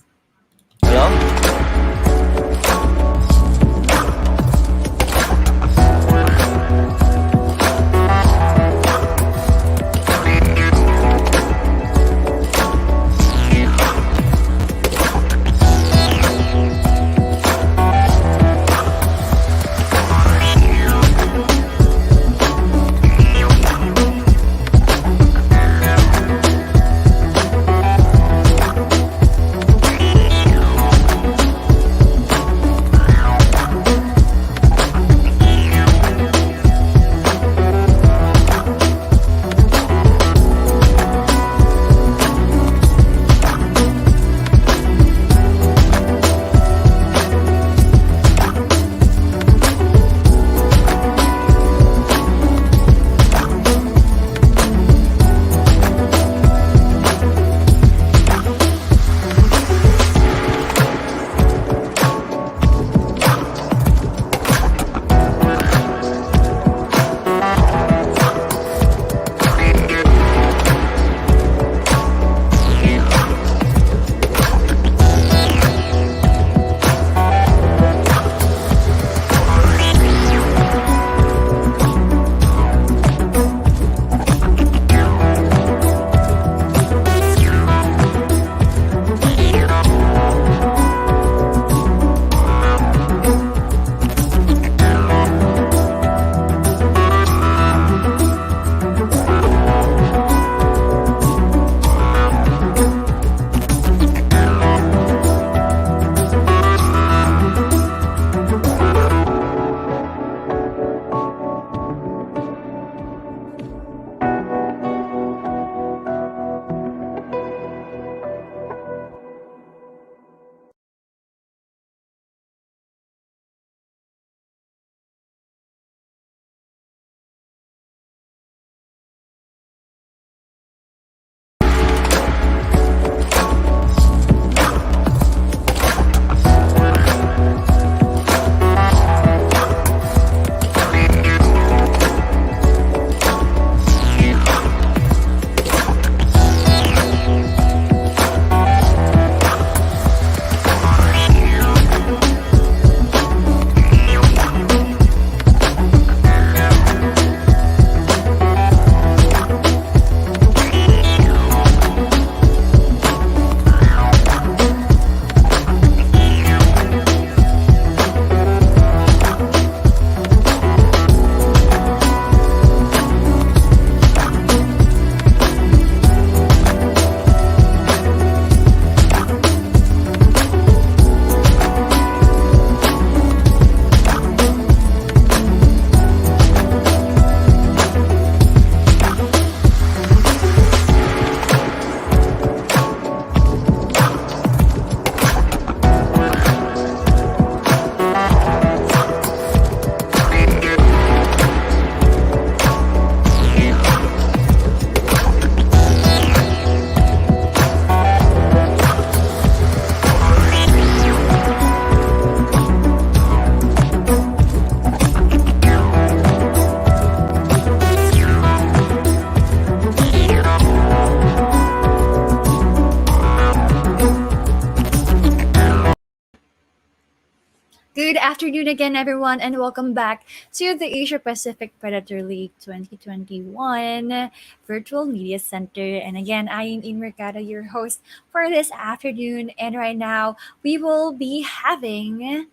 Good afternoon again, everyone, and welcome back to the Asia Pacific Predator League 2021 Virtual Media Center. And again, I am In Mercado, your host for this afternoon. And right now, we will be having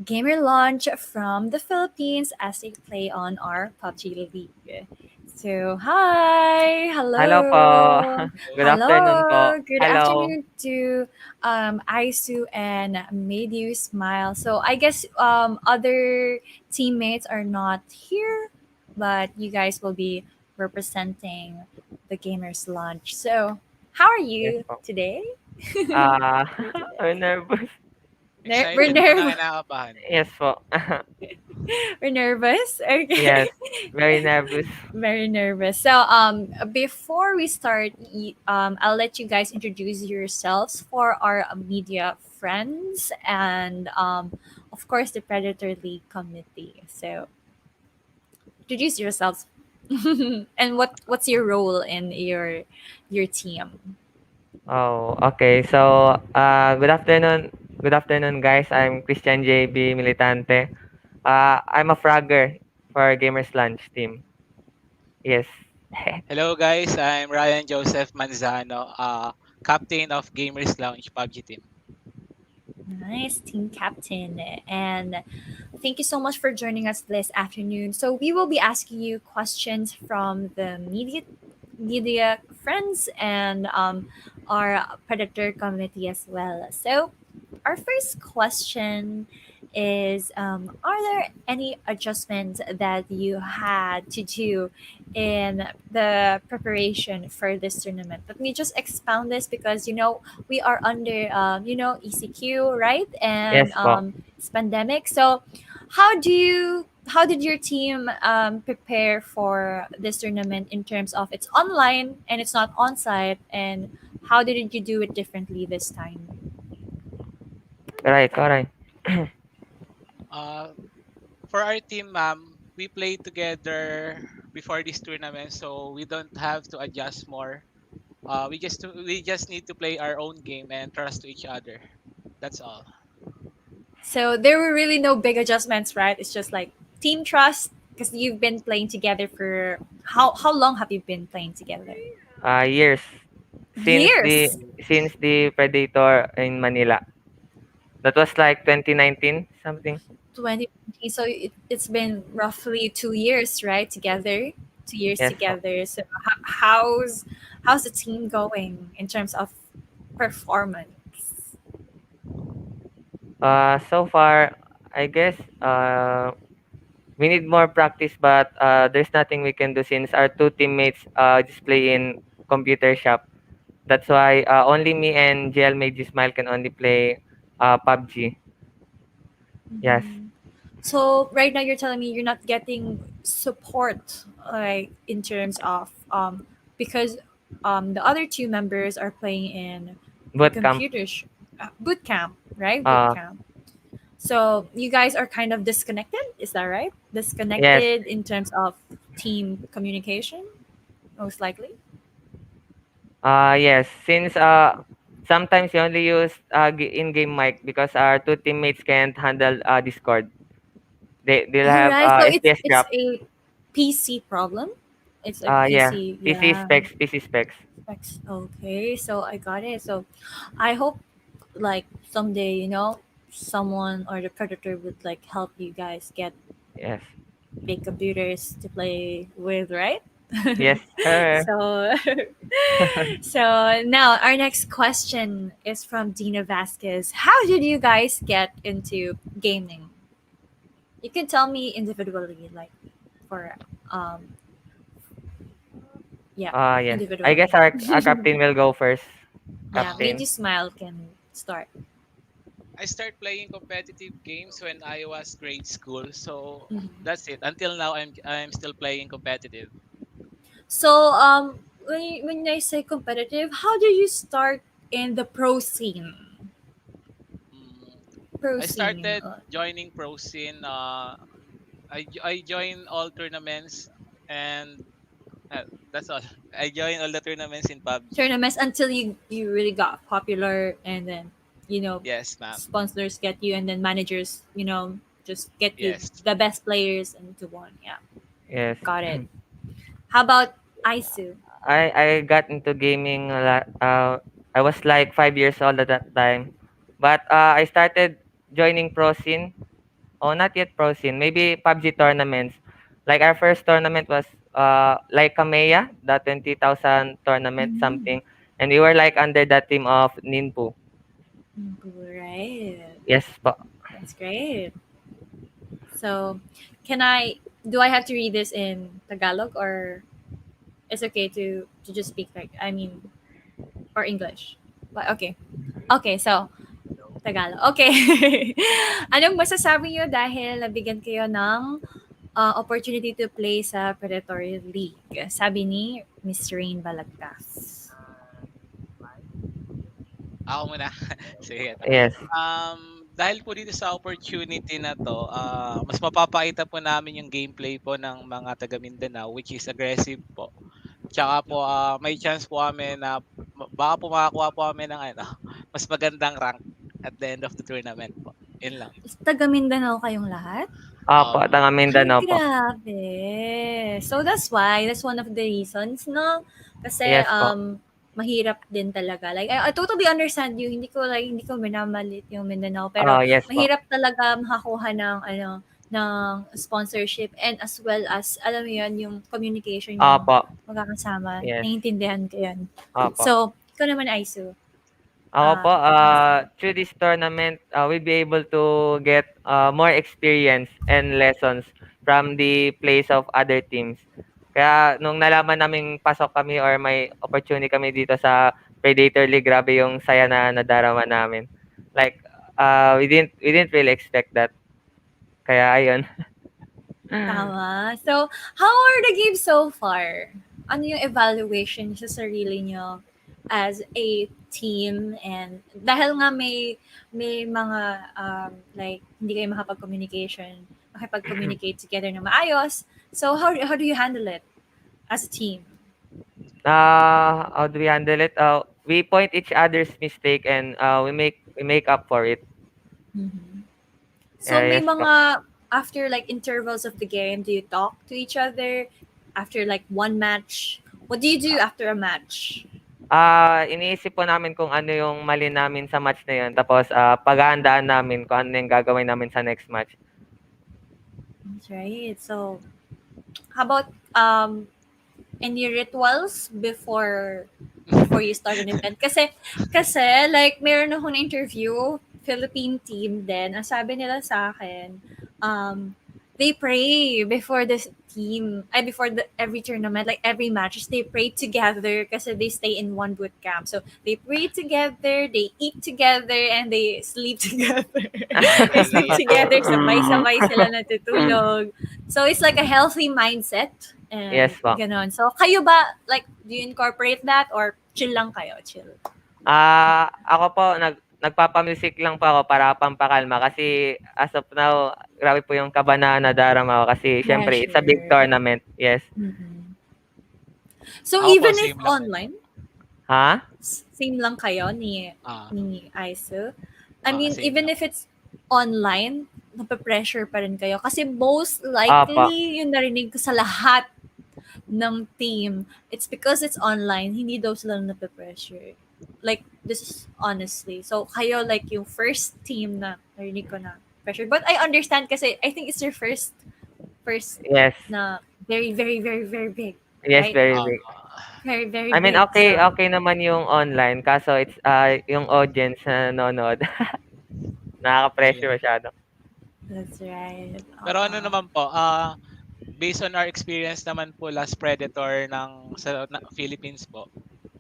gamer launch from the Philippines as they play on our PUBG League. So, hi! Hello! Hello po. Good afternoon po. Hello! Good Hello. afternoon to Aisu and Made You Smile. So, I guess other teammates are not here, but you guys will be representing the Gamers Launch. So, how are you today? We're nervous. We're nervous. Yes po. We're nervous. Okay. Yes, very nervous. Very nervous. So, before we start, I'll let you guys introduce yourselves for our media friends and, of course, the Predator League committee. So, introduce yourselves, and what's your role in your team? Oh, okay. So, good afternoon. Good afternoon, guys. I'm Christian JB Militante. I'm a fragger for Gamers Lunch team. Yes. Hello guys, I'm Ryan Joseph Manzano, captain of Gamers Lounge PUBG team. Nice, team captain. And thank you so much for joining us this afternoon. So we will be asking you questions from the media friends and our Predator community as well. So our first question is, are there any adjustments that you had to do in the preparation for this tournament? Let me just expound this because we are under ECQ, right? And Yes po. it's pandemic. So how did your team prepare for this tournament in terms of it's online and it's not on site, and how did you do it differently this time? Right, alright. For our team, we played together before this tournament, so we don't have to adjust more. We just need to play our own game and trust to each other. That's all. So there were really no big adjustments, right? It's just like team trust because you've been playing together for how long have you been playing together? Years. Years. Since the Predator in Manila. That was like 2019 something. 2020. So it's been roughly 2 years, right? Together, 2 years Yes po. together. So how's the team going in terms of performance? So far, I guess we need more practice, but there's nothing we can do since our two teammates just play in computer shop. That's why only me and JL Made You Smile can only play PUBG. Yes. So right now you're telling me you're not getting support, like in terms of because the other two members are playing in Boot camp. boot camp, right? Uh, Boot camp. So you guys are kind of disconnected, is that right? Yes. Disconnected in terms of team communication, most likely. Yes. Since sometimes you only use in-game mic because our two teammates can't handle Discord. They'll have Right. So FPS it's drop. a PC problem. It's a Yeah. PC. PC Yeah. specs. PC specs. Specs. Okay, so I got it. So I hope like someday, someone or the Predator would like help you guys get Yes. big computers to play with, right? Yes, sir. So so now our next question is from Dina Vasquez. How did you guys get into gaming? You can tell me individually, like for yeah, Yes. individually. I guess our captain will go first. Yeah, Made Captain. You Smile can start. I started playing competitive games when I was grade school, so Mhm. that's it. Until now, I'm still playing competitive. So when I say competitive, how do you start in the pro scene? Pro I scene. started joining pro scene. I joined all tournaments, and that's all. I joined all the tournaments in PUBG. Tournaments until you really got popular, and then Yes, ma'am. sponsors get you, and then managers, just get you Yes. the best players into one. Yeah, Yes. got it. How about Isu? I got into gaming a lot. I was like 5 years old at that time, but I started joining pro scene. Oh, not yet pro scene. Maybe PUBG tournaments. Like our first tournament was like Kamea, the 20,000 tournament something, and we were like under the team of Ninpu. Right. Yes, po. That's great. So, do I have to read this in Tagalog, or it's okay to just speak or English? But okay. Okay, so Tagalog. Okay. Anong masasabi niyo dahil nabigyan kayo ng opportunity to play sa Predatory League? Sabi ni Miss Rain Balagtas. Ako muna. Sige. Yes. Dahil po dito sa opportunity na to, mas mapapakita po namin yung gameplay po ng mga taga Mindanao, which is aggressive po. Tsaka po may chance po kami na baka po makakuha po kami ng mas magandang rank at the end of the tournament po. Yun lang. Taga Mindanao kayong lahat? Opo, taga Mindanao po. Grabe. So that's one of the reasons, no? Kasi Yes po. mahirap din talaga. Like I totally understand you. Hindi ko minamalit yung Mindanao, pero Yes po. mahirap talaga makakuha ng sponsorship, and as well as alam mo yun, yung communication yung Opo. magkakasama. Yes. Naiintindihan ko yun. Opo. So, ikaw naman, Aisu. Ako po, through this tournament, we'll be able to get more experience and lessons from the plays of other teams. Kaya nung nalaman naming pasok kami or may opportunity kami dito sa Predator League, grabe yung saya na nadarama namin. Like, we didn't really expect that. Kaya ayun. Tama. So, how are the games so far? Ano yung evaluation sa sarili nyo as a team? And dahil nga may mga like hindi kayo makipag-communicate together na maayos. So how do you handle it as a team? How do we handle it? We point each other's mistake and we make up for it. So may Yes po. mga after like intervals of the game, do you talk to each other after like one match? What do you do after a match? Iniisip po namin kung ano yung mali namin sa match na yun. Tapos paghahandaan namin kung ano yung gagawin namin sa next match. That's right. So how about any rituals before you start an event? Kasi like meron akong na-interview Philippine team din. Ang sabi nila sa akin, they pray before this team, before every tournament, like every match, they pray together kasi they stay in one boot camp. So they pray together, they eat together, and they sleep together. They sleep together, sabay-sabay sila natutulog. So it's like a healthy mindset. And Yes po. ganon. So kayo ba, like, do you incorporate that or chill lang kayo? Chill. Ako po, nagpapamusic lang po ako para pampakalma kasi as of now, grabe po yung kaba na nadarama ko kasi syempre it's a big tournament. Yes. So Ako po, even if same lang. online, Ha? same lang kayo ni Aisu. I mean, same even if it's online, nape-pressure pa rin kayo. Kasi most likely, yung narinig ko sa lahat ng team, it's because it's online, hindi daw sila nape-pressure. Like, this is honestly. So, kayo like yung first team na narinig ko na pressure. But I understand kasi I think it's your first Yes. na very, very, very, very big. Yes, right? very big. Very, very I mean, big. okay, So, okay naman yung online kaso it's yung audience na nanonood. Nakaka-pressure masyado. that's right. Pero ano naman po, based on our experience naman po last Predator sa Philippines po,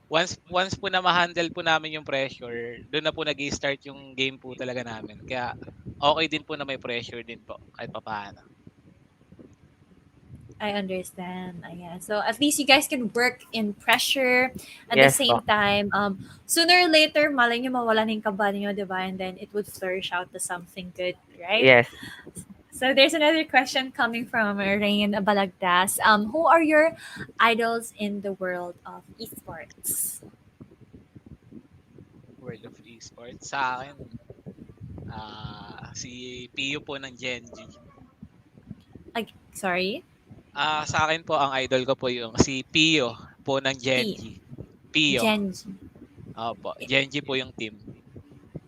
once po na ma-handle po namin yung pressure, doon na po nag-i-start yung game po talaga namin. Kaya okay din po na may pressure din po kahit papaano. I understand. Yeah. So at least you guys can work in pressure at the Yes same po. time. Sooner or later, malay nyo mawala na yung kaba niyo, diba? And then it would flourish out to something good, right? Yes. So there's another question coming from Rain Balagdas. Who are your idols in the world of esports? World of Esports. Sa akin, si Pio po ng Genji. Sorry? Sa akin po, ang idol ko po yung si Pio po ng Genji. Pio. Genji. Opo, Genji po yung team.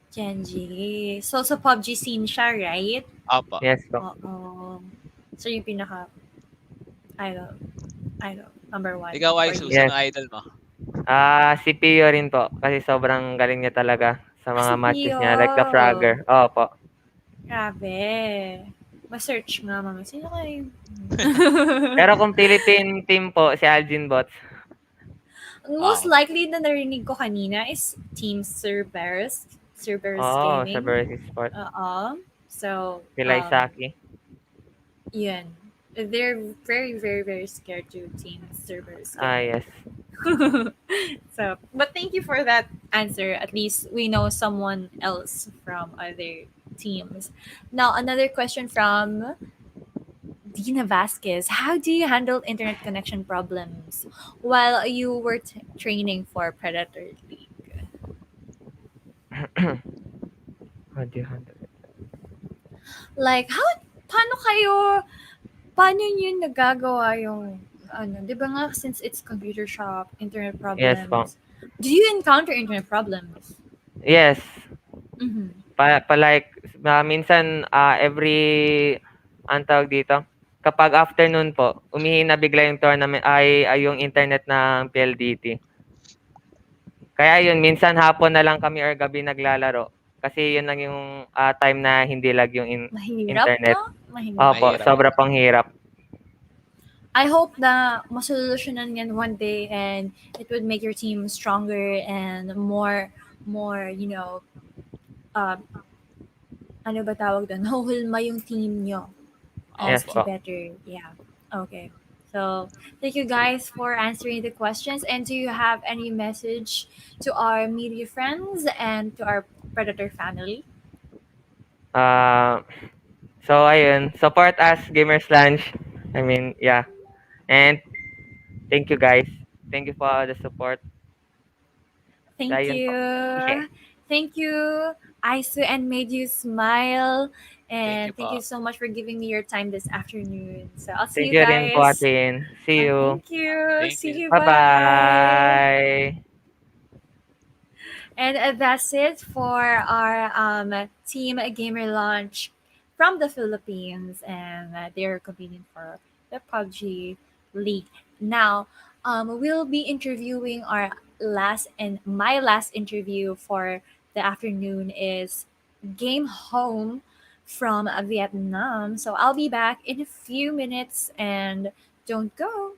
Genji. So, sa PUBG scene siya, right? Opo. Yes po. Oo. So, yung pinaka idol. Number 1. Ikaw, ay susunod idol mo? Si Pio rin po. Kasi sobrang galing niya talaga sa mga si matches Pio. niya. Like the Fragger. Opo. Grabe. Ma-search nga mama. Sino kayo? Pero kung Philippine team po, si Algin Bots. Most likely na narinig ko kanina is Team Cerberus. Cerberus Gaming. Cerberus Esports. So, Pilay Saki. yun. They're very, very, very scared to Team Cerberus Gaming. Yes. So, but thank you for that answer. At least we know someone else from other teams. Now, another question from Dina Vasquez. How do you handle internet connection problems while you were training for Predator League? How do you handle it? Like, paano yun nagagawa yung, di ba nga, since it's computer shop, internet problems. Yes po. Do you encounter internet problems? Yes. Mm-hmm. Like, minsan, every, ang tawag dito, kapag afternoon po, umihina bigla yung tournament, yung internet ng PLDT. Kaya yun, minsan hapon na lang kami or gabi naglalaro. Kasi yun lang yung time na hindi lag yung internet. No? Mahirap. Opo, sobra pang hirap. I hope na masolusyonan yan one day and it would make your team stronger and more, ano ba tawag doon? Hulma yung team nyo. Yes po. Better. Yeah. Okay. So, thank you guys for answering the questions. And do you have any message to our media friends and to our Predator family? So, ayun. Support us, Gamers Lunch. I mean, yeah. And thank you, guys. Thank you for the support. Thank Ayun you. po. Thank you, Aisu, and made you smile. And thank po. you so much for giving me your time this afternoon. So, I'll see Thank you you guys. rin po, Atin. See you. Thank you. See you. Bye-bye. And that's it for our Team Gamer launch from the Philippines, and they're competing for the PUBG League. Now, we'll be interviewing my last interview for the afternoon is Game Home from Vietnam. So I'll be back in a few minutes, and don't go.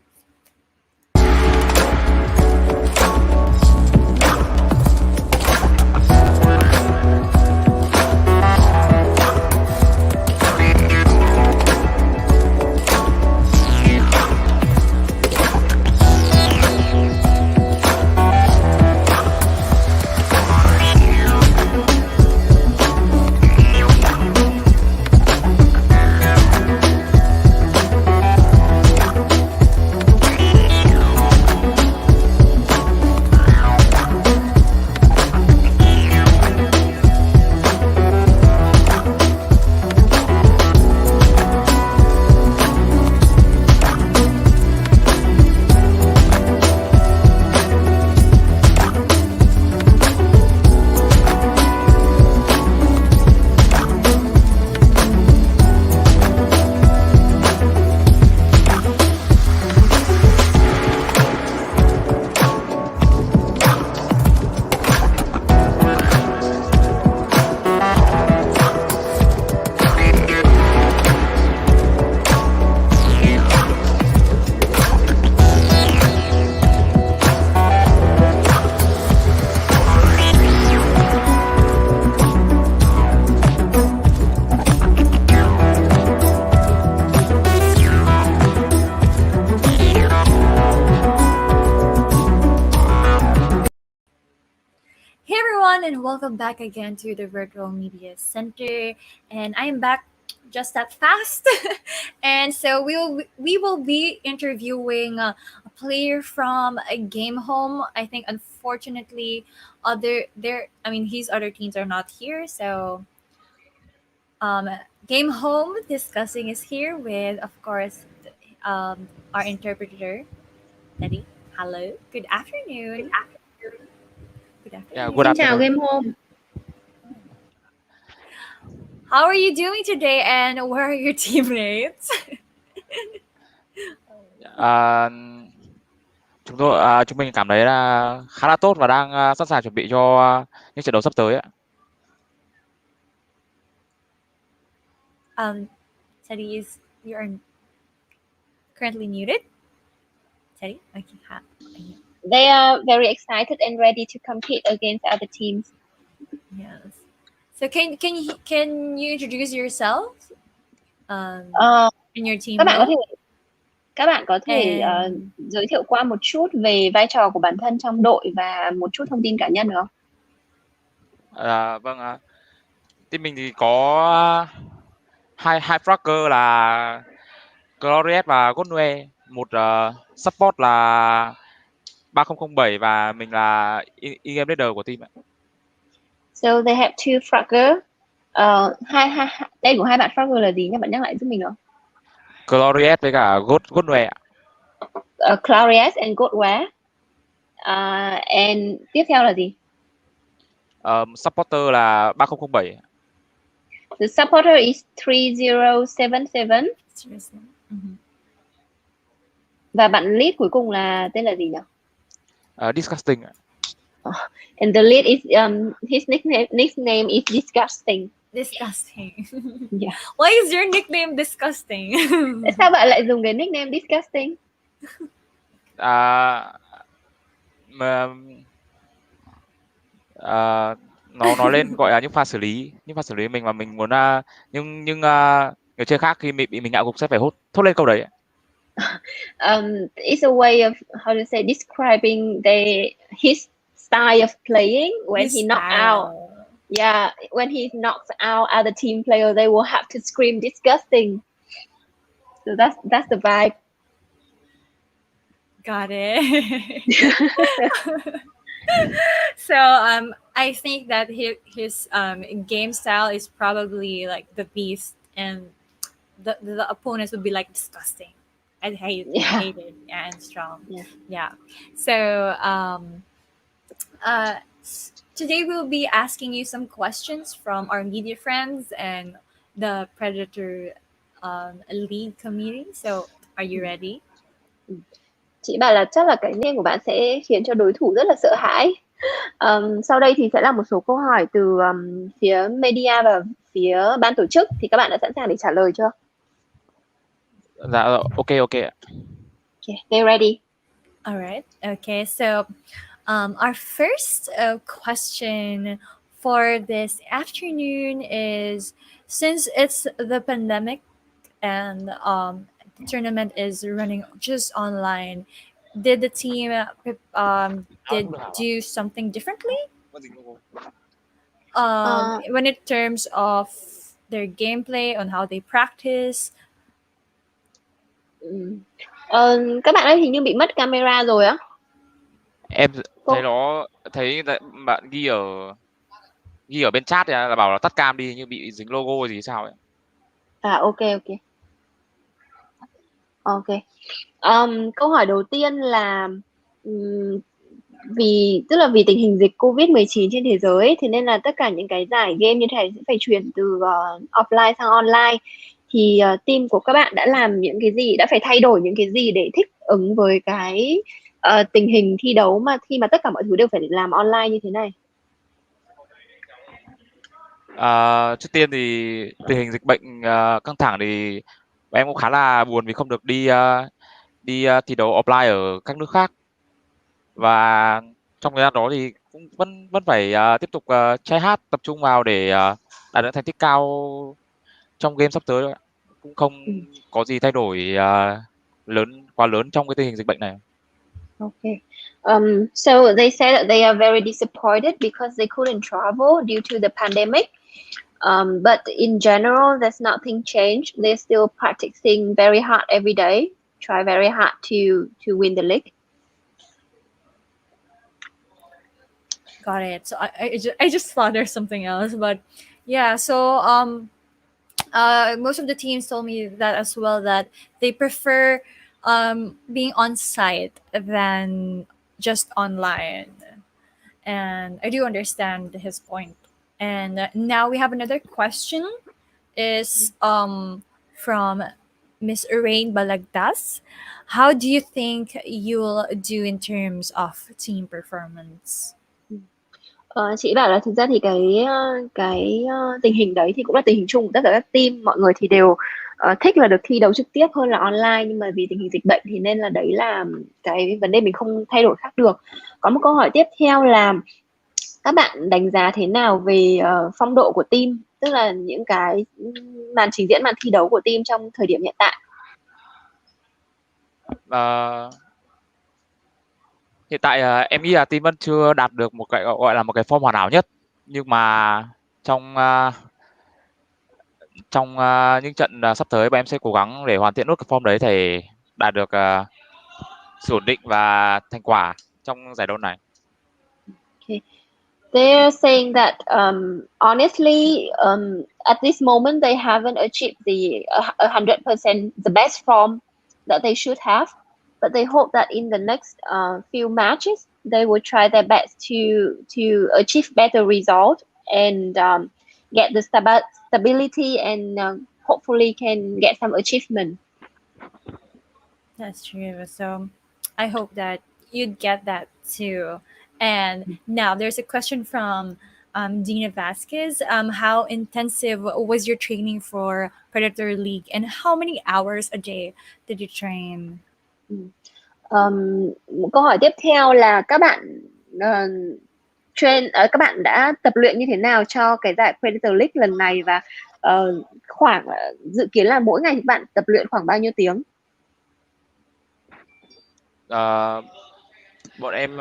And welcome back again to the Virtual Media Center, and I am back just that fast. And so we will be interviewing a player from a Game Home. I think unfortunately, his other teams are not here. So, Game Home Discussing is here with, of course, our interpreter, Teddy. Hello. Good afternoon. Good afternoon. Yeah, good Xin chào afternoon. Game Home. How are you doing today, and where are your teammates? À, chúng mình cảm thấy là khá là tốt và đang sẵn sàng chuẩn bị cho những trận đấu sắp tới ạ. Teddy, you're currently muted. Teddy, okay. They are very excited and ready to compete against other teams. Yes. So can you introduce yourself? In your team. Các bạn có thể giới thiệu qua một chút về vai trò của bản thân trong đội và một chút thông tin cá nhân được không? Vâng, team mình thì có hai fragger là Glorious và Godway, một support là 3007 và mình là in-game leader của team ạ. So they have two fragger. Tên của hai bạn fragger là gì nhé? Bạn nhắc lại giúp mình được không? Glorious với cả Godway ạ. Glorious and Godway. And tiếp theo là gì? Supporter là 3007. The supporter is 3077. Và bạn lead cuối cùng là tên là gì nhỉ? Disgusting. And the lead is his nickname is Disgusting. Disgusting. Yeah. Why is your nickname Disgusting? Tại sao bạn lại dùng cái nickname Disgusting? Nó nói lên gọi là những pha xử lý mình mà mình muốn nhưng người chơi khác khi bị mình ngã gục sẽ phải thốt lên câu đấy. It's a way of how to say describing his style of playing when he knocked out. Yeah, when he knocks out other team player, they will have to scream disgusting. So that's the vibe. Got it. So I think that his game style is probably like the beast, and the opponents would be like disgusting. I hate it and strong. Yeah. So today we'll be asking you some questions from our media friends and the Predator League community. So are you ready? Chị bảo là chắc là cái name của bạn sẽ khiến cho đối thủ rất là sợ hãi. Sau đây thì sẽ là một số câu hỏi từ phía media và phía ban tổ chức, thì các bạn đã sẵn sàng để trả lời chưa? Dạ, ok. Okay, they're ready. All right. Okay. So, our first question for this afternoon is, since it's the pandemic and the tournament is running just online, did the team did do something differently? When in terms of their gameplay, on how they practice. Các bạn ấy hình như bị mất camera rồi á. Em thấy bạn ghi ở bên chat là bảo là tắt cam đi, như bị dính logo gì sao ấy. Ok. Câu hỏi đầu tiên là vì tình hình dịch Covid-19 trên thế giới, thì nên là tất cả những cái giải game như thế này sẽ phải chuyển từ offline sang online. Thì team của các bạn đã làm những cái gì, đã phải thay đổi những cái gì để thích ứng với cái tình hình thi đấu mà khi mà tất cả mọi thứ đều phải làm online như thế này? Trước tiên thì tình hình dịch bệnh căng thẳng thì em cũng khá là buồn vì không được đi thi đấu offline ở các nước khác, và trong thời gian đó thì cũng vẫn phải tiếp tục try hard, tập trung vào để đạt được thành tích cao trong game sắp tới. Cũng không có gì thay đổi quá lớn trong cái tình hình dịch bệnh này. Okay. So they said that they are very disappointed because they couldn't travel due to the pandemic. But in general, there's nothing changed. They're still practicing very hard every day, try very hard to win the league. Got it. So I just thought there's something else, but yeah. So most of the teams told me that as well, that they prefer being on site than just online, and I do understand his point. And now we have another question. Is from Miss Urain Balagtas. How do you think you'll do in terms of team performance? Chị bảo là thực ra thì tình hình đấy thì cũng là tình hình chung của tất cả các team, mọi người thì đều thích là được thi đấu trực tiếp hơn là online, nhưng mà vì tình hình dịch bệnh thì nên là đấy là cái vấn đề mình không thay đổi khác được. Có một câu hỏi tiếp theo là các bạn đánh giá thế nào về phong độ của team, tức là những cái màn trình diễn, màn thi đấu của team trong thời điểm hiện tại? Hiện tại em nghĩ là team vẫn chưa đạt được một cái gọi là một cái form hoàn hảo nhất, nhưng mà trong những trận sắp tới bọn em sẽ cố gắng để hoàn thiện nốt cái form đấy, để đạt được sự ổn định và thành quả trong giải đấu này. Okay. They're saying that honestly, at this moment they haven't achieved the 100% the best form that they should have, but they hope that in the next few matches they will try their best to achieve better results and get the stability and hopefully can get some achievement. That's true. So I hope that you'd get that too. And now there's a question from Dina Vasquez. How intensive was your training for Predator League, and how many hours a day did you train? Câu hỏi tiếp theo là các bạn các bạn đã tập luyện như thế nào cho cái giải Predator League lần này, và khoảng dự kiến là mỗi ngày thì bạn tập luyện khoảng bao nhiêu tiếng? Bọn em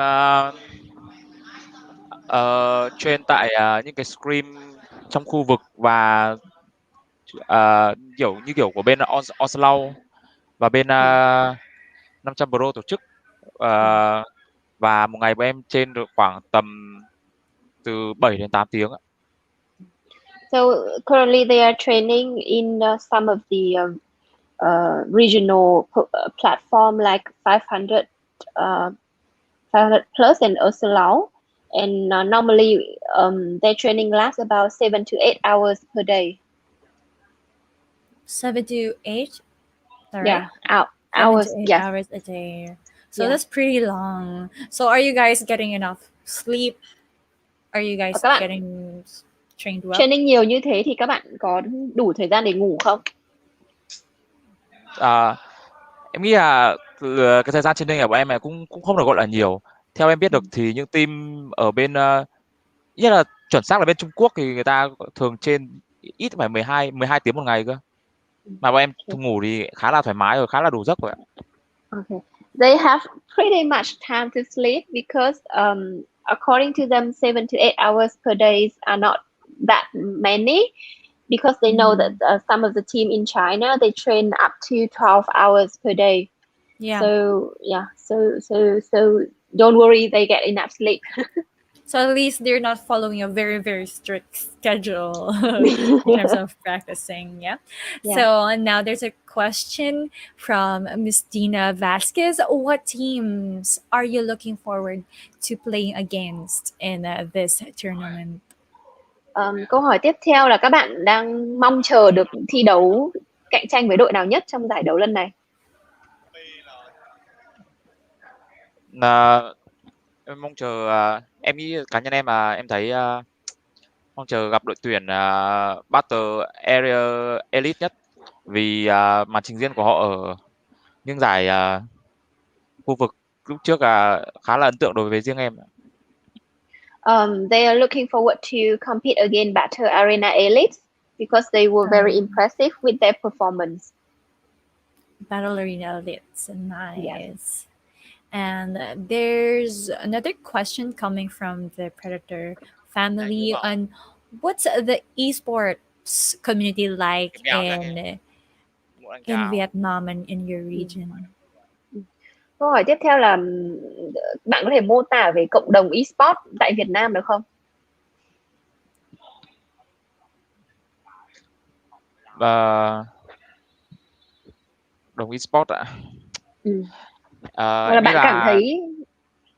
train tại những cái scrim trong khu vực, và kiểu của bên Oslo và bên 500 Pro tổ chức, và một ngày bọn em trên được khoảng tầm từ 7 đến 8 tiếng. So currently they are training in some of the regional platform like 500 plus and Oslo, and normally their training lasts about 7 to 8 hours per day. 7 to 8? Yeah, hours. 7 to 8 yes. Hours a day. So Yeah. that's pretty long. So are you guys getting enough sleep? Are you guys Các bạn getting trained well? training nhiều như thế thì các bạn có đủ thời gian để ngủ không? Em nghĩ là cái thời gian training của bọn em này cũng không được gọi là nhiều. Theo em biết được thì những team ở bên nhất là chuẩn xác là bên Trung Quốc thì người ta thường trên ít phải 12 tiếng một ngày cơ. Mà bọn em ngủ thì khá là thoải mái rồi, khá là đủ giấc rồi ạ. Okay. They have pretty much time to sleep because according to them 7 to 8 hours per day are not that many, because they know that some of the team in China they train up to 12 hours per day. Yeah. So don't worry, they get enough sleep. So at least they're not following a very, very strict schedule in terms of practicing. Yeah. So now there's a question from Miss Dina Vasquez. What teams are you looking forward to playing against in this tournament? Câu hỏi tiếp theo là các bạn đang mong chờ được thi đấu cạnh tranh với đội nào nhất trong giải đấu lần này? Em mong chờ, em nghĩ cá nhân em là em thấy mong chờ gặp đội tuyển Battle Area Elite nhất, vì màn trình diễn của họ ở những giải khu vực lúc trước khá là ấn tượng đối với riêng em. They are looking forward to compete against Battle Arena Elite because they were very impressive with their performance. Battle Arena Elite, nice. Yes. And there's another question coming from the Predator family on what's the esports community like in Vietnam and in your region? Câu hỏi tiếp theo là bạn có thể mô tả về cộng đồng eSport tại Việt Nam được không? Đồng eSport ạ. Hoặc là Em nghĩ bạn cảm là thấy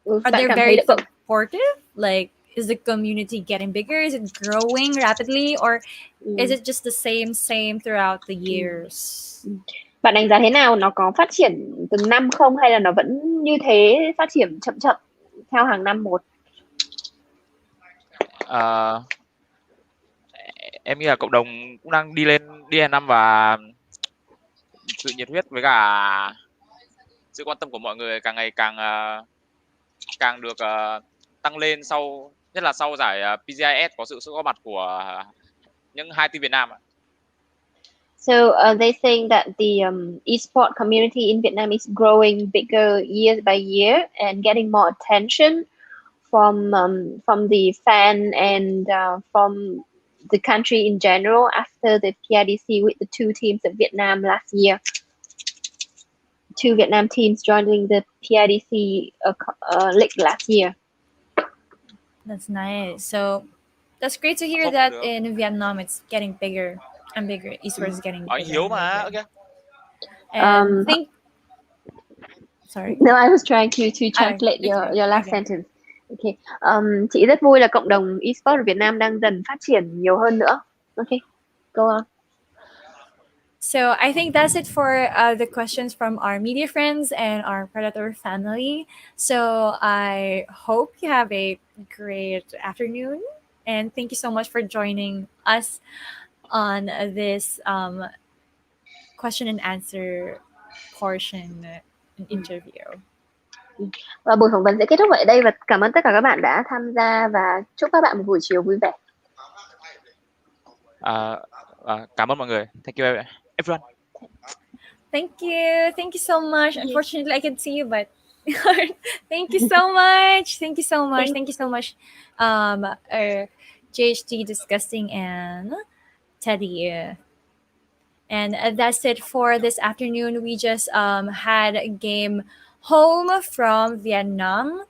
Are bạn they cảm thấy very là supportive? Like, is the community getting bigger? Is it growing rapidly, or is it just the same throughout the years? Bạn đánh giá thế nào? Nó có phát triển từng năm không, hay là nó vẫn như thế, phát triển chậm chậm theo hàng năm một? Em nghĩ là cộng đồng cũng đang đi hàng năm, và sự nhiệt huyết với cả sự quan tâm của mọi người càng ngày càng được tăng lên, nhất là sau giải PGIS có sự góp mặt của những hai team Việt Nam ạ. So they saying that the esports community in Vietnam is growing bigger year by year and getting more attention from the fan and from the country in general after the PIDC with the two teams of Vietnam last year. Two Vietnam teams joining the PIDC league last year. That's nice. So that's great to hear that in Vietnam it's getting bigger and bigger. Esports is getting Anh bigger. Hiếu mà. Okay. And sorry. No, I was trying to translate your last sentence. Okay. Chị rất vui là cộng đồng esports ở Việt Nam đang dần phát triển nhiều hơn nữa. Okay, go on. So I think that's it for the questions from our media friends and our Predator family. So I hope you have a great afternoon, and thank you so much for joining us on this question and answer portion interview. Và buổi phỏng vấn sẽ kết thúc ở đây, và cảm ơn tất cả các bạn đã tham gia và chúc các bạn một buổi chiều vui vẻ. Cảm ơn mọi người. Thank you everyone. Thank you so much. Unfortunately, I can see you, but thank you so much. Thank you so much. Thank you so much, JHD Disgusting and Teddy. And that's it for this afternoon. We just had a game home from Vietnam.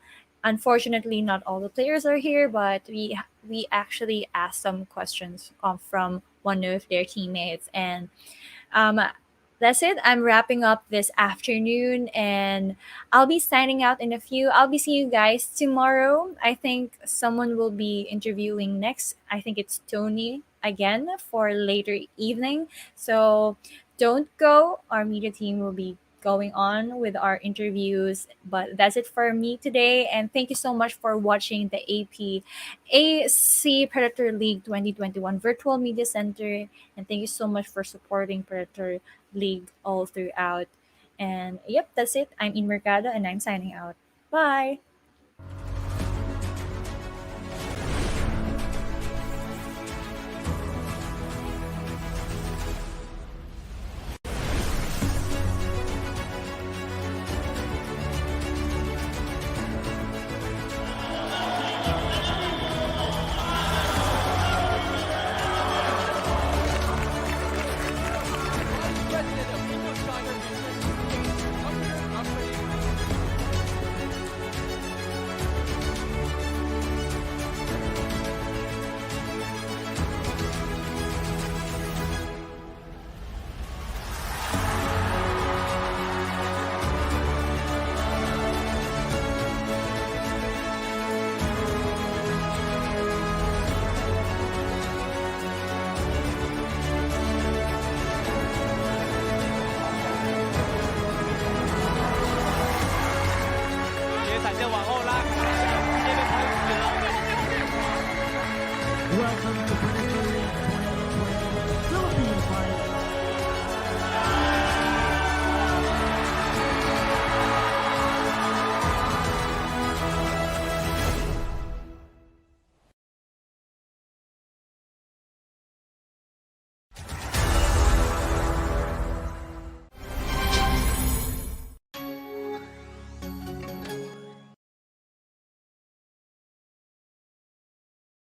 Unfortunately, not all the players are here, but we actually asked some questions from one of their teammates, and that's it. I'm wrapping up this afternoon, and I'll be signing out in a few. I'll be seeing you guys tomorrow. I think someone will be interviewing next. I think it's Tony again for later evening. So don't go. Our media team will be going on with our interviews. But that's it for me today. And thank you so much for watching the AC Predator League 2021 Virtual Media Center. And thank you so much for supporting Predator League all throughout. And yep, that's it. I'm In Mercado and I'm signing out. Bye.